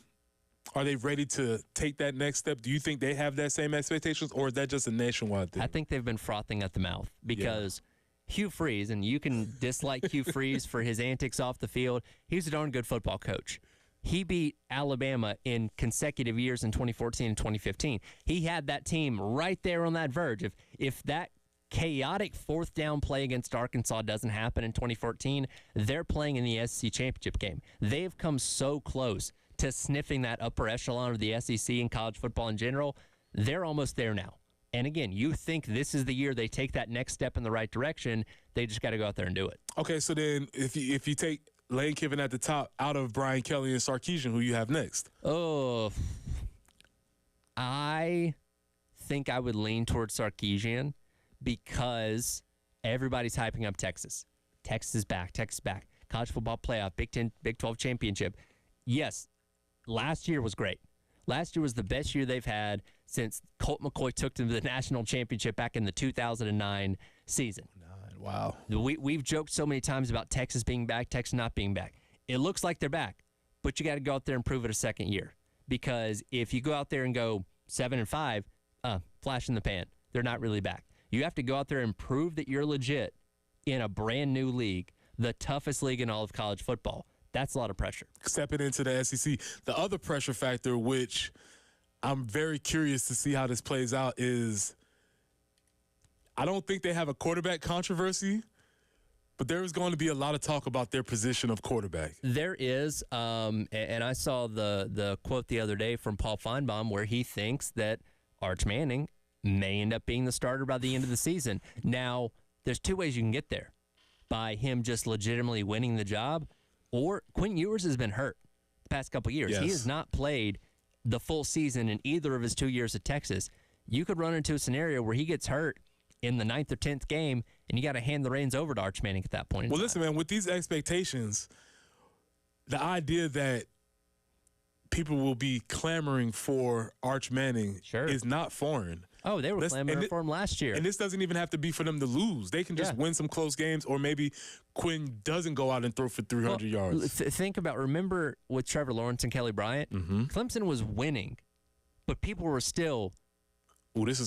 ready to take that next step? Do you think they have that same expectations, or is that just a nationwide thing? I think they've been frothing at the mouth because Hugh Freeze, and you can dislike Hugh Freeze for his antics off the field, he's a darn good football coach. He beat Alabama in consecutive years in 2014 and 2015. He had that team right there on that verge. If that chaotic fourth down play against Arkansas doesn't happen in 2014, they're playing in the SEC championship game. They've come so close to sniffing that upper echelon of the SEC in college football in general. They're almost there now. And again, you think this is the year they take that next step in the right direction. They just got to go out there and do it. Okay, so then if you take Lane Kiffin at the top out of Brian Kelly and Sarkisian, who you have next? Oh, I think I would lean towards Sarkisian because everybody's hyping up Texas. Texas is back. College football playoff, Big 10, Big 12 championship. Yes, last year was great. Last year was the best year they've had since Colt McCoy took them to the national championship back in the 2009 season. Wow. We've joked so many times about Texas being back, Texas not being back. It looks like they're back, but you got to go out there and prove it a second year. Because if you go out there and go 7-5, flash in the pan. they're not really back. You have to go out there and prove that you're legit in a brand new league, the toughest league in all of college football. That's a lot of pressure. Stepping into the SEC. The other pressure factor, which I'm very curious to see how this plays out, is I don't think they have a quarterback controversy, but there is going to be a lot of talk about their position of quarterback. There is, and I saw the quote the other day from Paul Feinbaum where he thinks that Arch Manning may end up being the starter by the end of the season. Now, there's two ways you can get there. By him just legitimately winning the job, or Quinn Ewers has been hurt the past couple years. Yes. He has not played the full season in either of his 2 years at Texas. You could run into a scenario where he gets hurt in the 9th or 10th game, and you got to hand the reins over to Arch Manning at that point. Well, listen, man, with these expectations, the idea that people will be clamoring for Arch Manning is not foreign. Oh, they were clamoring for him last year. And this doesn't even have to be for them to lose. They can just win some close games, or maybe Quinn doesn't go out and throw for 300 yards. Think about, remember with Trevor Lawrence and Kelly Bryant? Clemson was winning, but people were still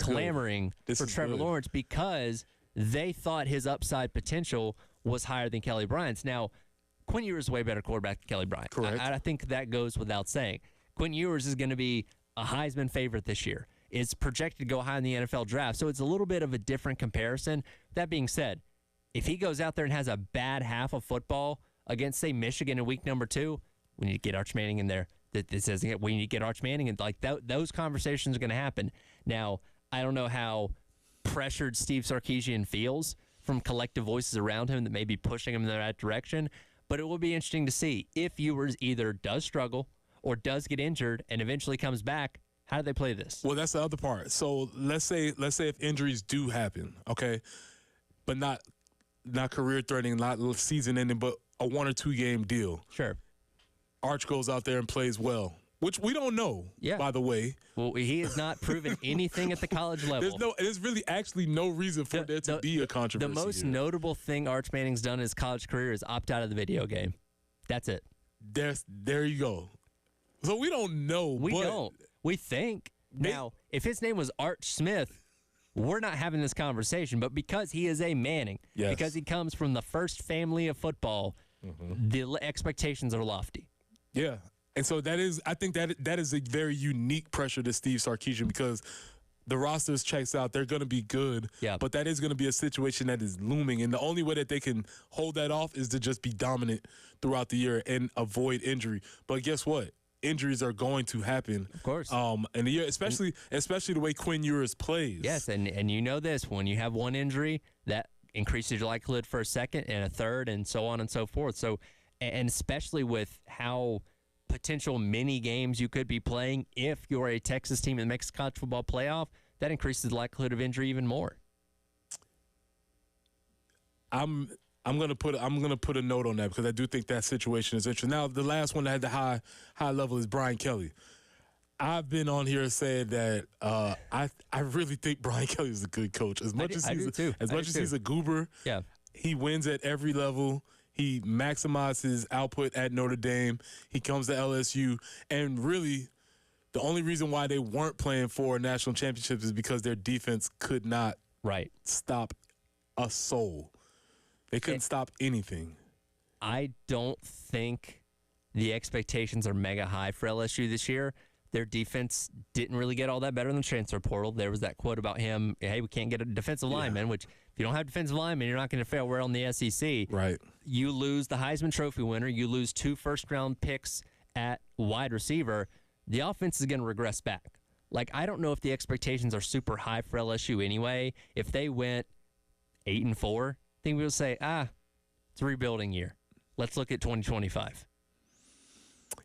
clamoring for Trevor Lawrence because they thought his upside potential was higher than Kelly Bryant's. Now, Quinn Ewers is a way better quarterback than Kelly Bryant. Correct. I think that goes without saying. Quinn Ewers is going to be a Heisman favorite this year. It's projected to go high in the NFL draft, so it's a little bit of a different comparison. That being said, if he goes out there and has a bad half of football against, say, Michigan in week number 2, we need to get Arch Manning in there. That says we need to get Arch Manning, and like those conversations are going to happen. Now, I don't know how pressured Steve Sarkisian feels from collective voices around him that may be pushing him in the right direction, but it will be interesting to see if Ewers either does struggle or does get injured and eventually comes back. How do they play this? Well, that's the other part. So let's say if injuries do happen, okay, but not career threatening, not season ending, but a 1 or 2 game deal. Sure. Arch goes out there and plays well, which we don't know. By the way, well, he has not proven anything at the college level. There's really actually no reason for there to be a controversy. The most notable thing Arch Manning's done in his college career is opt out of the video game. That's it. There you go. So we don't know. We don't. We think. Now, if his name was Arch Smith, we're not having this conversation. But because he is a Manning, because he comes from the first family of football, the expectations are lofty. Yeah. And so I think that is a very unique pressure to Steve Sarkisian because the rosters checks out. They're going to be good. Yeah. But that is going to be a situation that is looming. And the only way that they can hold that off is to just be dominant throughout the year and avoid injury. But guess what? Injuries are going to happen, of course. In the year, especially the way Quinn Ewers plays. Yes, and you know this: when you have one injury, that increases your likelihood for a second and a third, and so on and so forth. So, and especially with how potential mini games you could be playing if you're a Texas team that makes the college football playoff, that increases the likelihood of injury even more. I'm gonna put a note on that because I do think that situation is interesting. Now, the last one that had the high level is Brian Kelly. I've been on here saying that I really think Brian Kelly is a good coach. As much as he's a goober, he wins at every level. He maximizes output at Notre Dame. He comes to LSU, and really, the only reason why they weren't playing for a national championship is because their defense could not stop a soul. They couldn't stop anything. I don't think the expectations are mega high for LSU this year. Their defense didn't really get all that better in the transfer portal. There was that quote about him, hey, we can't get a defensive lineman, which if you don't have defensive linemen, you're not going to fare well in the SEC. Right. You lose the Heisman Trophy winner. You lose 2 first-round picks at wide receiver. The offense is going to regress back. Like, I don't know if the expectations are super high for LSU anyway. If they went 8-4, I think we'll say, it's a rebuilding year. Let's look at 2025.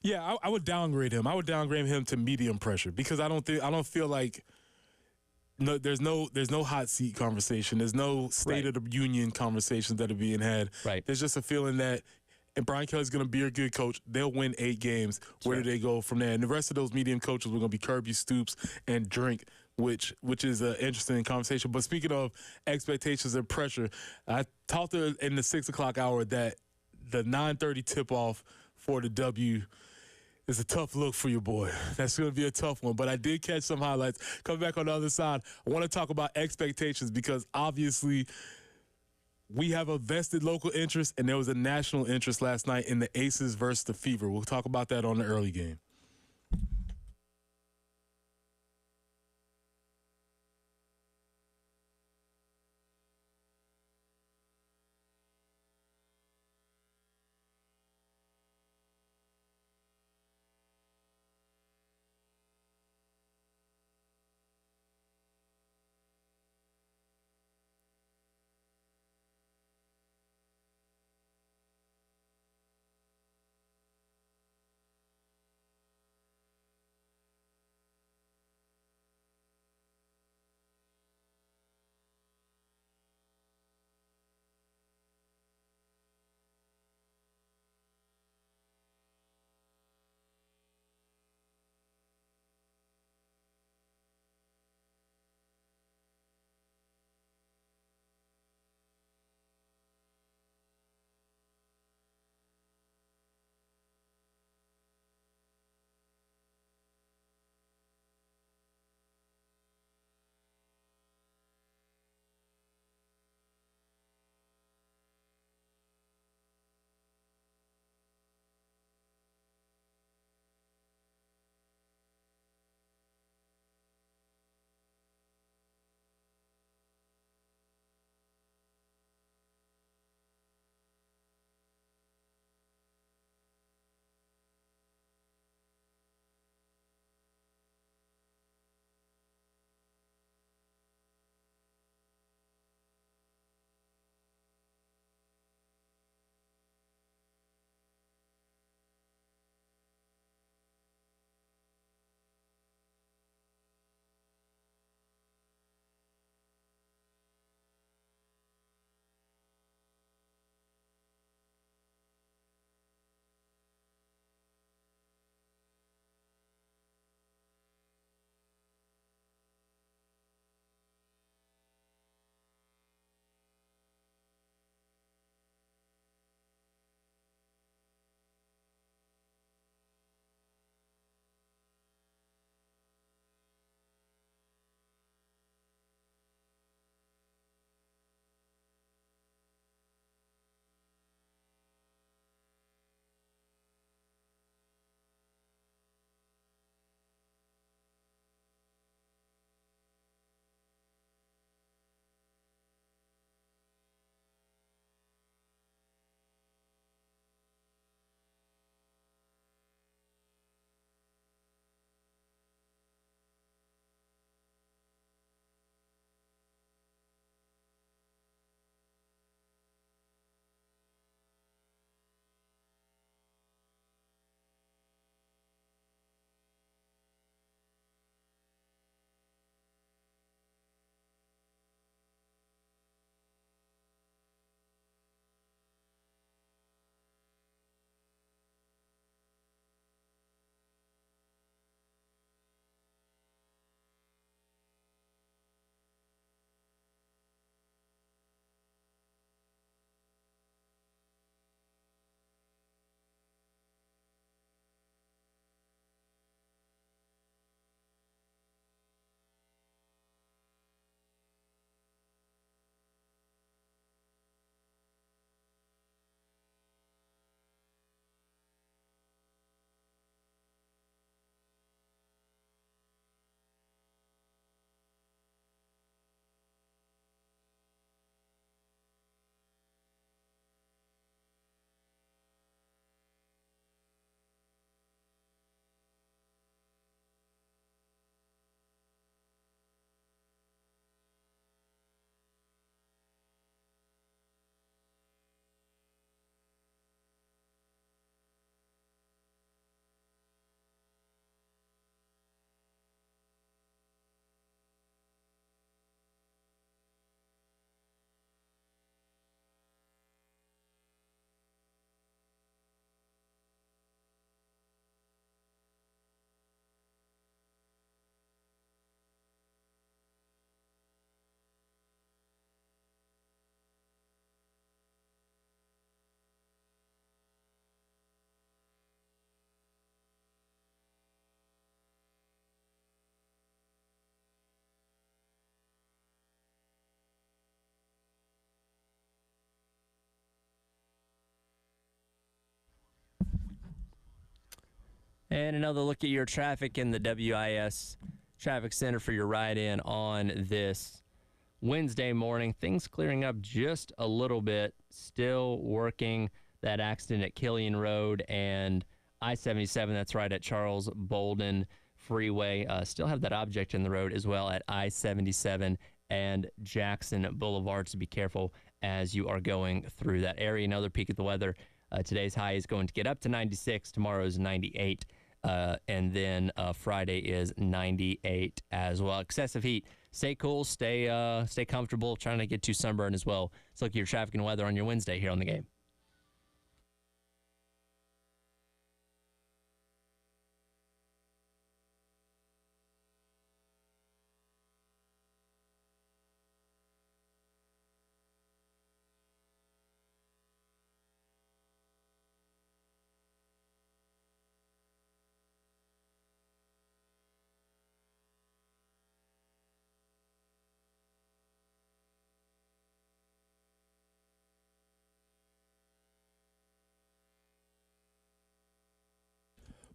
Yeah, I would downgrade him. I would downgrade him to medium pressure because I don't feel like there's no hot seat conversation. There's no state of the union conversations that are being had. Right. There's just a feeling that and Brian Kelly's going to be a good coach. They'll win 8 games. Where do they go from there? And the rest of those medium coaches were going to be Kirby, Stoops, and Drink, which is an interesting conversation. But speaking of expectations and pressure, I talked to in the 6 o'clock hour that the 9:30 tip-off for the W It's a tough look for your boy. That's going to be a tough one. But I did catch some highlights. Coming back on the other side, I want to talk about expectations because obviously we have a vested local interest, and there was a national interest last night in the Aces versus the Fever. We'll talk about that on the early game. And another look at your traffic in the WIS Traffic Center for your ride in on this Wednesday morning. Things clearing up just a little bit. Still working that accident at Killian Road and I-77. That's right at Charles Bolden Freeway. Still have that object in the road as well at I-77 and Jackson Boulevard. So be careful as you are going through that area. Another peek at the weather. Today's high is going to get up to 96. Tomorrow's 98. And then Friday is 98 as well. Excessive heat. Stay cool. Stay comfortable. Trying to get too sunburned as well. Let's look at your traffic and weather on your Wednesday here on The Game.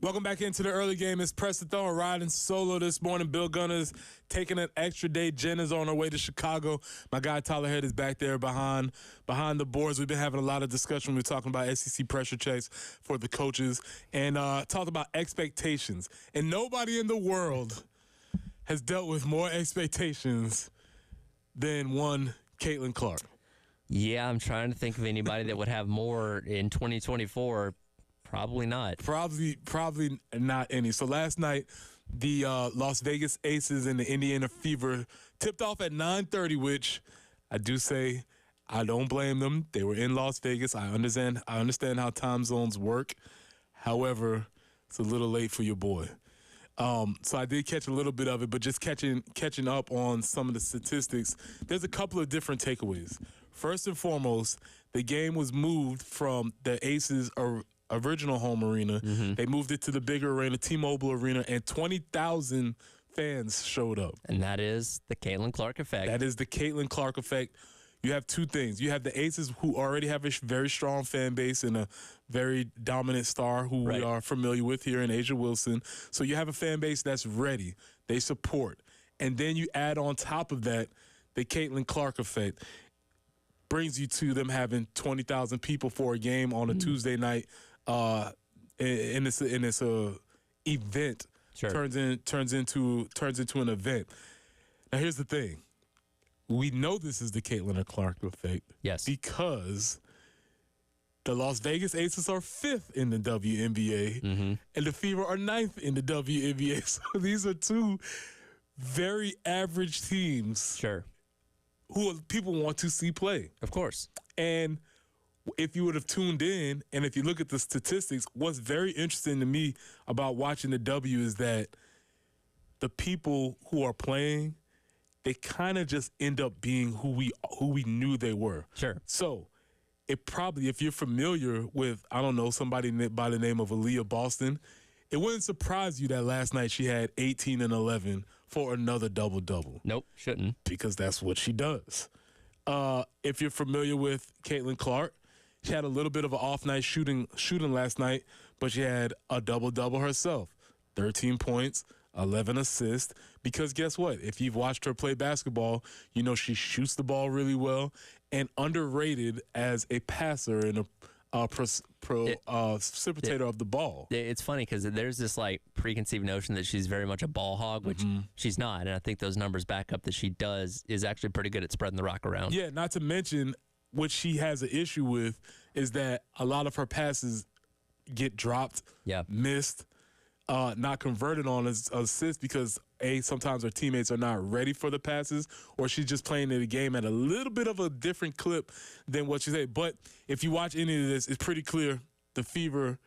Welcome back into the early game. It's Preston Thorne riding solo this morning. Bill Gunner's taking an extra day. Jen is on her way to Chicago. My guy Tyler Head is back there behind the boards. We've been having a lot of discussion. We're talking about SEC pressure checks for the coaches and talked about expectations. And nobody in the world has dealt with more expectations than one Caitlin Clark. Yeah, I'm trying to think of anybody that would have more in 2024. Probably not. Probably not any. So last night, the Las Vegas Aces and the Indiana Fever tipped off at 9:30, which I do say I don't blame them. They were in Las Vegas. I understand how time zones work. However, it's a little late for your boy. So I did catch a little bit of it, but just catching up on some of the statistics, there's a couple of different takeaways. First and foremost, the game was moved from the Aces original home arena. Mm-hmm. They moved it to the bigger arena, T-Mobile Arena, and 20,000 fans showed up. And that is the Caitlin Clark effect. That is the Caitlin Clark effect. You have two things. You have the Aces, who already have a very strong fan base and a very dominant star who we are familiar with here in A'ja Wilson. So you have a fan base that's ready. They support. And then you add on top of that the Caitlin Clark effect. Brings you to them having 20,000 people for a game on a Tuesday night. In this event turns into an event. Now here's the thing. We know this is the Caitlin Clark effect. Yes. Because the Las Vegas Aces are 5th in the WNBA and the Fever are 9th in the WNBA. So these are two very average teams. Sure. Who people want to see play. Of course. And if you would have tuned in, and if you look at the statistics, what's very interesting to me about watching the W is that the people who are playing, they kind of just end up being who we knew they were. Sure. So it probably, if you're familiar with, I don't know, somebody by the name of Aaliyah Boston, it wouldn't surprise you that last night she had 18 and 11 for another double-double. Nope, shouldn't. Because that's what she does. If you're familiar with Caitlin Clark, she had a little bit of an off night shooting last night, but she had a double-double herself. 13 points, 11 assists. Because guess what? If you've watched her play basketball, you know she shoots the ball really well and underrated as a passer and a precipitator of the ball. It's funny because there's this like preconceived notion that she's very much a ball hog, which she's not. And I think those numbers back up that she is actually pretty good at spreading the rock around. Yeah, not to mention what she has an issue with is that a lot of her passes get dropped, missed, not converted on as assists because sometimes her teammates are not ready for the passes, or she's just playing the game at a little bit of a different clip than what she said. But if you watch any of this, it's pretty clear the Fever,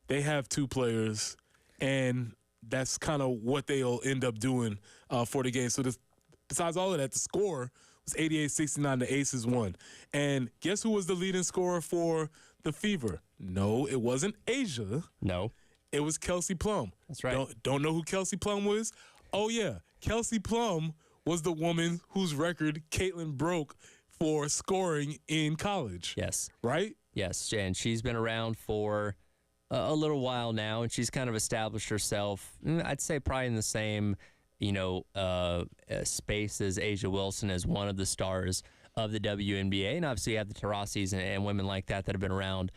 they have two players, and that's kind of what they'll end up doing for the game. So besides all of that, the score was 88-69. The Aces won. And guess who was the leading scorer for the Fever? No, it wasn't A'ja. No. It was Kelsey Plum. That's right. Don't know who Kelsey Plum was? Oh, yeah. Kelsey Plum was the woman whose record Caitlin broke for scoring in college. Yes. Right? Yes, and she's been around for a little while now, and she's kind of established herself, I'd say probably in the same, space as A'ja Wilson as one of the stars of the WNBA. And obviously you have the Taurasis and women like that have been around,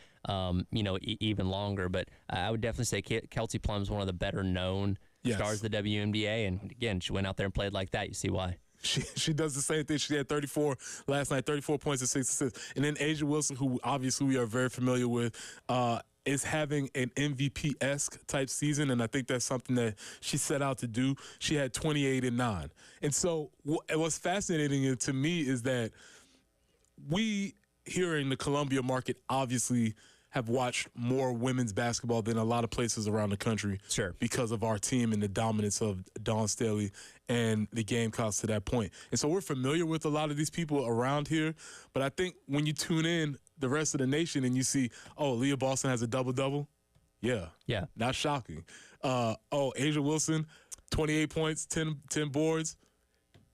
even longer. But I would definitely say Kelsey Plum's one of the better known stars of the WNBA. And again, she went out there and played like that. You see why. She does the same thing. She had 34 last night, 34 points and 6 assists. And then A'ja Wilson, who obviously we are very familiar with, is having an MVP-esque type season, and I think that's something that she set out to do. She had 28 and 9. And so what's fascinating to me is that we here in the Columbia market obviously have watched more women's basketball than a lot of places around the country. Sure. Because of our team and the dominance of Dawn Staley and the Gamecocks to that point. And so we're familiar with a lot of these people around here, but I think when you tune in the rest of the nation and you see, oh, Leah Boston has a double-double? Yeah. Not shocking. A'ja Wilson, 28 points, 10 boards.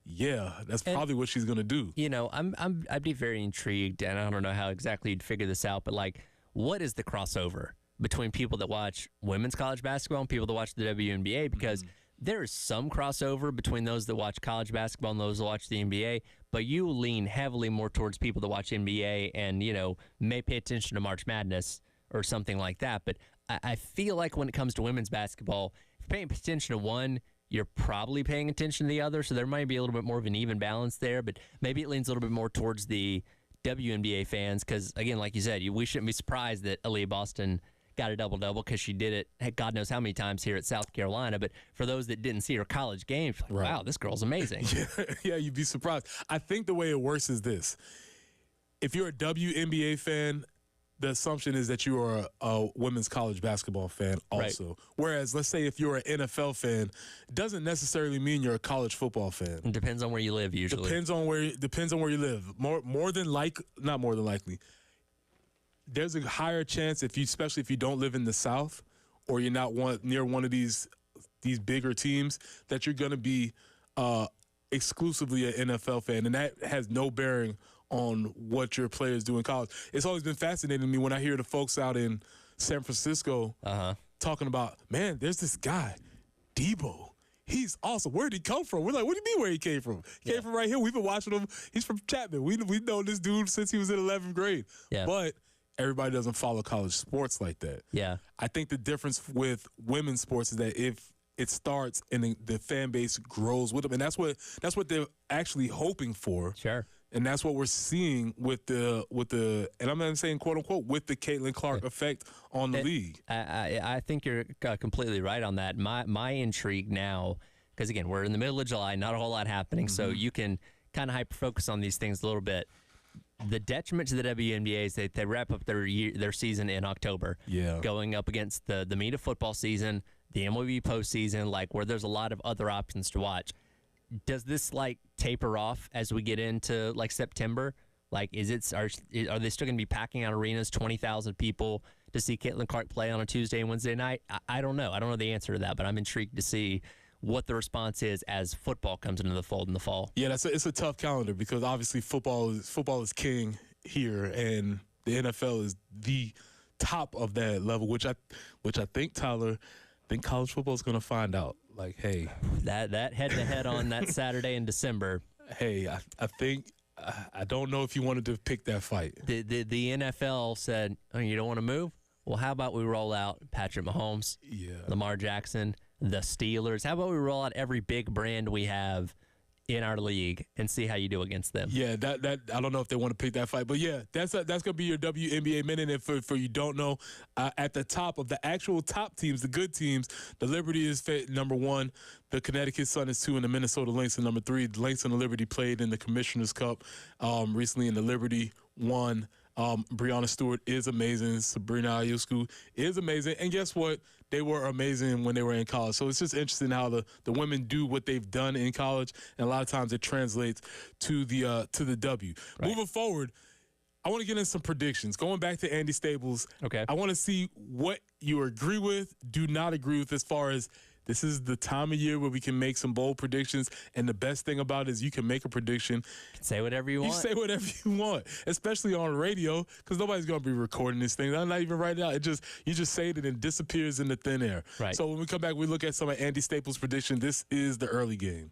Yeah, that's probably what she's going to do. I'd be very intrigued, and I don't know how exactly you'd figure this out, but what is the crossover between people that watch women's college basketball and people that watch the WNBA? Because there is some crossover between those that watch college basketball and those that watch the NBA, but you lean heavily more towards people that watch NBA and, may pay attention to March Madness or something like that. But I feel like when it comes to women's basketball, if you're paying attention to one, you're probably paying attention to the other, so there might be a little bit more of an even balance there, but maybe it leans a little bit more towards the WNBA fans because, again, like you said, we shouldn't be surprised that Aaliyah Boston got a double-double because she did it God knows how many times here at South Carolina. But for those that didn't see her college games, wow, this girl's amazing. Yeah, you'd be surprised. I think the way it works is this. If you're a WNBA fan, the assumption is that you are a women's college basketball fan also. Right. Whereas, let's say if you're an NFL fan, it doesn't necessarily mean you're a college football fan. It depends on where you live, usually. Depends on where you live. Not more than likely. There's a higher chance especially if you don't live in the South or you're not near one of these bigger teams, that you're going to be exclusively an NFL fan, and that has no bearing on what your players do in college. It's always been fascinating to me when I hear the folks out in San Francisco talking about, man, there's this guy, Debo. He's awesome. Where did he come from? We're like, what do you mean where he came from? He came from right here. We've been watching him. He's from Chapman. We've known this dude since he was in 11th grade. Yeah. But everybody doesn't follow college sports like that. Yeah. I think the difference with women's sports is that if it starts and the fan base grows with them, and that's what they're actually hoping for. Sure. And that's what we're seeing with the and I'm not saying quote unquote with the Caitlin Clark effect on the league. I think you're completely right on that. My intrigue now, because again we're in the middle of July, not a whole lot happening, so you can kind of hyper focus on these things a little bit. The detriment to the WNBA is that they wrap up their season in October. Yeah, going up against the meat of football season, the MLB postseason, where there's a lot of other options to watch. Does this taper off as we get into September? Are they still going to be packing out arenas, 20,000 people to see Caitlin Clark play on a Tuesday and Wednesday night? I don't know. I don't know the answer to that, but I'm intrigued to see what the response is as football comes into the fold in the fall. Yeah, it's a tough calendar because obviously football is king here, and the NFL is the top of that level, which I think, Tyler, college football is going to find out. Hey, that head-to-head on that Saturday in December. Hey, I think I don't know if you wanted to pick that fight. The NFL said, "Oh, you don't want to move? Well, how about we roll out Patrick Mahomes, Lamar Jackson, the Steelers? How about we roll out every big brand we have in our league and see how you do against them?" Yeah, that I don't know if they want to pick that fight, but yeah, that's gonna be your WNBA minute. And for you don't know, at the top of the actual top teams, the good teams, the Liberty is number 1, the Connecticut Sun is 2, and the Minnesota Lynx is number 3. The Lynx and the Liberty played in the Commissioner's Cup recently, and the Liberty won. Breanna Stewart is amazing. Sabrina Ionescu is amazing. And guess what? They were amazing when they were in college. So it's just interesting how the women do what they've done in college, and a lot of times it translates to the W. Right. Moving forward, I want to get in some predictions. Going back to Andy Staples, okay. I want to see what you agree with, do not agree with as far as This is the time of year where we can make some bold predictions. And the best thing about it is you can make a prediction. Say whatever you want. You say whatever you want, especially on radio, because nobody's going to be recording this thing. I'm not even writing it out. You just say it and it disappears in the thin air. Right. So when we come back, we look at some of Andy Staples' prediction. This is the early game.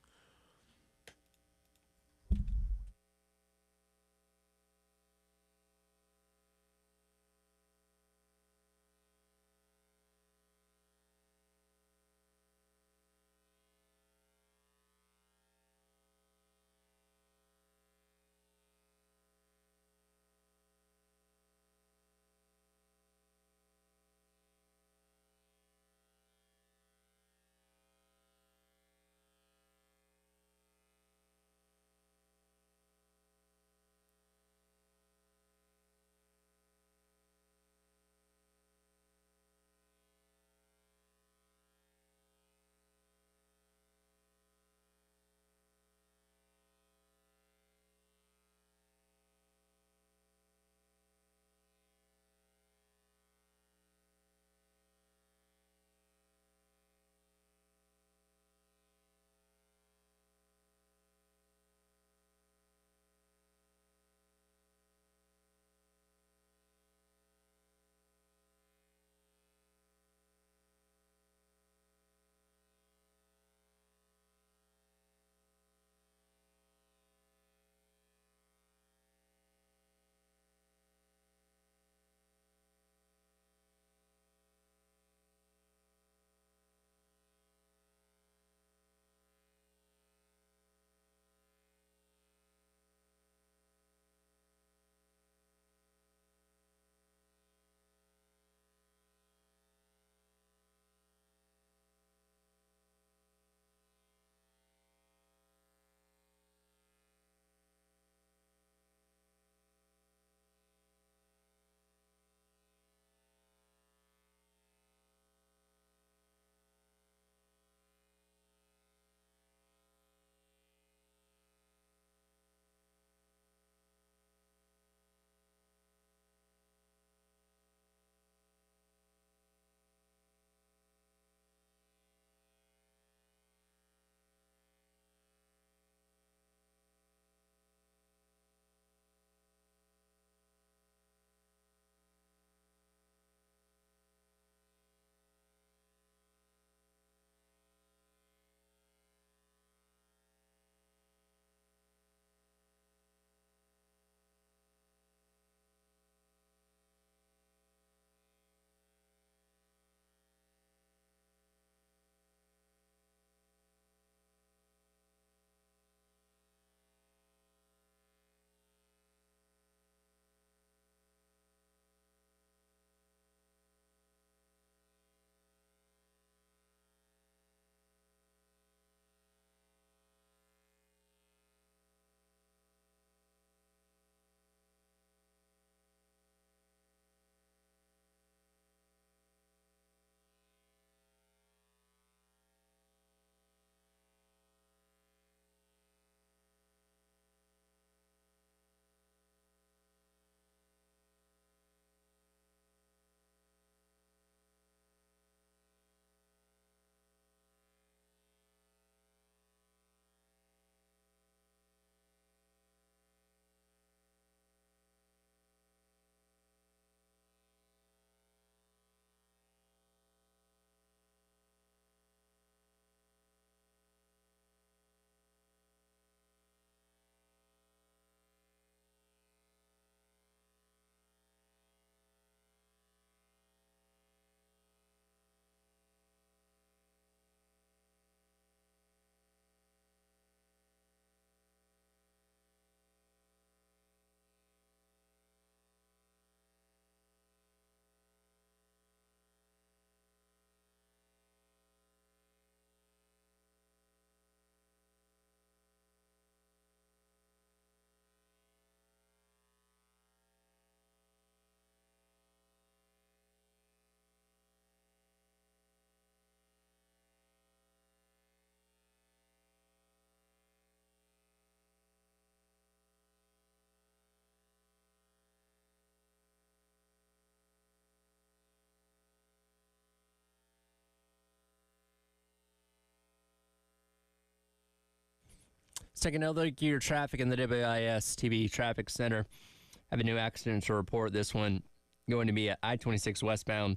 Let's take another look at your traffic in the WIS TV Traffic Center. I have a new accident to report. This one going to be at I-26 westbound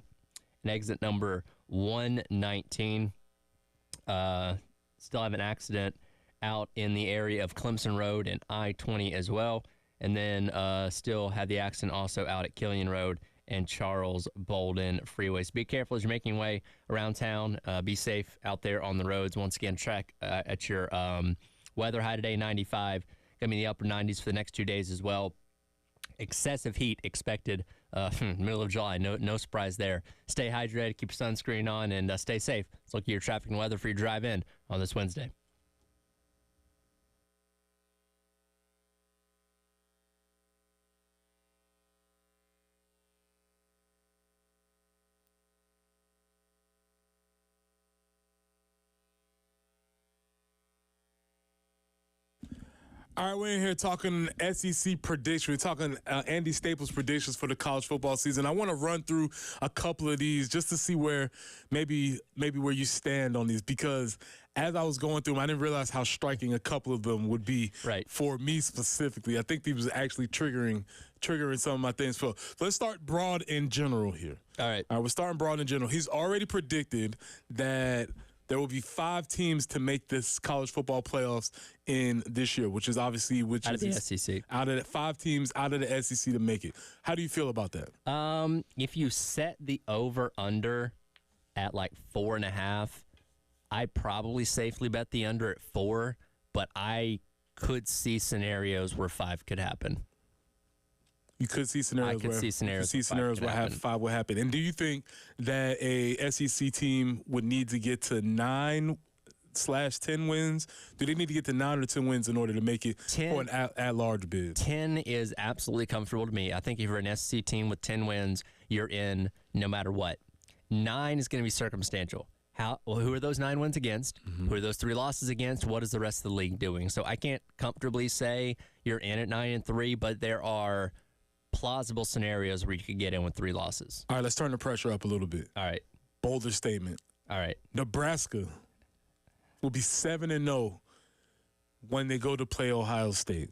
and exit number 119. Still have an accident out in the area of Clemson Road and I-20 as well. And then still have the accident also out at Killian Road and Charles Bolden freeways. Be careful as you're making your way around town. Be safe out there on the roads. Once again, track at your weather high today, 95. Going to be in the upper 90s for the next 2 days as well. Excessive heat expected middle of July. No surprise there. Stay hydrated, keep your sunscreen on, and stay safe. Let's look at your traffic and weather for your drive in on this Wednesday. All right, we're in here talking SEC predictions. We're talking Andy Staples predictions for the college football season. I want to run through a couple of these just to see where maybe where you stand on these, because as I was going through them, I didn't realize how striking a couple of them would be for me specifically. I think these was actually triggering some of my things. So let's start broad in general here. All right, we're starting broad in general. He's already predicted that there will be 5 teams to make this college football playoffs in this year, which is out of the SEC. Out of the 5 teams out of the SEC to make it. How do you feel about that? If you set the over/under at like 4.5, I'd probably safely bet the under at 4, but I could see scenarios where 5 could happen. You could see scenarios where 5 will happen. And do you think that a SEC team would need to get to 9/10 wins? Do they need to get to 9 or 10 wins in order to make it for an at-large bid? 10 is absolutely comfortable to me. I think if you're an SEC team with 10 wins, you're in no matter what. 9 is going to be circumstantial. Who are those 9 wins against? Mm-hmm. Who are those 3 losses against? What is the rest of the league doing? So I can't comfortably say you're in at 9-3, but there are plausible scenarios where you could get in with 3 losses. All right, let's turn the pressure up a little bit. All right. Bolder statement. All right. Nebraska will be 7-0 when they go to play Ohio State.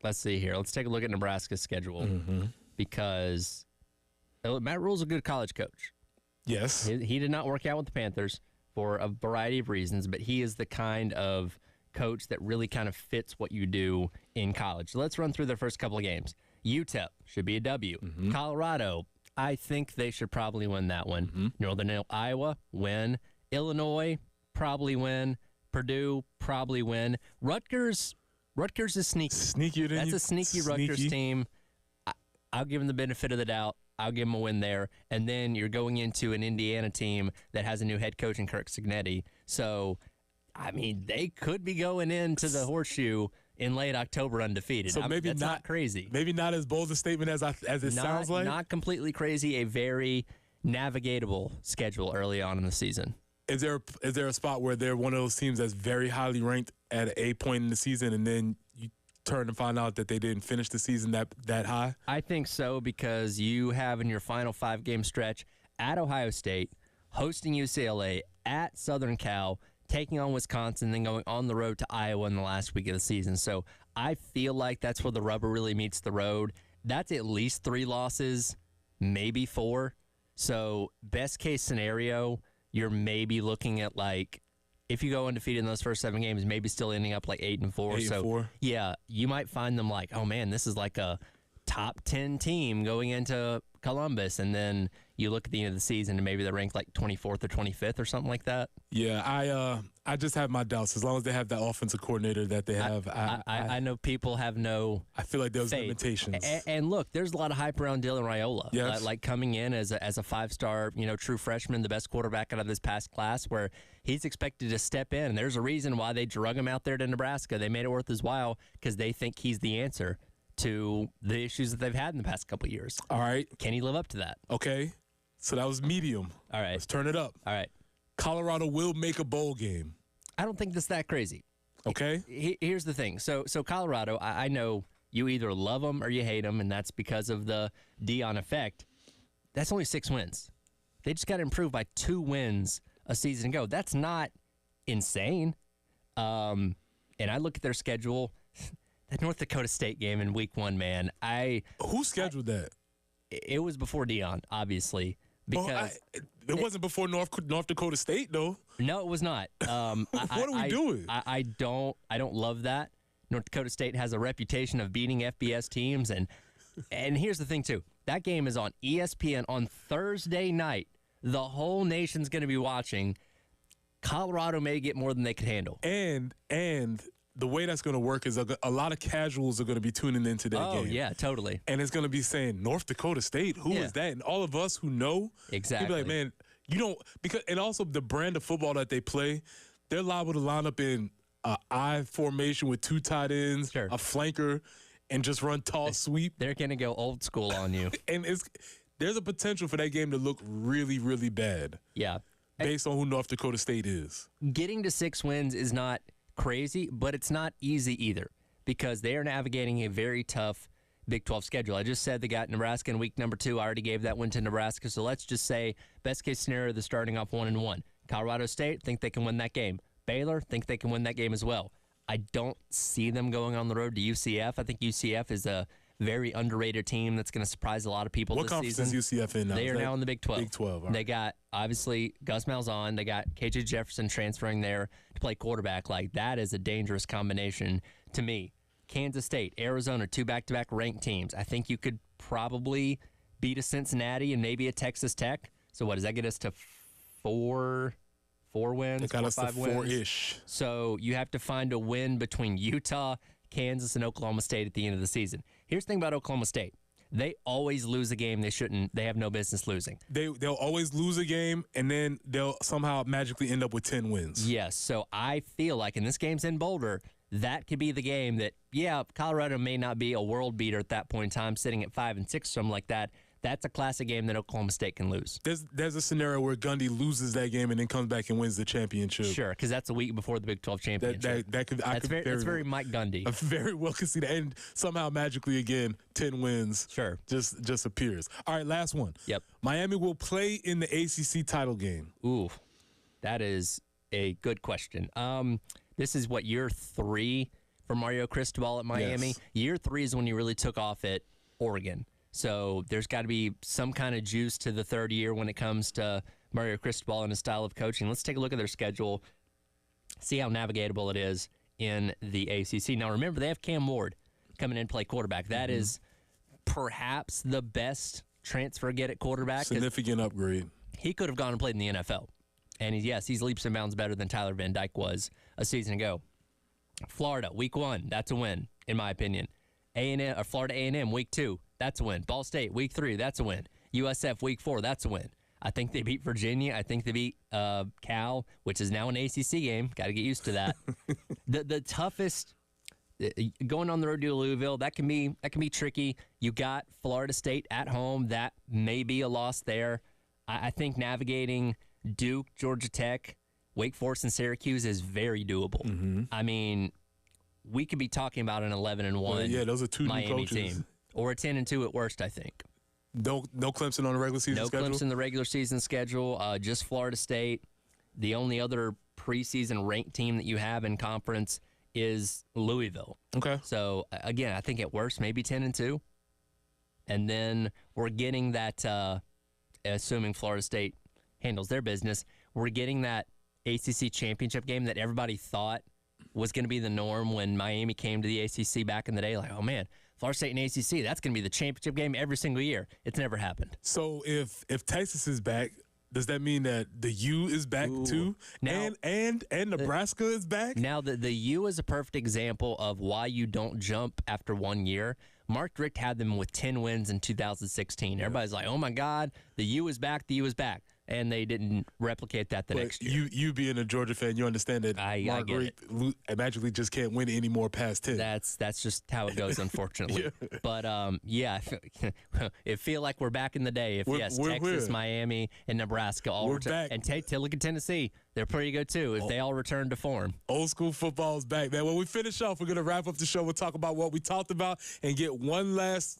Let's see here. Let's take a look at Nebraska's schedule because Matt Rule's a good college coach. Yes. He did not work out with the Panthers for a variety of reasons, but he is the kind of coach that really kind of fits what you do in college. So let's run through their first couple of games. UTEP should be a W. Colorado, I think they should probably win that one. Northern Iowa, win. Illinois, probably win. Purdue, probably win. Rutgers is sneaky. Sneakier than That's a sneaky Rutgers team. I'll give them the benefit of the doubt. I'll give them a win there. And then you're going into an Indiana team that has a new head coach in Kirk Cignetti. So, I mean, they could be going into the Horseshoe in late October undefeated. So maybe that's not crazy. Maybe not as bold a statement as it sounds like. Not completely crazy. A very navigatable schedule early on in the season. Is there a spot where they're one of those teams that's very highly ranked at a point in the season, and then you turn and find out that they didn't finish the season that high? I think so, because you have in your final 5-game stretch at Ohio State, hosting UCLA, at Southern Cal, taking on Wisconsin, then going on the road to Iowa in the last week of the season. So I feel like that's where the rubber really meets the road. That's at least 3 losses, maybe 4. So best case scenario, you're maybe looking at, like, if you go undefeated in those first 7 games, maybe still ending up like 8-4. 8-4. Yeah, you might find them like, oh man, this is like a top 10 team going into Columbus, and then you look at the end of the season and maybe they're ranked like 24th or 25th or something like that. Yeah, I just have my doubts. As long as they have that offensive coordinator that they have, I know people have no. I feel like there's limitations. And look, there's a lot of hype around Dylan Raiola. Yes. Like coming in as a 5-star, true freshman, the best quarterback out of this past class, where he's expected to step in. And there's a reason why they drug him out there to Nebraska. They made it worth his while because they think he's the answer to the issues that they've had in the past couple of years. All right. Can he live up to that? Okay. So that was medium. All right. Let's turn it up. All right. Colorado will make a bowl game. I don't think that's that crazy. Okay. Here's the thing. So Colorado, I know you either love them or you hate them, and that's because of the Deion effect. That's only 6 wins. They just got to improve by 2 wins a season ago. That's not insane. And I look at their schedule. That North Dakota State game in week 1, man. Who scheduled that? It was before Dion, obviously. Because it wasn't before North Dakota State, though. No, it was not. What are we doing? I don't love that. North Dakota State has a reputation of beating FBS teams, and here's the thing too. That game is on ESPN on Thursday night. The whole nation's going to be watching. Colorado may get more than they could handle. And the way that's going to work is a lot of casuals are going to be tuning into that game. Oh, yeah, totally. And it's going to be saying, North Dakota State, who is that? And all of us who know, exactly. You'll be like, man, you don't, because, and also the brand of football that they play, they're liable to line up in I formation with 2 tight ends, sure, a flanker, and just run tall sweep. They're going to go old school on you. And there's a potential for that game to look really, really bad. Yeah. Based on who North Dakota State is. Getting to 6 wins is not crazy, but it's not easy either because they are navigating a very tough Big 12 schedule. I just said they got Nebraska in week number 2. I already gave that one to Nebraska. So let's just say best case scenario, they're starting off 1-1. Colorado State think they can win that game. Baylor think they can win that game as well. I don't see them going on the road to UCF. I think UCF is a very underrated team that's going to surprise a lot of people this season. What conference is UCF in now? They are now in the Big 12. Big 12, all right. They got, obviously, Gus Malzahn. They got KJ Jefferson transferring there to play quarterback. Like, that is a dangerous combination to me. Kansas State, Arizona, 2 back-to-back ranked teams. I think you could probably beat a Cincinnati and maybe a Texas Tech. So what, does that get us to 4 wins? It got us to 5 wins? 4-ish. So you have to find a win between Utah, Kansas, and Oklahoma State at the end of the season. Here's the thing about Oklahoma State. They always lose a game they have no business losing. They'll always lose a game, and then they'll somehow magically end up with 10 wins. Yes, so I feel like, and this game's in Boulder, that could be the game that, yeah, Colorado may not be a world beater at that point in time, sitting at 5-6 or something like that. That's a classic game that Oklahoma State can lose. There's a scenario where Gundy loses that game and then comes back and wins the championship. Sure, because that's a week before the Big 12 championship. That's very Mike Gundy. I very well could see that. And somehow magically again, 10 wins. Sure. Just appears. All right, last one. Yep. Miami will play in the ACC title game. Ooh, that is a good question. This is what, year 3 for Mario Cristobal at Miami? Yes. Year 3 is when you really took off at Oregon. So there's got to be some kind of juice to the third year when it comes to Mario Cristobal and his style of coaching. Let's take a look at their schedule, see how navigatable it is in the ACC. Now, remember, they have Cam Ward coming in to play quarterback. That is perhaps the best transfer get at quarterback. Significant upgrade. He could have gone and played in the NFL. And he's leaps and bounds better than Tyler Van Dyke was a season ago. Florida, week 1, that's a win, in my opinion. Florida A&M, week 2. That's a win. Ball State, week 3, that's a win. USF, week 4, that's a win. I think they beat Virginia. I think they beat Cal, which is now an ACC game. Got to get used to that. The toughest, going on the road to Louisville, that can be tricky. You got Florida State at home. That may be a loss there. I think navigating Duke, Georgia Tech, Wake Forest, and Syracuse is very doable. Mm-hmm. I mean, we could be talking about an 11-1 those are 2 Miami new coaches. Team. Or a 10-2 at worst, I think. No Clemson on the regular season schedule? No Clemson in the regular season schedule. Just Florida State. The only other preseason ranked team that you have in conference is Louisville. Okay. So, again, I think at worst, maybe 10-2. And then we're getting that, assuming Florida State handles their business, we're getting that ACC championship game that everybody thought was going to be the norm when Miami came to the ACC back in the day. Like, oh, man, Florida State and ACC, that's going to be the championship game every single year. It's never happened. So if Texas is back, does that mean that the U is back too? Now, and Nebraska is back? Now, the U is a perfect example of why you don't jump after 1 year. Mark Richt had them with 10 wins in 2016. Everybody's like, oh, my God, the U is back, the U is back. And they didn't replicate that next year. You being a Georgia fan, you understand that Mark Richt magically just can't win any more past 10. That's just how it goes, unfortunately. Yeah. But, it feel like we're back in the day. Texas, Miami, and Nebraska all return. And look at Tennessee. They're pretty good, too, if they all return to form. Old school football is back, man. When we finish off, we're going to wrap up the show. We'll talk about what we talked about and get one last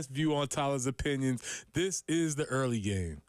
view on Tyler's opinions. This is the early game.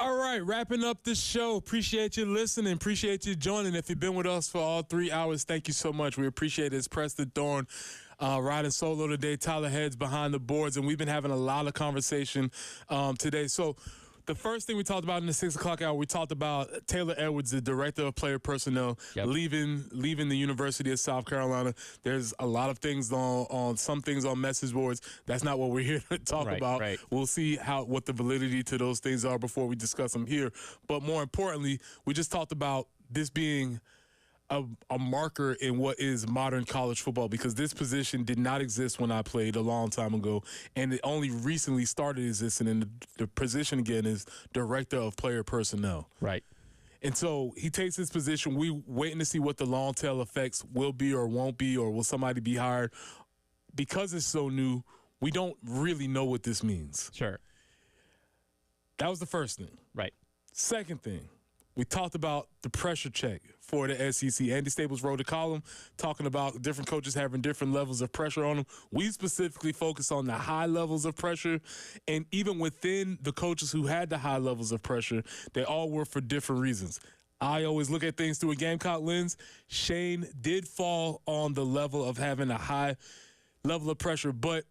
All right, wrapping up the show. Appreciate you listening. Appreciate you joining. If you've been with us for all 3 hours, thank you so much. We appreciate it. It's Preston Thorn riding solo today. Tyler Heads behind the boards, and we've been having a lot of conversation today. So the first thing we talked about in the 6 o'clock hour, we talked about Taylor Edwards, the director of player personnel, leaving the University of South Carolina. There's a lot of things on some things on message boards. That's not what we're here to talk about. Right. We'll see what the validity to those things are before we discuss them here. But more importantly, we just talked about this being a marker in what is modern college football, because this position did not exist when I played a long time ago, and it only recently started existing, and the position again is director of player personnel. Right. And so he takes this position. We waiting to see what the long tail effects will be or won't be, or will somebody be hired. Because it's so new, we don't really know what this means. Sure. That was the first thing. Right. Second thing, we talked about the pressure check for the SEC. Andy Staples wrote a column talking about different coaches having different levels of pressure on them. We specifically focused on the high levels of pressure, and even within the coaches who had the high levels of pressure, they all were for different reasons. I always look at things through a Gamecock lens. Shane did fall on the level of having a high level of pressure, but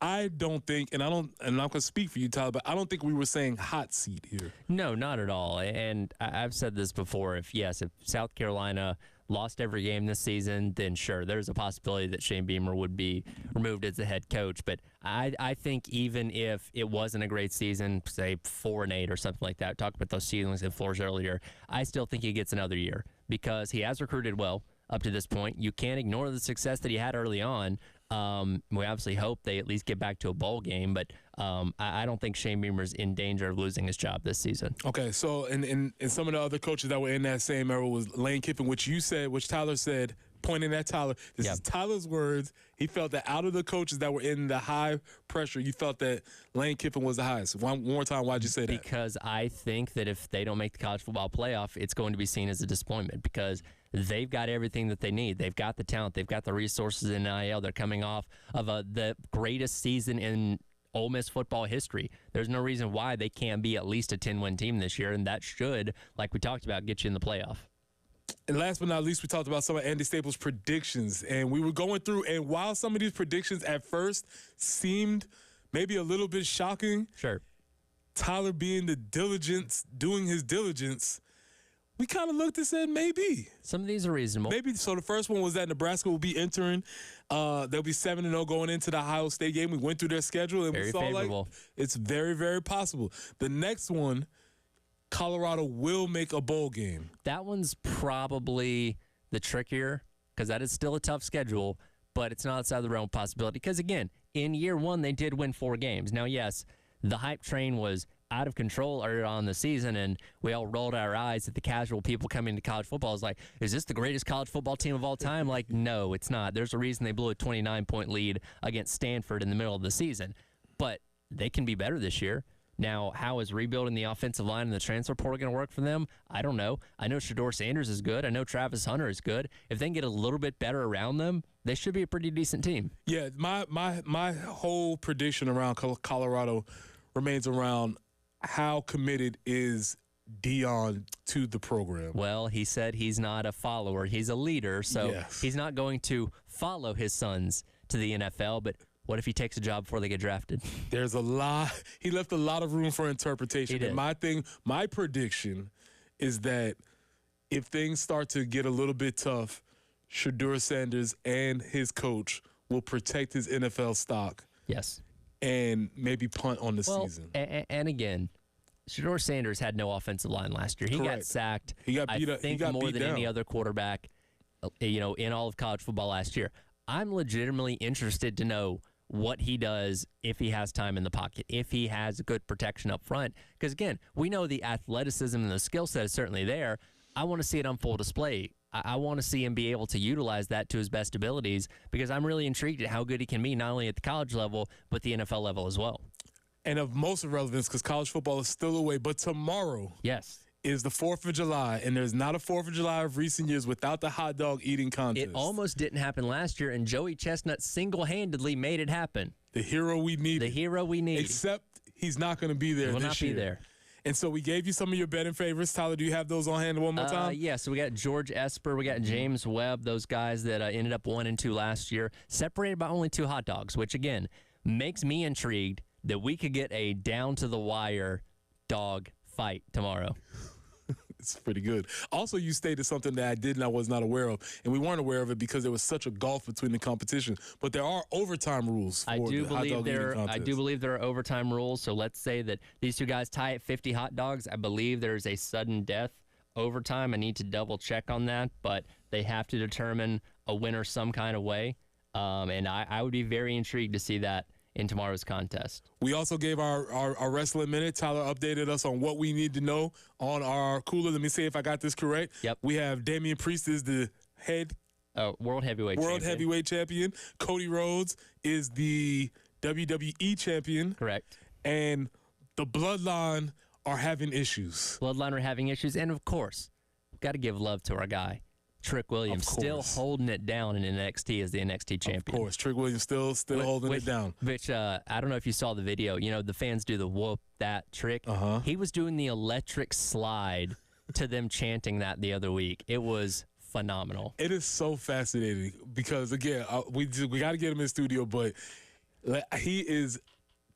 I don't think, and I'm not going to speak for you, Tyler, but I don't think we were saying hot seat here. No, not at all. And I've said this before. If South Carolina lost every game this season, then sure, there's a possibility that Shane Beamer would be removed as the head coach. But I think even if it wasn't a great season, say 4-8 or something like that, talk about those ceilings and floors earlier, I still think he gets another year because he has recruited well up to this point. You can't ignore the success that he had early on. We obviously hope they at least get back to a bowl game, but I don't think Shane Beamer's in danger of losing his job this season. Okay, so and some of the other coaches that were in that same era was Lane Kiffin, which Tyler said, pointing at Tyler. This is Tyler's words. He felt that out of the coaches that were in the high pressure, you felt that Lane Kiffin was the highest. One more time, why'd you say that? Because I think that if they don't make the college football playoff, it's going to be seen as a disappointment because they've got everything that they need. They've got the talent. They've got the resources in NIL. They're coming off of the greatest season in Ole Miss football history. There's no reason why they can't be at least a 10-win team this year, and that should, like we talked about, get you in the playoff. And last but not least, we talked about some of Andy Staples' predictions. And we were going through, and while some of these predictions at first seemed maybe a little bit shocking, sure, Tyler being doing his diligence, we kind of looked and said maybe. Some of these are reasonable. Maybe. So the first one was that Nebraska will be entering. They'll be 7-0 going into the Ohio State game. We went through their schedule, and we saw favorable. It's very, very possible. The next one, Colorado will make a bowl game. That one's probably the trickier because that is still a tough schedule, but it's not outside the realm of possibility. Because, again, in year one, they did win 4 games. Now, yes, the hype train was out of control earlier on in the season, and we all rolled our eyes at the casual people coming to college football. It's like, is this the greatest college football team of all time? Like, no, it's not. There's a reason they blew a 29-point lead against Stanford in the middle of the season. But they can be better this year. Now, how is rebuilding the offensive line and the transfer portal going to work for them? I don't know. I know Shedeur Sanders is good. I know Travis Hunter is good. If they can get a little bit better around them, they should be a pretty decent team. Yeah, my whole prediction around Colorado remains around how committed is Deion to the program. Well, he said he's not a follower. He's a leader, so he's not going to follow his sons to the NFL, but what if he takes a job before they get drafted? There's a lot. He left a lot of room for interpretation. He did. And my prediction is that if things start to get a little bit tough, Shedeur Sanders and his coach will protect his NFL stock. Yes. And maybe punt on the season. And again, Shedeur Sanders had no offensive line last year. He got sacked. He got beat up. I think more than any other quarterback, in all of college football last year. I'm legitimately interested to know what he does if he has time in the pocket, if he has good protection up front. Because, again, we know the athleticism and the skill set is certainly there. I want to see it on full display. I want to see him be able to utilize that to his best abilities because I'm really intrigued at how good he can be, not only at the college level, but the NFL level as well. And of most relevance, because college football is still away, but tomorrow is the 4th of July, and there's not a 4th of July of recent years without the hot dog eating contest. It almost didn't happen last year, and Joey Chestnut single-handedly made it happen. The hero we need. The hero we need. Except he's not going to be there this year. He will not be there. And so we gave you some of your betting favorites. Tyler, do you have those on hand one more time? Yeah, so we got George Esper, we got James Webb, those guys that ended up 1 and 2 last year, separated by only 2 hot dogs, which, again, makes me intrigued that we could get a down-to-the-wire dog fight tomorrow. It's pretty good. Also, you stated something that I was not aware of, and we weren't aware of it because there was such a gulf between the competition. But there are overtime rules for the hot dog eating contest. I do believe there are overtime rules. So let's say that these 2 guys tie at 50 hot dogs. I believe there's a sudden death overtime. I need to double check on that, but they have to determine a winner some kind of way. And I would be very intrigued to see that in tomorrow's contest. We also gave our wrestling minute. Tyler updated us on what we need to know on our cooler. Let me see if I got this correct. Yep. We have Damian Priest is the head world heavyweight champion. Cody Rhodes is the WWE champion. Correct. And the Bloodline are having issues. And of course, got to give love to our guy, Trick Williams, still holding it down in NXT as the NXT champion. Of course, Trick Williams still holding it down. Which I don't know if you saw the video. You know, the fans do the whoop that trick. He was doing the electric slide to them chanting that the other week. It was phenomenal. It is so fascinating because, again, we got to get him in studio, but he is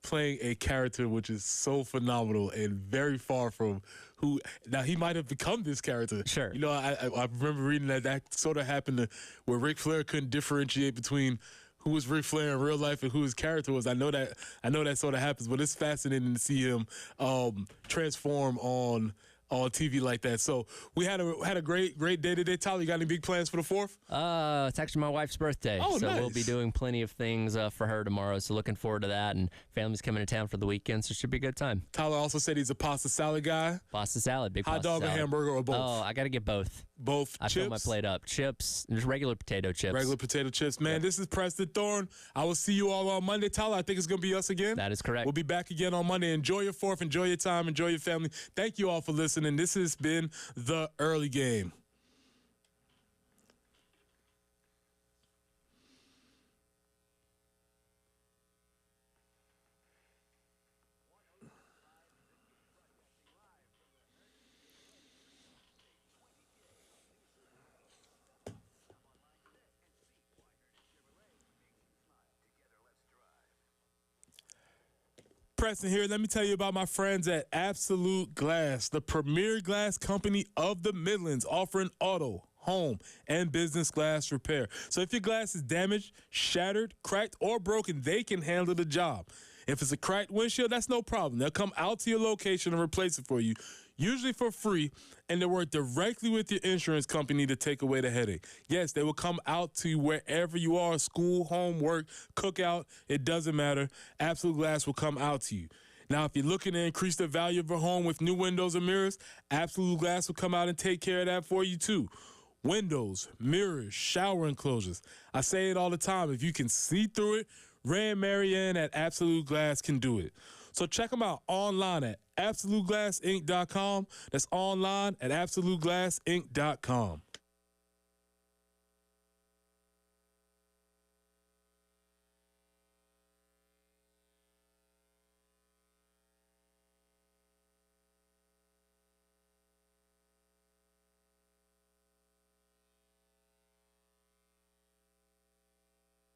playing a character which is so phenomenal and very far from who now he might have become this character. Sure. You know, I remember reading that sort of happened where Ric Flair couldn't differentiate between who was Ric Flair in real life and who his character was. I know that sort of happens, but it's fascinating to see him transform on TV like that. So we had a great day today. Tyler, you got any big plans for the 4th? It's actually my wife's birthday. Oh, so nice. We'll be doing plenty of things for her tomorrow. So looking forward to that. And family's coming to town for the weekend, so it should be a good time. Tyler also said he's a pasta salad guy. Pasta salad, big hot pasta dog salad. or hamburger or both? Oh, I got to get both. Both I chips? fill my plate up. Chips, just regular potato chips. Regular potato chips. Man, This is Preston Thorne. I will see you all on Monday. Tyler, I think it's going to be us again. That is correct. We'll be back again on Monday. Enjoy your 4th. Enjoy your time. Enjoy your family. Thank you all for listening. This has been The Early Game. Preston here. Let me tell you about my friends at Absolute Glass, the premier glass company of the Midlands, offering auto, home, and business glass repair. So if your glass is damaged, shattered, cracked, or broken, they can handle the job. If it's a cracked windshield, that's no problem. They'll come out to your location and replace it for you, usually for free, and they work directly with your insurance company to take away the headache. Yes, they will come out to you wherever you are, school, home, work, cookout, it doesn't matter. Absolute Glass will come out to you. Now, if you're looking to increase the value of your home with new windows and mirrors, Absolute Glass will come out and take care of that for you too. Windows, mirrors, shower enclosures. I say it all the time. If you can see through it, Ray and Marianne at Absolute Glass can do it. So check them out online at AbsoluteGlassInc.com. That's online at AbsoluteGlassInc.com.